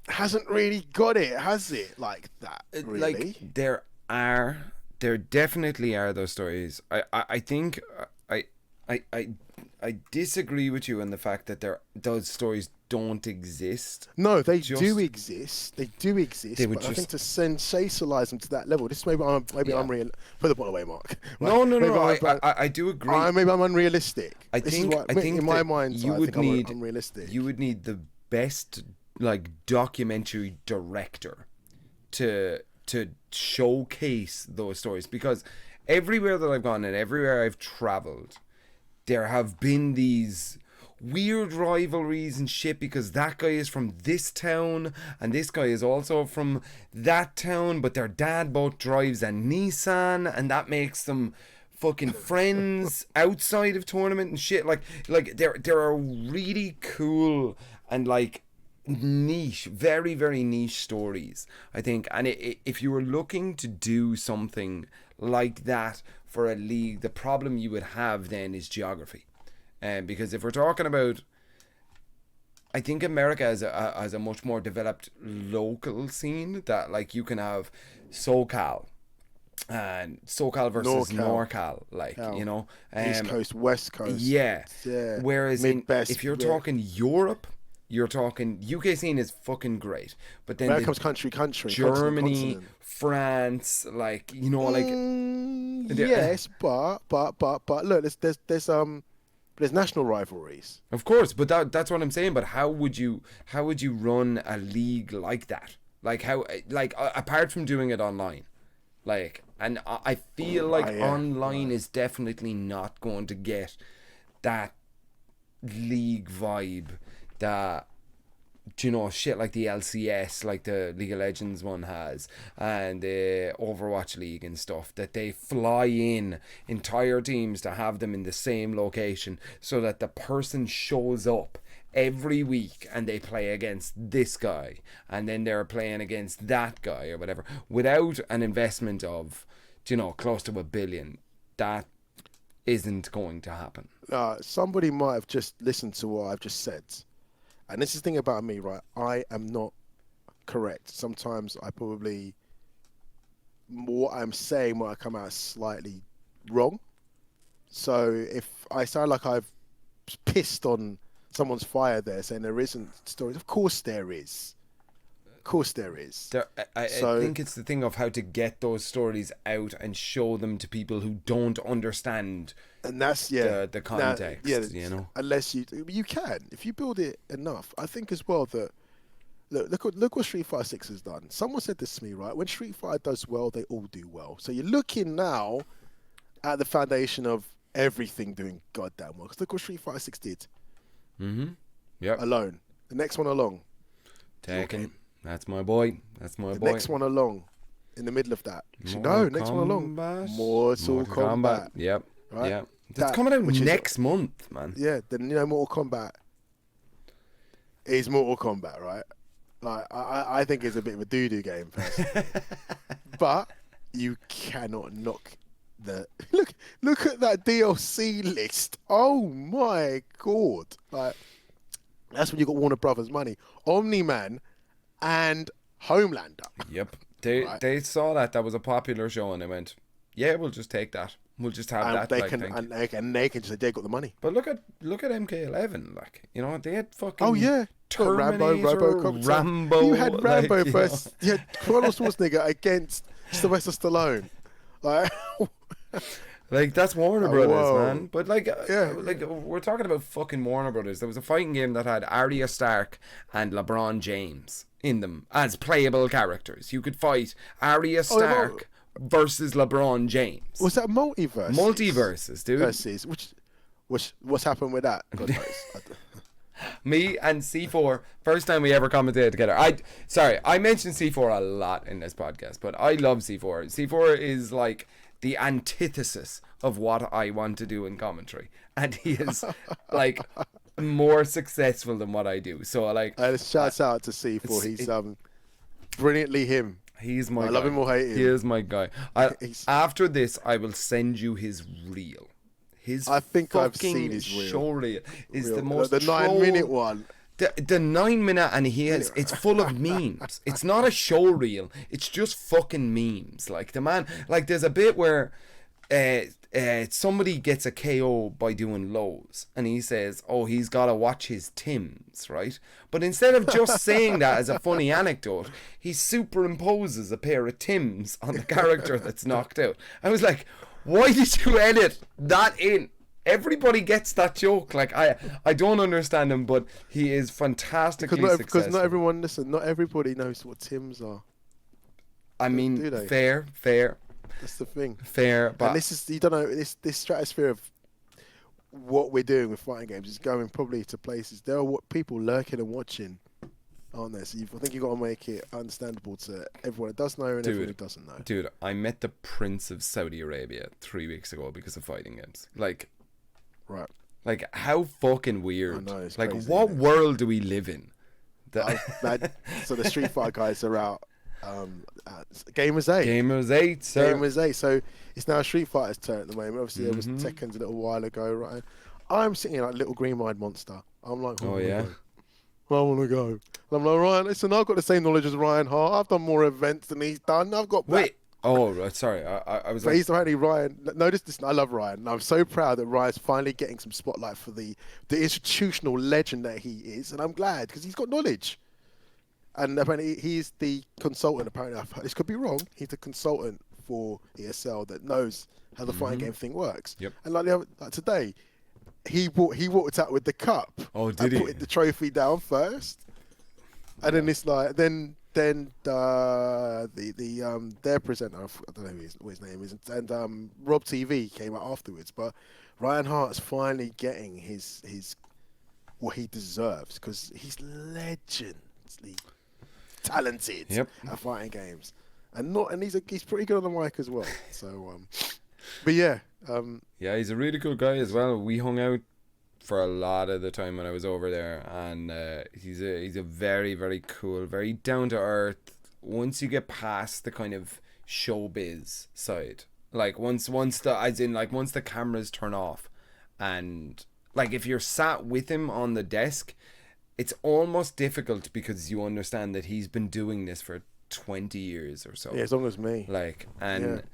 hasn't really got it, has it? Like that, really? Like there definitely are those stories. I think I disagree with you on the fact that those stories don't exist. No, they do exist. They do exist. But I think to sensationalize them to that level, this maybe I'm unreal. Put the ball away, Mark. Right? No. I do agree. Maybe I'm unrealistic. I think in my mind, you would need unrealistic. You would need the best like documentary director to showcase those stories, because everywhere that I've gone and everywhere I've traveled, there have been these weird rivalries and shit, because that guy is from this town and this guy is also from that town, but their dad both drives a Nissan and that makes them fucking friends outside of tournament and shit. Like there are really cool and like niche, very very niche stories, I think. And if you were looking to do something like that for a league, the problem you would have then is geography. Because if we're talking about, I think America has a much more developed local scene, that like you can have SoCal and SoCal versus NorCal, like, you know, East Coast, West Coast. Yeah. Whereas if you're talking Europe, you're talking UK scene is fucking great, but then there comes country, Germany, continent. France, like, you know, like yes, but look, there's national rivalries. Of course, but that's what I'm saying. But how would you run a league like that? Like how, like apart from doing it online, like, and I feel like online is definitely not going to get that league vibe that, you know, shit like the LCS, like the League of Legends one has, and the Overwatch League and stuff, that they fly in entire teams to have them in the same location so that the person shows up every week and they play against this guy and then they're playing against that guy or whatever, without an investment of, you know, close to $1 billion. That isn't going to happen. Somebody might have just listened to what I've just said. And this is the thing about me, right? I am not correct. Sometimes I probably, what I'm saying might come out slightly wrong. So if I sound like I've pissed on someone's fire there, saying there isn't stories, of course there is. Of course there is. I think it's the thing of how to get those stories out and show them to people who don't understand. And that's the context, you know. Unless you can, if you build it enough. I think as well that look what Street Fighter 6 has done. Someone said this to me, right? When Street Fighter does well, they all do well. So you're looking now at the foundation of everything doing goddamn well. Because look what Street Fighter 6 did. Yeah. Alone. The next one along. Tekken. That's my boy. The next one along. In the middle of that. Next one along. Mortal Kombat. Yep. Right? Yep. That's coming out next month, man. Yeah, then, you know, Mortal Kombat is Mortal Kombat, right? Like, I think it's a bit of a doo-doo game, but you cannot knock the... Look at that DLC list. Oh, my God. Like, that's when you got Warner Brothers money. Omni-Man and Homelander. Yep. They saw that was a popular show and they went, yeah, we'll just take that. We'll just have that. They can just say they got the money. But look at MK11, like, you know, they had fucking Rambo. You had Rambo versus Arnold Schwarzenegger against Sylvester Stallone. Like that's Warner Brothers, man. But like we're talking about fucking Warner Brothers. There was a fighting game that had Arya Stark and LeBron James in them as playable characters. You could fight Arya Stark versus LeBron James. Was that multiverse? Multiverses, dude. Versus, what's happened with that? God knows. Me and C4, first time we ever commentated together. I mentioned C4 a lot in this podcast, but I love C4. C4 is like the antithesis of what I want to do in commentary, and he is like more successful than what I do. So like, shouts out to C4. He's brilliantly him. He's my I guy. love him or hate him. He is my guy. He's- After this, I will send you his reel. His I think I've fucking seen his reel. show reel is the Real- most the 9-minute troll- one. The 9 minute, and it's full of memes. It's not a show reel. It's just fucking memes. Like the man, like there's a bit where somebody gets a KO by doing lows, and he says, "Oh, he's gotta watch his Tims," right? But instead of just saying that as a funny anecdote, he superimposes a pair of Tims on the character that's knocked out. I was like, why did you edit that in? Everybody gets that joke. Like I don't understand him, but he is fantastically Because successful. not everyone, listen, not everybody knows what Tims are. I mean, do they? fair, That's the thing. but And this is, you don't know, this stratosphere of what we're doing with fighting games is going probably to places. There are people lurking and watching, aren't there? So I think you've got to make it understandable to everyone that does know and everyone who doesn't know. dude, I met the Prince of Saudi Arabia 3 weeks ago because of fighting games. Right. Like how fucking weird. I know, it's like crazy, what isn't it? world do we live in? So the Street Fighter guys are out. Gamers 8. Gamers 8, sir. Gamers 8. So it's now Street Fighter's turn at the moment. Obviously, there was Tekken's a little while ago, right? I'm sitting here like little green-eyed monster. I'm like, Oh yeah. I want to go. And I'm like, Ryan, listen, I've got the same knowledge as Ryan Hart. I've done more events than he's done. I've got Wait. Oh, right, sorry. I was But like, he's apparently Ryan. Notice this. I love Ryan. And I'm so proud that Ryan's finally getting some spotlight for the institutional legend that he is, and I'm glad because he's got knowledge. And apparently he's the consultant. Apparently, this could be wrong. He's the consultant for ESL that knows how the fighting game thing works. Yep. And like today, he walked out with the cup. Oh, did he? Put the trophy down first, and then it's like then their presenter, I don't know what his name is, and Rob TV came out afterwards. But Ryan Hart's finally getting his what he deserves because he's legendly talented at fighting games, and he's pretty good on the mic as well. So, but yeah, yeah, he's a really cool guy as well. We hung out for a lot of the time when I was over there, and he's a very, very cool, very down to earth. Once you get past the kind of showbiz side, like once the cameras turn off, and like if you're sat with him on the desk, it's almost difficult because you understand that he's been doing this for 20 years or so. yeah, as long as me. Like, and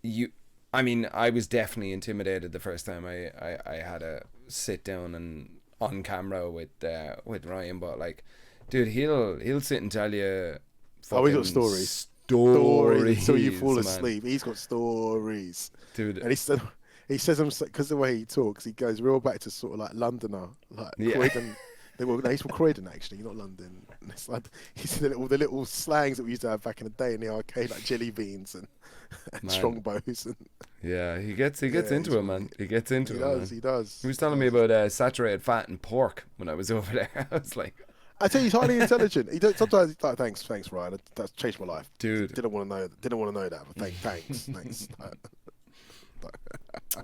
yeah. I mean, I was definitely intimidated the first time I had to sit down and on camera with Ryan, but like, dude, he'll sit and tell you. Oh, he's got stories. Stories until you fall man. asleep. He's got stories, dude. and he says them because the way he talks, he goes real back to sort of like Londoner, like Croydon. He's from Croydon actually, not London. And it's like he's all the little slangs that we used to have back in the day in the arcade, like jelly beans and strongbows. And yeah, he gets into it, man. He gets into it. He does. He was telling me about saturated fat and pork when I was over there. I was like, I tell you, he's highly intelligent. Sometimes he's like, thanks, Ryan. That's changed my life, dude. Didn't want to know that, but thanks.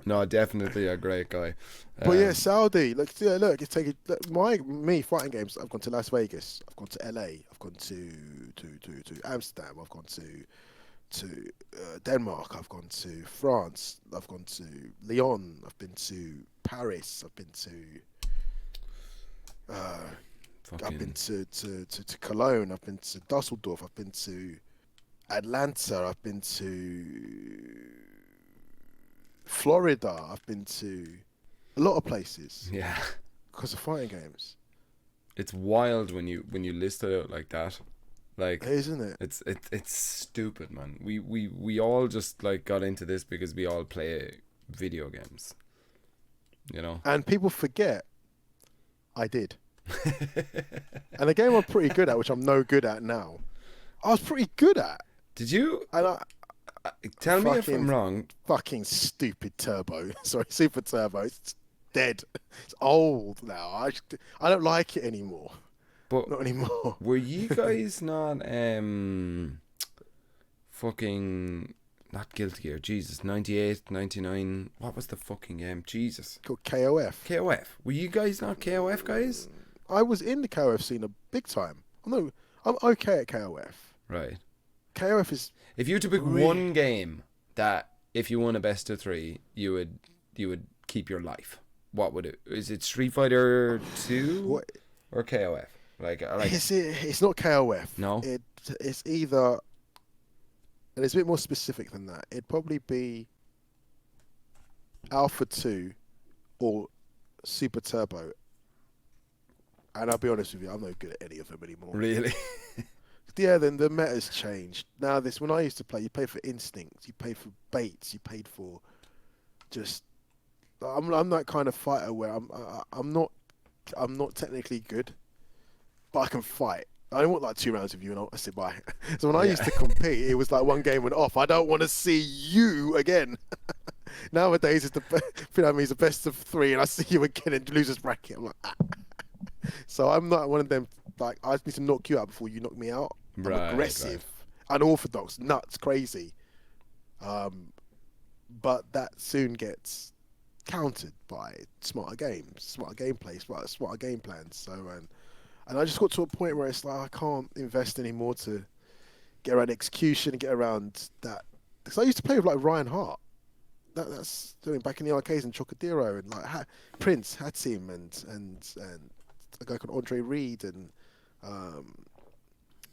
No, definitely a great guy. But yeah, Saudi. Look, it's taking me fighting games. I've gone to Las Vegas. I've gone to LA. I've gone to Amsterdam. I've gone to Denmark. I've gone to France. I've gone to Lyon. I've been to Paris. I've been to Cologne. I've been to Dusseldorf. I've been to Atlanta. I've been to Florida. I've been to a lot of places. Yeah, because of fighting games. It's wild when you list it out like that. Like, isn't it? It's stupid, man. We all just like got into this because we all play video games. You know? And people forget I did. And a game I'm pretty good at, which I'm no good at now, I was pretty good at. Did you? And tell me if I'm wrong. Fucking stupid Turbo. Sorry, Super Turbo. It's dead. It's old now. I don't like it anymore. But not anymore. Were you guys not fucking not Guilty Gear? Jesus, 98, 99. What was the fucking game? Jesus. Called KOF. KOF. Were you guys not KOF guys? I was in the KOF scene a big time. No, I'm okay at KOF. Right. KOF is If you were to pick one game that, if you won a best of 3, you would keep your life, what would it? Is it Street Fighter 2 or KOF? Like it's not KOF. No? It's either, and it's a bit more specific than that. It'd probably be Alpha 2 or Super Turbo. And I'll be honest with you, I'm no good at any of them anymore. Really? Yeah, then the meta's changed. Now, when I used to play, you pay for instincts, you pay for baits, you paid for just. I'm that kind of fighter where I'm not technically good, but I can fight. I don't want like 2 rounds with you and I say bye. So when I used to compete, it was like one game went off. I don't want to see you again. Nowadays, it's the best of 3, and I see you again in losers bracket. I'm like, ah. So I'm not one of them. Like, I just need to knock you out before you knock me out. I'm aggressive, unorthodox, nuts, crazy. But that soon gets countered by smarter games, smarter gameplay, smarter game plans. So, and I just got to a point where it's like I can't invest anymore to get around execution and get around that. Because I used to play with like Ryan Hart. That's doing back in the arcades and Chocodero and like Prince, Hatim and a guy called Andre Reed and a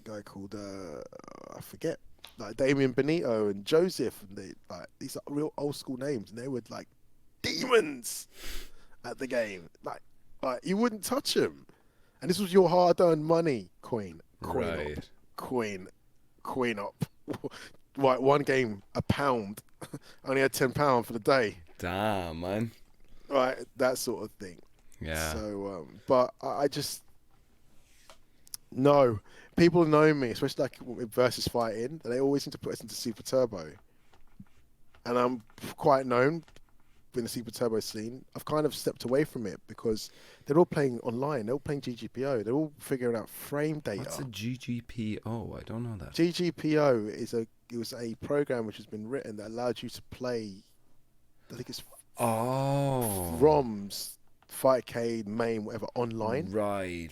guy called I forget, like Damien Benito and Joseph, and they like these are real old school names, and they were like demons at the game. Like you wouldn't touch them, and this was your hard-earned money, coin up. Right, one game £1. Only had £10 for the day. Damn, man. Right, that sort of thing. Yeah. So, but I just no. People know me, especially like with versus fighting. They always seem to put us into Super Turbo, and I'm quite known in the Super Turbo scene. I've kind of stepped away from it because they're all playing online. They're all playing GGPO. They're all figuring out frame data. What's a GGPO? I don't know that. GGPO was a program which has been written that allowed you to play. I think it's ROMs, Fightcade, MAME, whatever, online. Right.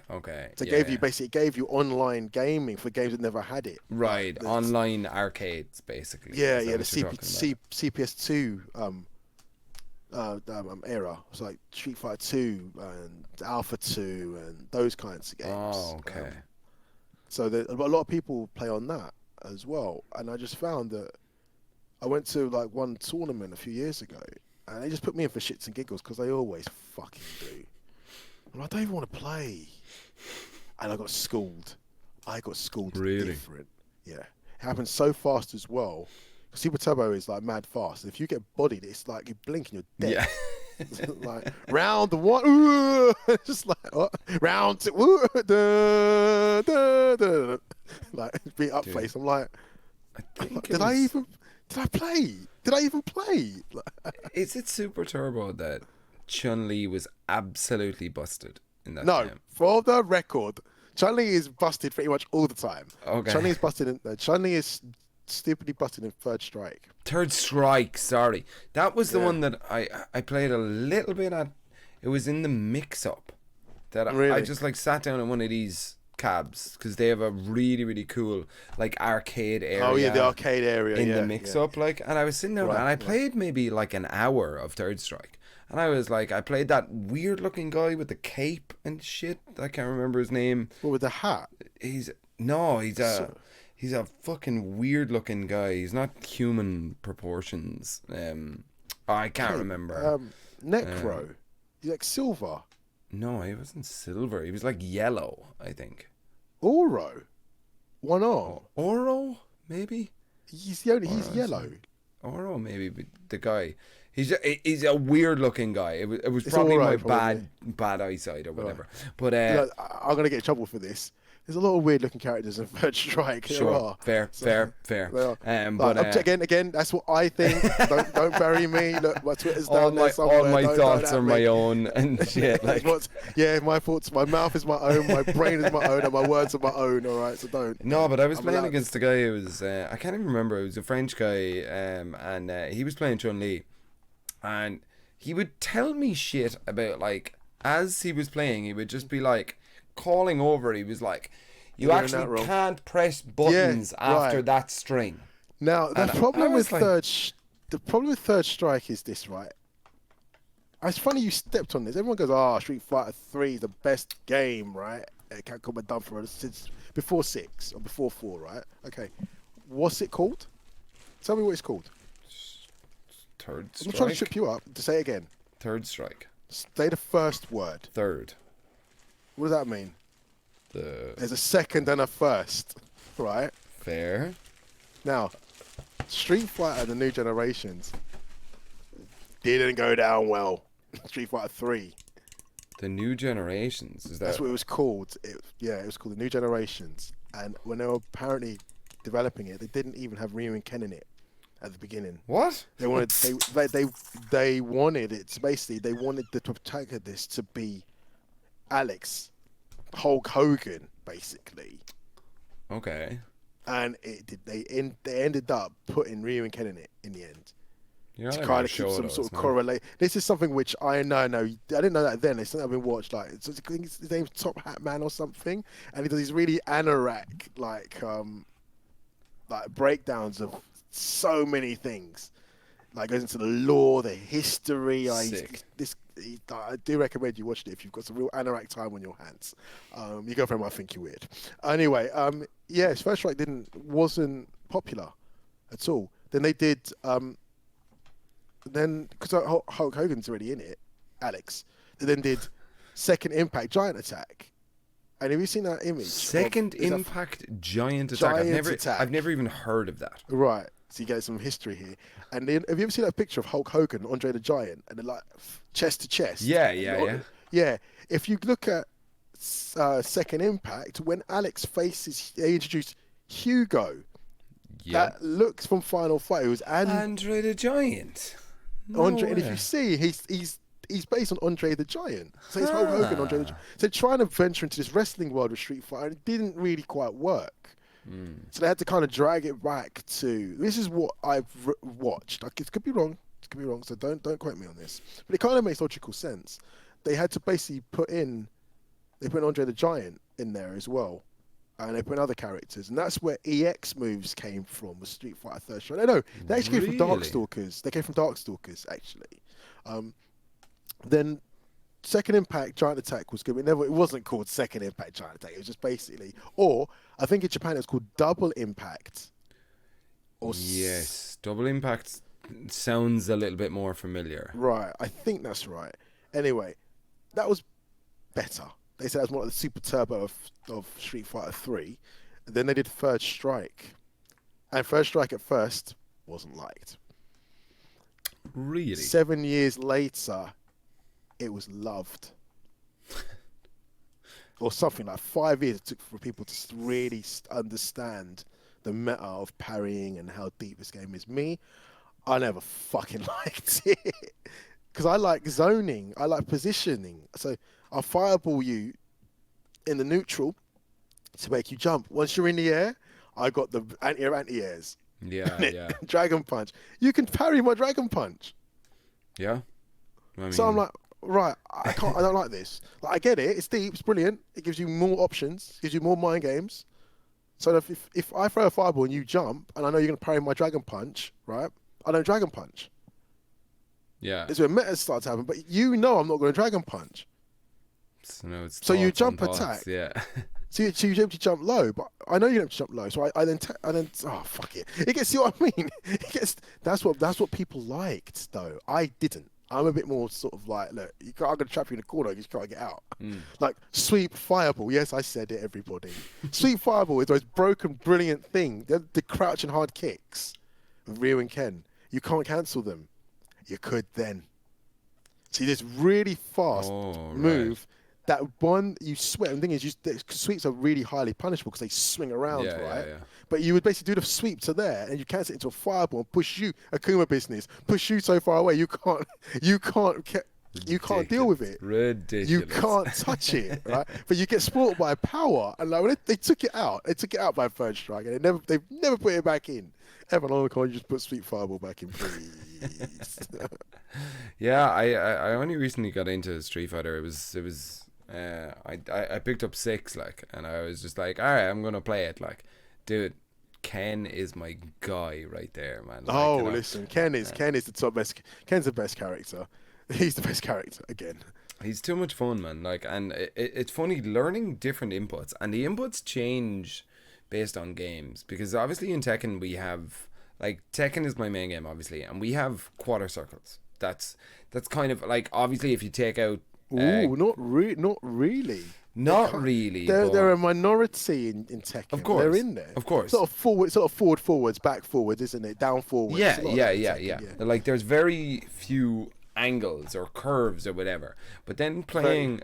Okay. So it gave you online gaming for games that never had it. Right, like, online arcades, basically. Yeah, the CPS2 era. It was like Street Fighter 2 and Alpha 2 and those kinds of games. Oh, okay. So a lot of people play on that as well. And I just found that I went to like one tournament a few years ago, and they just put me in for shits and giggles because they always fucking do. And I don't even want to play. And I got schooled. Really? Different. Yeah. It happens so fast as well. Super Turbo is like mad fast. If you get bodied, it's like you blink and you're dead. Yeah. Like round 1, ooh, just like what? Round 2, ooh, da, da, da. Like beat up face. I'm like, did I even play? Is it Super Turbo that Chun-Li was absolutely busted in that No, game? for the record, Chun-Li is busted pretty much all the time. Okay. Chun-Li is busted. Chun-Li is stupidly busted in Third Strike. Third Strike, sorry. That was the one that I played a little bit at. It was in the mix-up. That Really? I just like sat down in one of these cabs because they have a really, really cool like arcade area. Oh yeah, the arcade area in the mix-up, like, and I was sitting there and I played maybe like an hour of Third Strike, and I was like, I played that weird-looking guy with the cape and shit. I can't remember his name. What, with the hat? He's a fucking weird-looking guy. He's not human proportions. I can't remember. Necro. He's like silver. No, he wasn't silver. He was like yellow, I think. Oro. 1R. Oro, maybe? He's yellow. Oro, maybe, but the guy. He's a weird looking guy. It was probably my bad eyesight or whatever. Right. But I'm gonna get in trouble for this. There's a lot of weird looking characters in Third Strike. Sure, fair. But again, that's what I think. don't bury me. Look, my Twitter's down there somewhere. All my thoughts are my own and shit. Like, my thoughts. My mouth is my own. My brain is my own, and my words are my own. All right, so don't. No, but I was playing against a guy who was I can't even remember. It was a French guy, and he was playing Chun-Li, and he would tell me shit about, like, as he was playing, he would just be like calling over. He was like, You You're doing that actually wrong. can't press buttons after right. that string. Now the And I problem was with like- the problem with Third Strike is this, right? It's funny you stepped on this. Everyone goes, Street Fighter 3 is the best game, right? It can't come done for us since before 6 or before 4, right? Okay. What's it called? Tell me what it's called. Third I'm not trying to strike. trip you up. To say it again. Third strike. Say the first word. Third. What does that mean? The There's a second and a first, right? fair. Now, Street Fighter, the new generations, didn't go down well. Street Fighter 3. The new generations. Is that? That's what it was called. It was called the New Generations. And when they were apparently developing it, they didn't even have Ryu and Ken in it at the beginning. What? They wanted they wanted it to basically they wanted the protagonist to be Alex, Hulk Hogan, basically. Okay. And it did. They ended up putting Ryu and Ken in it in the end. You're To not kind even of keep sure some those, sort of man. correlate. This is something which I know. I didn't know that then. It's something I've been watched. Like, I think his name's Top Hat Man or something, and he does these really anorak like breakdowns of so many things. Like goes into the lore, the history. Sick. I do recommend you watch it if you've got some real anorak time on your hands. Your girlfriend might think you're weird. Anyway, his First Strike wasn't popular at all. Then they did. Then because Hulk Hogan's already in it, Alex. They then did Second Impact Giant Attack. And have you seen that image? Second is that- Impact Giant Attack. Giant Attack. I've never even heard of that. Right. So you get some history here. And then, have you ever seen that picture of Hulk Hogan, Andre the Giant, and they're like chest to chest? Yeah. Yeah. If you look at Second Impact, when Alex faces, they introduced Hugo. Yeah. That looks from Final Fight. It was Andre the Giant. No Andre, and if way. you see, he's based on Andre the Giant. So it's Hulk Hogan, Andre the Giant. So trying to venture into this wrestling world with Street Fighter, it didn't really quite work. So they had to kind of drag it back to. This is what I've watched. Like, it could be wrong. It could be wrong. So don't quote me on this. But it kind of makes logical sense. They had to basically put Andre the Giant in there as well. And they put in other characters, and that's where EX moves came from. Was Street Fighter Third Strike? No, they actually came from Really? Darkstalkers. They came from Darkstalkers actually. Then Second Impact Giant Attack was good. It wasn't called Second Impact Giant Attack. It was just basically, or I think in Japan it was called Double Impact. Or Yes. Double Impact sounds a little bit more familiar. Right, I think that's right. Anyway, that was better. They said it was more like the Super Turbo of Street Fighter 3. And then they did Third Strike. And Third Strike at first wasn't liked. Really? 7 years later, it was loved. Or something like 5 years it took for people to really understand the meta of parrying and how deep this game is. Me, I never fucking liked it. Because I like zoning. I like positioning. So I'll fireball you in the neutral to make you jump. Once you're in the air, I got the anti-airs. Yeah. Dragon Punch. You can parry my Dragon Punch. Yeah. I mean, So I'm like, right, I don't like this. Like, I get it. It's deep. It's brilliant. It gives you more options. Gives you more mind games. So if I throw a fireball and you jump, and I know you're going to parry my Dragon Punch, right? I don't Dragon Punch. yeah. It's where meta starts to happen. But you know I'm not going to Dragon Punch. So you thoughts on jump thoughts, attack. Yeah. So you have to jump low, but I know you don't have to jump low. So I then oh fuck it. It gets, see what I mean? It gets, that's what people liked though. I didn't. I'm a bit more sort of like, look, I'm gonna trap you in a corner. You just can't get out. Like sweep fireball. Yes, I said it. Everybody. Sweep fireball is the most broken, brilliant thing. The crouch and hard kicks with Ryu and Ken. You can't cancel them. You could then. See this really fast move. That one you sweep, and the thing is, sweeps are really highly punishable because they swing around, right? Yeah. But you would basically do the sweep to there, and you cancel it into a fireball and push you, Akuma business, push you so far away you can't deal with it. Ridiculous. You can't touch it, right? But you get spoiled by power, and like when they took it out by Third Strike, and they've never put it back in. Evan on the call, you just put Sweet Fireball back in, please. Yeah, I only recently got into Street Fighter. It was I picked up 6, like, and I was just like, all right, I'm gonna play it. Like, dude, Ken is my guy right there, man. Like, Oh, you know, listen, Ken is the top best. Ken's the best character. He's the best character again. he's too much fun, man. Like, and it's funny learning different inputs, and the inputs change based on games, because obviously in Tekken we have, like, Tekken is my main game, obviously, and we have quarter circles. That's kind of like, obviously if you take out Ooh, not really. not really, They're a minority in Tekken. Of course, they're in there. of course. Sort of forwards, back forwards, isn't it? Down forwards. Yeah, A lot of yeah, that in yeah, Tekken, yeah. Like, there's very few angles or curves or whatever. But then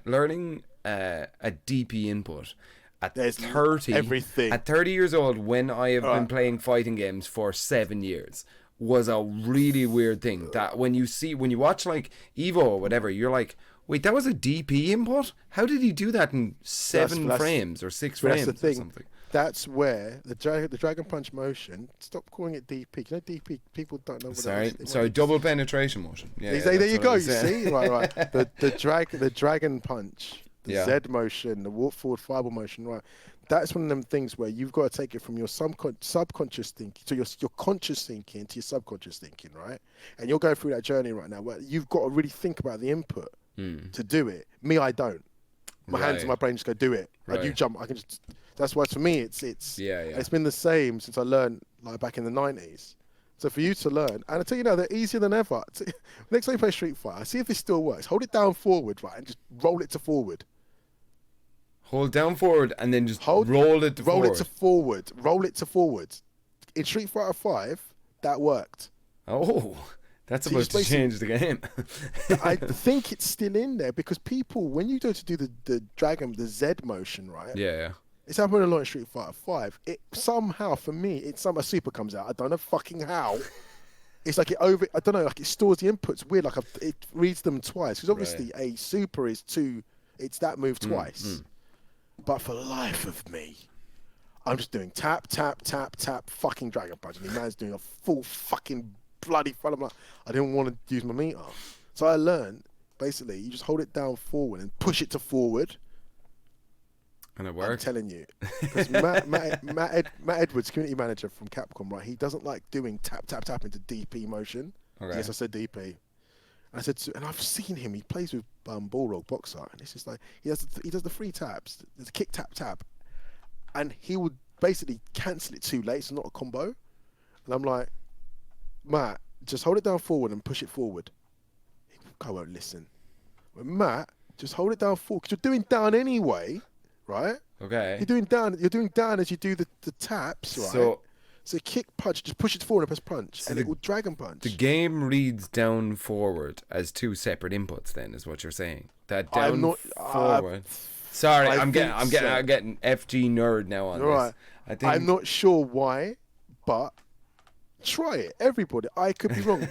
learning a DP input at There's 30, everything. at 30 years old, when I have been playing fighting games for 7 years, was a really weird thing. That when you watch like Evo or whatever, you're like, wait, that was a DP input? How did he do that in 7 frames or 6 frames that's the thing. or something? That's where the Dragon Punch motion. Stop calling it DP. You know DP. People don't know what it is. Sorry, double penetration motion. Yeah, There you that's what go. I You was saying. see, right. The Dragon Punch, the Yeah. Z motion, the walk forward fireball motion. Right. That's one of them things where you've got to take it from your subconscious thinking to your conscious thinking to your subconscious thinking, right? And you're going through that journey right now where you've got to really think about the input to do it. Me, I don't. My hands and my brain just go do it. Like, you jump, I can just. That's why for me it's it's been the same since I learned, like, back in the 90s. So for you to learn, and I tell you now, they're easier than ever. Next time you play Street Fighter, see if it still works. Hold it down forward, right, and just roll it to forward. Hold down forward and then just roll it to forward. Roll it to forward. In Street Fighter 5, that worked. Oh, that's supposed to change the game. I think it's still in there because people, when you go to do the Z motion, right? Yeah. It's happening a lot in Street Fighter 5. It somehow, for me, a super comes out. I don't know fucking how. It's like I don't know, like it stores the inputs weird, like it reads them twice. Because obviously a super is it's that move twice. But for the life of me, I'm just doing tap, tap, tap, tap, fucking Dragon Punch. And the man's doing a full fucking bloody front. I'm like, I didn't want to use my meter. So I learned, basically, you just hold it down forward and push it to forward. And it worked. I'm telling you. Because Matt Edwards, community manager from Capcom, right, he doesn't like doing tap, tap, tap into DP motion. Okay. Yes, I said DP. And I've seen him. He plays with Balrog Boxer, and it's just like he does the free taps. There's a kick, tap, tap, and he would basically cancel it too late. It's not a combo, and I'm like, Matt, just hold it down forward and push it forward. I won't listen. But Matt, just hold it down forward because you're doing down anyway, right? Okay. You're doing down as you do the taps, right? So kick, punch, just push it forward and press punch, and it will Dragon Punch. The game reads down forward as 2 separate inputs. Then is what you're saying. That down forward. Sorry, I'm getting FG nerd now on right. this. I'm not sure why, but try it. Everybody, I could be wrong.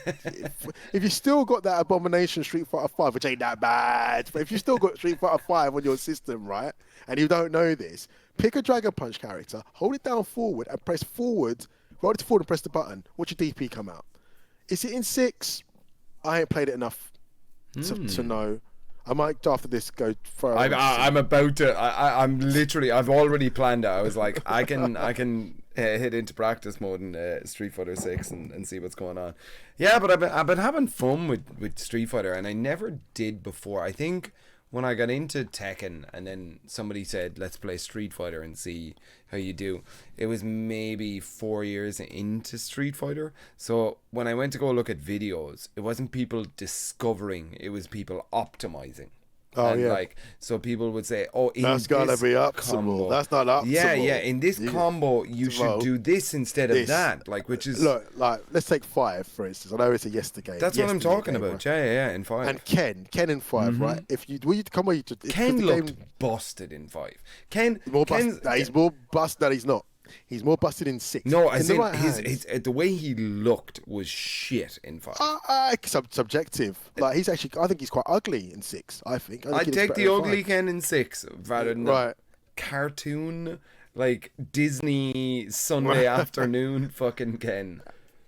if you still got that abomination Street Fighter 5, which ain't that bad, but if you still got Street Fighter 5 on your system, right, and you don't know this, pick a Dragon Punch character, hold it down forward and press forward, roll it to forward and press the button. Watch your DP come out. Is it in 6? I ain't played it enough to know. I might, after this, go for. I'm about to. I'm literally. I've already planned it. I was like, I can hit into practice mode in Street Fighter 6 and see what's going on. Yeah, but I've been having fun with Street Fighter, and I never did before. I think when I got into Tekken, and then somebody said, let's play Street Fighter and see how you do. It was maybe 4 years into Street Fighter. So when I went to go look at videos, it wasn't people discovering, it was people optimizing. Oh, and yeah. Like, so people would say, oh, in That's gotta this be optimal. combo, That's not optimal. Yeah, in this combo, you should do this instead of that. Like, which is... Look, like, let's take 5, for instance. I know it's a yesterday. That's what I'm talking about. Right? Yeah, in 5. And Ken in 5, right? If you come where you just... Ken looked busted in 5. He's more busted. No, he's not. He's more busted in 6. No, I think the way he looked was shit in 5. Subjective. Like, he's actually, I think he's quite ugly in 6. I think. I'd take the ugly Ken in 6 rather than the cartoon, like Disney Sunday afternoon fucking Ken.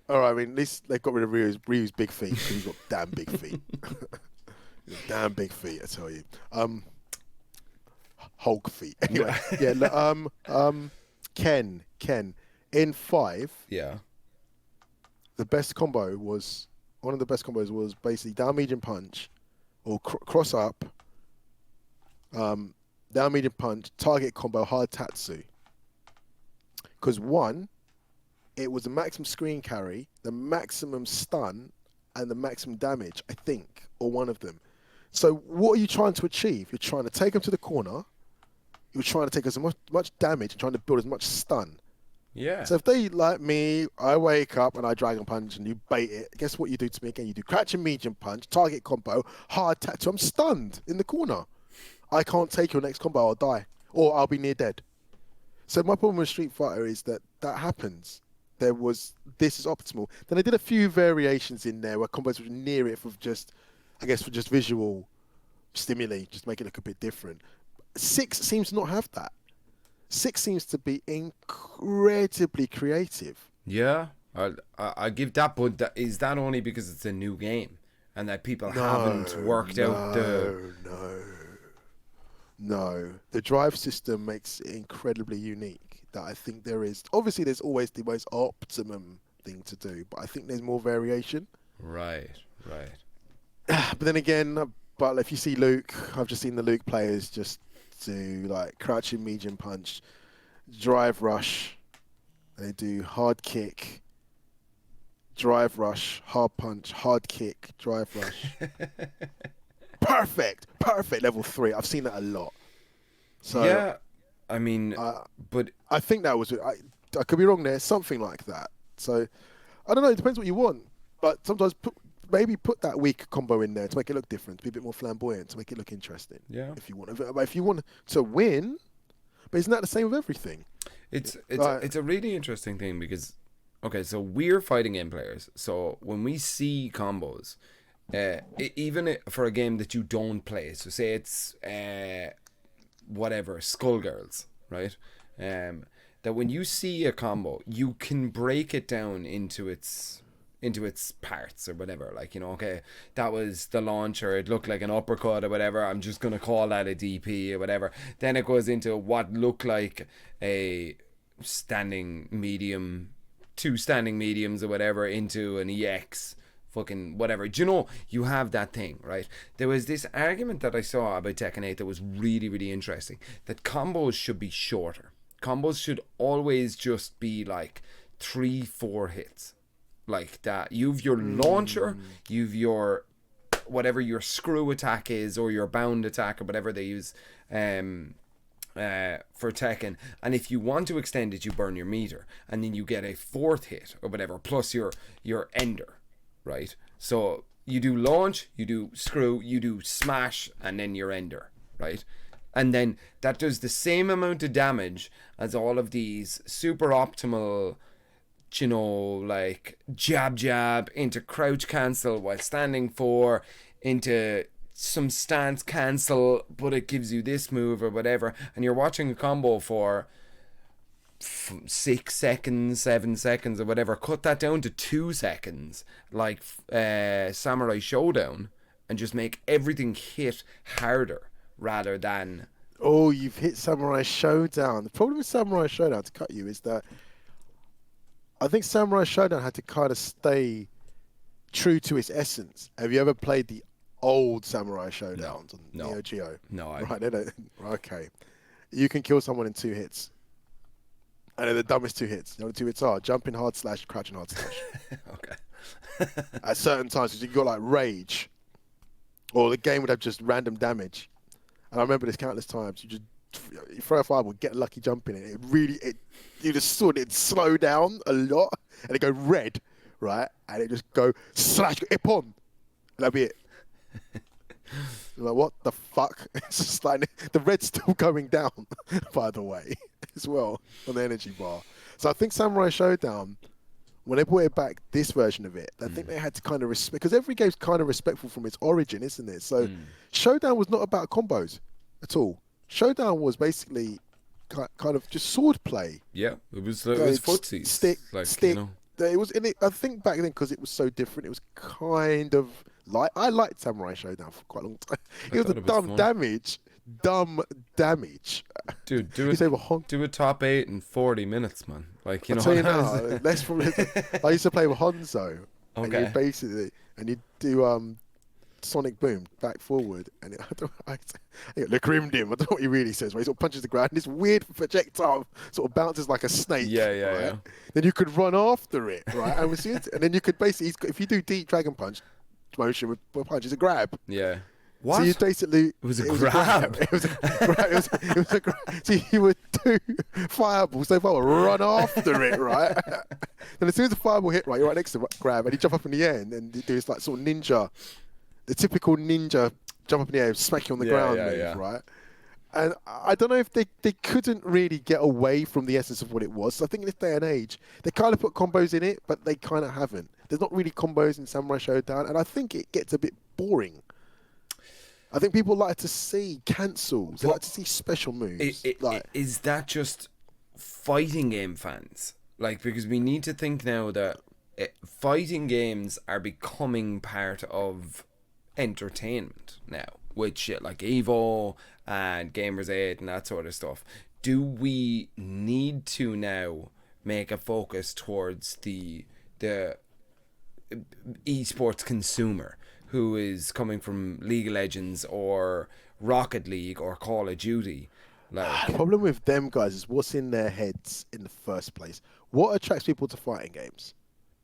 All right, I mean, at least they got rid of Ryu's big feet because he's got damn big feet. Damn big feet, I tell you. Hulk feat. Anyway, yeah. Ken. In 5, Yeah. the best combo was one of the best combos was basically down medium punch or cross up, down medium punch, target combo, hard tatsu. Because one, it was the maximum screen carry, the maximum stun, and the maximum damage, I think, or one of them. So what are you trying to achieve? You're trying to take them to the corner. You're trying to take as much damage and trying to build as much stun. Yeah. So if they, like me, I wake up and I dragon punch and you bait it, guess what you do to me again? You do crouch and medium punch, target combo, hard tattoo. I'm stunned in the corner. I can't take your next combo, I'll die. Or I'll be near dead. So my problem with Street Fighter is that happens. This is optimal. Then I did a few variations in there where combos were near it for just visual stimuli, just make it look a bit different. 6 seems to not have that. 6 seems to be incredibly creative. Yeah, I give that, but is that only because it's a new game and that people haven't worked out the... No. The drive system makes it incredibly unique. That I think there is. Obviously, there's always the most optimum thing to do, but I think there's more variation. Right. But then again, if you see Luke, I've just seen the Luke players just do like crouching medium punch, drive rush. They do hard kick, drive rush, hard punch, hard kick, drive rush. Perfect. Level 3. I've seen that a lot. So yeah, I mean, but I think that was I could be wrong there. Something like that. So I don't know. It depends what you want. But sometimes maybe put that weak combo in there to make it look different, to be a bit more flamboyant, to make it look interesting. Yeah. If you want, but if you want to win, but isn't that the same with everything? It's a really interesting thing because, okay, so we're fighting game players. So when we see combos, even for a game that you don't play, so say it's whatever, Skullgirls, right? That when you see a combo, you can break it down into its parts or whatever. Like, you know, okay, that was the launcher, it looked like an uppercut or whatever, I'm just going to call that a DP or whatever. Then it goes into what looked like a standing medium, 2 standing mediums or whatever, into an EX, fucking whatever. Do you know, you have that thing, right? There was this argument that I saw about Tekken 8 that was really, really interesting, that combos should be shorter. Combos should always just be like 3-4 hits. Like that. You've your launcher, you've your whatever your screw attack is, or your bound attack, or whatever they use for Tekken. And if you want to extend it, you burn your meter, and then you get a 4th hit or whatever, plus your ender, right? So you do launch, you do screw, you do smash, and then your ender, right? And then that does the same amount of damage as all of these super optimal, you know, like jab into crouch cancel while standing 4, into some stance cancel, but it gives you this move or whatever, and you're watching a combo for 6 seconds, 7 seconds or whatever. Cut that down to 2 seconds, like Samurai Showdown, and just make everything hit harder rather than... Oh, you've hit Samurai Showdown. The problem with Samurai Showdown, to cut you, is that I think Samurai Showdown had to kind of stay true to its essence. Have you ever played the old Samurai Showdowns on Neo Geo? No, Right, they don't. Okay. You can kill someone in 2 hits. And they're the dumbest 2 hits. You know what the 2 hits are? Jumping hard slash, crouching hard slash. Okay. At certain times, because you got like rage. Or the game would have just random damage. And I remember this countless times. You throw a fireball, get a lucky jump in it. You just saw it slow down a lot, and it go red, right? And it just go slash Ippon, and that'd be it. Like, what the fuck? It's just like the red's still going down, by the way, as well on the energy bar. So I think Samurai Showdown, when they brought it back, this version of it, I think they had to kind of respect, because every game's kind of respectful from its origin, isn't it? So Showdown was not about combos at all. Showdown was basically kind of just sword play. Yeah, it was footsies. Stick. You know. It was in it. I think back then, because it was so different, it was kind of like, I liked Samurai Showdown for quite a long time. It was a dumb damage dumb damage. Dude, do He's able it. Do a top 8 in 40 minutes, man. Like, you I'll know. tell you now, less from I used to play with Honzo, and you Okay. basically do Sonic Boom back forward, and the Grim Dim. I don't know what he really says. Where he sort of punches the ground, and this weird projectile sort of bounces like a snake. Yeah. Right? Then you could run after it, right? And then you could basically, if you do deep Dragon Punch motion with punch, it's a grab. Yeah. What? So you basically It was a grab. It was a grab. So you would do fireballs. So far, run after it, right? Then as soon as the fireball hit, right, you're right next to the grab, and you jump up in the air, and then you do this like sort of ninja, the typical ninja jump up in the air, smack you on the ground move, right? And I don't know if they couldn't really get away from the essence of what it was. So I think in this day and age, they kind of put combos in it, but they kind of haven't. There's not really combos in Samurai Showdown, and I think it gets a bit boring. I think people like to see cancels. They like to see special moves. Is that just fighting game fans? Like, because we need to think now that fighting games are becoming part of entertainment now, with shit like Evo and Gamers 8 and that sort of stuff. Do we need to now make a focus towards the esports consumer who is coming from League of Legends or Rocket League or Call of Duty? Like, the problem with them guys is what's in their heads in the first place. What attracts people to fighting games?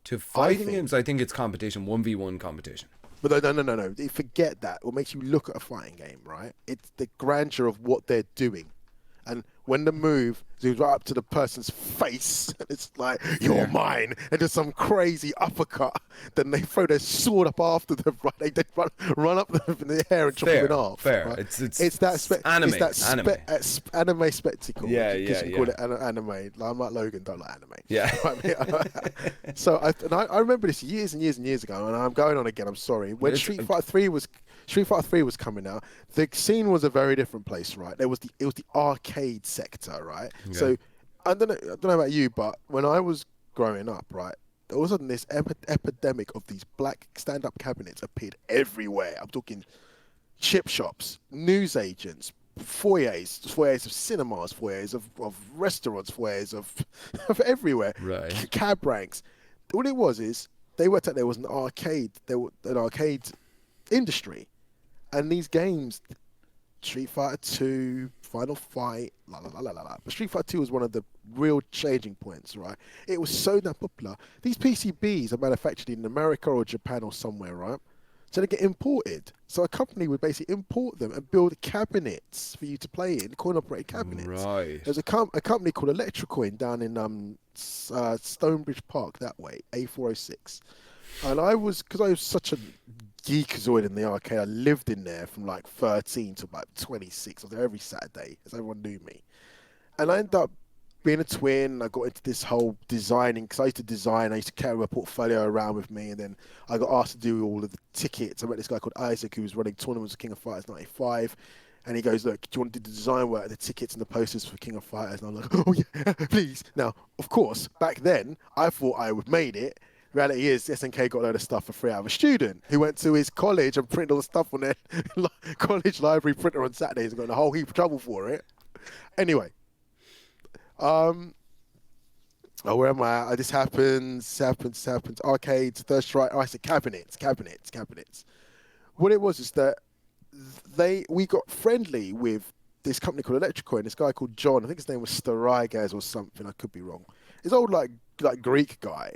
To fighting games, I think it's competition, 1v1 competition. But no. Forget that. What makes you look at a fighting game, right? It's the grandeur of what they're doing. And when the move zooms right up to the person's face, it's like, you're mine. And there's some crazy uppercut. Then they throw their sword up after them, right? They run up in the air and chop them in half. Fair. Right? It's anime. It's that anime spectacle. Yeah. You call it anime. Like, I'm like Logan, don't like anime. Yeah. So I remember this years and years and years ago, and I'm going on again, I'm sorry. When Street Fighter 3 was coming out, the scene was a very different place, right? It was the arcade sector, right? Yeah. So I don't know about you, but when I was growing up, right, all of a sudden this epidemic of these black stand-up cabinets appeared everywhere. I'm talking chip shops, news agents, foyers of cinemas, foyers of restaurants, foyers of everywhere, right? Cab ranks. All it was is they worked out there was an arcade industry, and these games, Street Fighter 2, Final Fight, But Street Fighter 2 was one of the real changing points, right? It was so damn popular. These PCBs are manufactured in America or Japan or somewhere, right? So they get imported. So a company would basically import them and build cabinets for you to play in, coin-operated cabinets. Right. There's a company called Electrocoin down in Stonebridge Park that way, A406. And because I was such a geekazoid in the arcade, I lived in there from like 13 to about 26. I was there every Saturday, as everyone knew me. And I ended up being a twin. I got into this whole designing, because I used to design. I used to carry my portfolio around with me, and then I got asked to do all of the tickets. I met this guy called Isaac, who was running tournaments of King of Fighters 95. And he goes, look, do you want to do the design work, the tickets and the posters for King of Fighters? And I'm like, oh yeah, please. Now, of course, back then, I thought I would made it. Reality is, SNK got a load of stuff for free out of a student who went to his college and printed all the stuff on their college library printer on Saturdays and got in a whole heap of trouble for it. Anyway, where am I? This happens. Arcades, Third Strike. I said cabinets. What it was is that we got friendly with this company called Electrocoin. This guy called John. I think his name was Starigaz or something. I could be wrong. This old like Greek guy.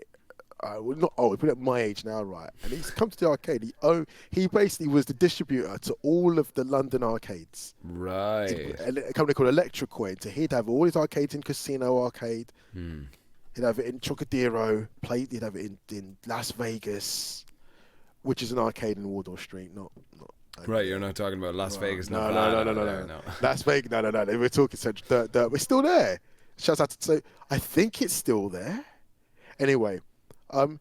Not old, but at my age now, right? And he's come to the arcade. He basically was the distributor to all of the London arcades. Right. A company called Electrocoin. So he'd have all his arcades in Casino Arcade. He'd have it in Trocadero. He'd have it in Las Vegas, which is an arcade in Wardour Street. Not. Right, you're not talking about Las Vegas. No. Las Vegas. No. We're talking Central. We're still there. Shouts out to. So I think it's still there. Anyway.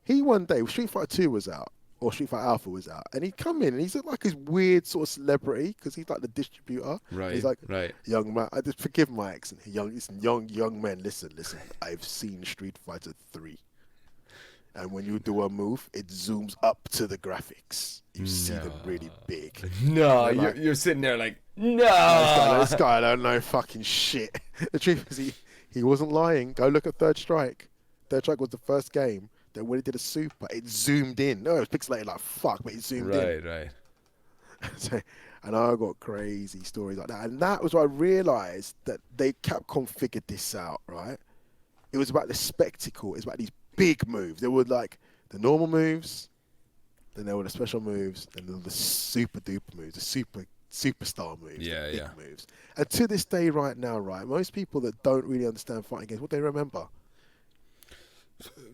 He one day, Street Fighter 2 was out, or Street Fighter Alpha was out, and he'd come in and he's like his weird sort of celebrity because he's like the distributor. Right. He's like, right. Young man, I just forgive my accent. Young men, listen. I've seen Street Fighter 3, and when you do a move, it zooms up to the graphics. You see them really big. No, you're sitting there like, No. This guy don't know fucking shit. The truth is, he wasn't lying. Go look at Third Strike. Third Strike was the first game that when it did a super, it zoomed in. No, it was pixelated like fuck, but it zoomed in. Right. So, and I got crazy stories like that. And that was where I realised that Capcom figured this out, right? It was about the spectacle. It was about these big moves. There were like the normal moves, then there were the special moves, and then the super duper moves, the superstar moves, the big moves. And to this day right now, right, most people that don't really understand fighting games, what they remember?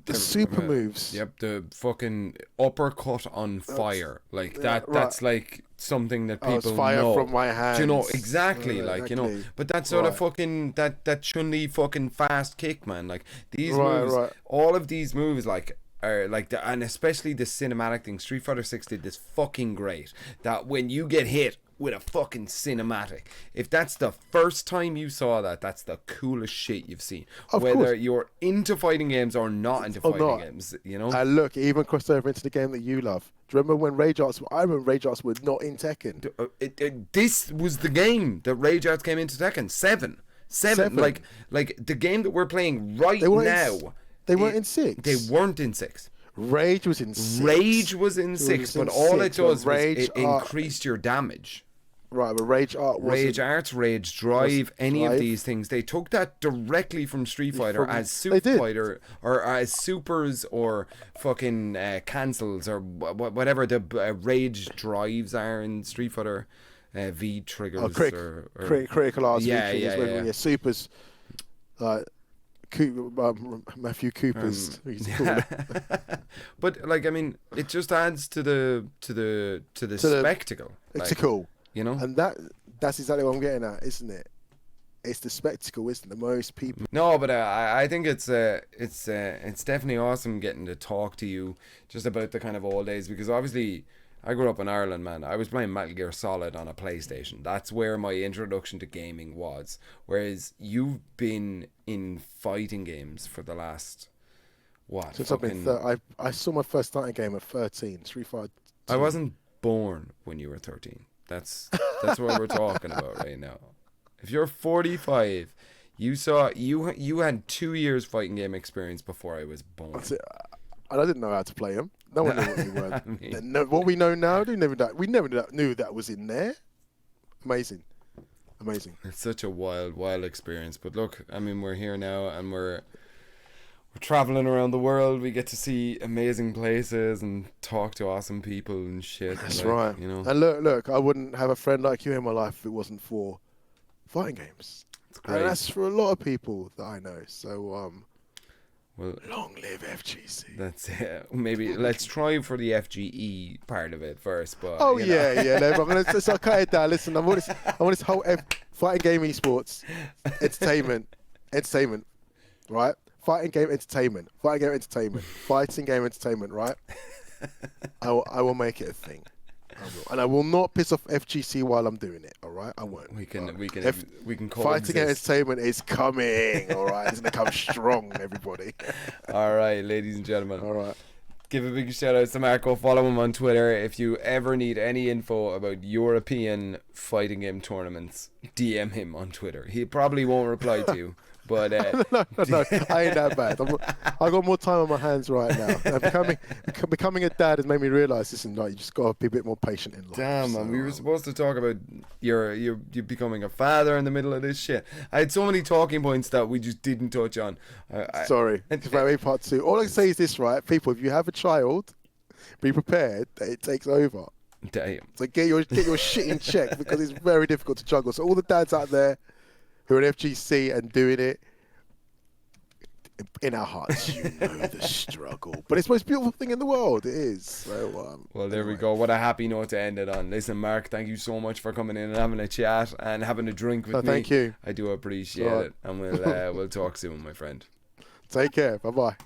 The super moves. Yep, the fucking uppercut on fire. Like that's like something that people fire know. From my hands. Do you know exactly? Like, you know, but that sort of fucking that Chun-Li fucking fast kick, man. Like these moves, all of these moves, like are like and especially the cinematic thing. Street Fighter 6 did this fucking great. That when you get hit with a fucking cinematic, if that's the first time you saw that, that's the coolest shit you've seen. Whether you're into fighting games or not into fighting games, you know. And look, it even crossed over into the game that you love. Do you remember when Rage Arts? I remember Rage Arts were not in Tekken. This was the game that Rage Arts came into Tekken. Seven. Like the game that we're playing right now. They weren't in 6. They weren't in 6. Rage was in 6. Rage was in 6, but all it does was it increased your damage. Right, but Rage Arts, Rage Drive, any of these things, they took that directly from Street Fighter as Super Fighter or as supers or fucking cancels or whatever the Rage Drives are in Street Fighter, V triggers or critical arts. Yeah. Supers, Matthew Cooper's. But like, I mean, it just adds to the spectacle. It's cool. You know, and that's exactly what I'm getting at, isn't it? It's the spectacle, isn't it? Most people. No, but I think it's definitely awesome getting to talk to you just about the kind of old days, because obviously I grew up in Ireland, man. I was playing Metal Gear Solid on a PlayStation. That's where my introduction to gaming was. Whereas you've been in fighting games for the last what? Since I've been I saw my first fighting game at 13. Street Fighter 2. I wasn't born when you were 13. That's what we're talking about right now. If you're 45, you had 2 years fighting game experience before I was born. And I didn't know how to play them. No one knew what we were. I mean, what we know now, we never knew that was in there. Amazing. It's such a wild experience. But look, I mean, we're here now and we're traveling around the world. We get to see amazing places and talk to awesome people and shit. That's right. You know. And look, I wouldn't have a friend like you in my life if it wasn't for fighting games. It's great. And that's for a lot of people that I know. So, well, long live FGC. That's it. Maybe let's try for the FGE part of it first. But no, I'm gonna cut it down. Listen, I want this whole fighting game esports entertainment, right? Fighting game entertainment, right? I will make it a thing. I will. And I will not piss off FGC while I'm doing it, all right? I won't. We can coexist. Fighting game entertainment is coming, all right? It's going to come strong, everybody. All right, ladies and gentlemen. All right. Give a big shout out to Marco. Follow him on Twitter. If you ever need any info about European fighting game tournaments, DM him on Twitter. He probably won't reply to you. But no, I ain't that bad. I got more time on my hands right now. Becoming a dad has made me realise, listen, you just got to be a bit more patient in life. Damn, man, we were supposed to talk about you becoming a father in the middle of this shit. I had so many talking points that we just didn't touch on. Sorry, it's about part 2. All I can say is this, right, people? If you have a child, be prepared that it takes over. Damn. So get your shit in check, because it's very difficult to juggle. So all the dads out there who are at FGC and doing it, in our hearts, you know the struggle. But it's the most beautiful thing in the world. It is. So, well, there we go. What a happy note to end it on. Listen, Mark, thank you so much for coming in and having a chat and having a drink with me. Thank you. I do appreciate it. And we'll talk soon, my friend. Take care. Bye-bye.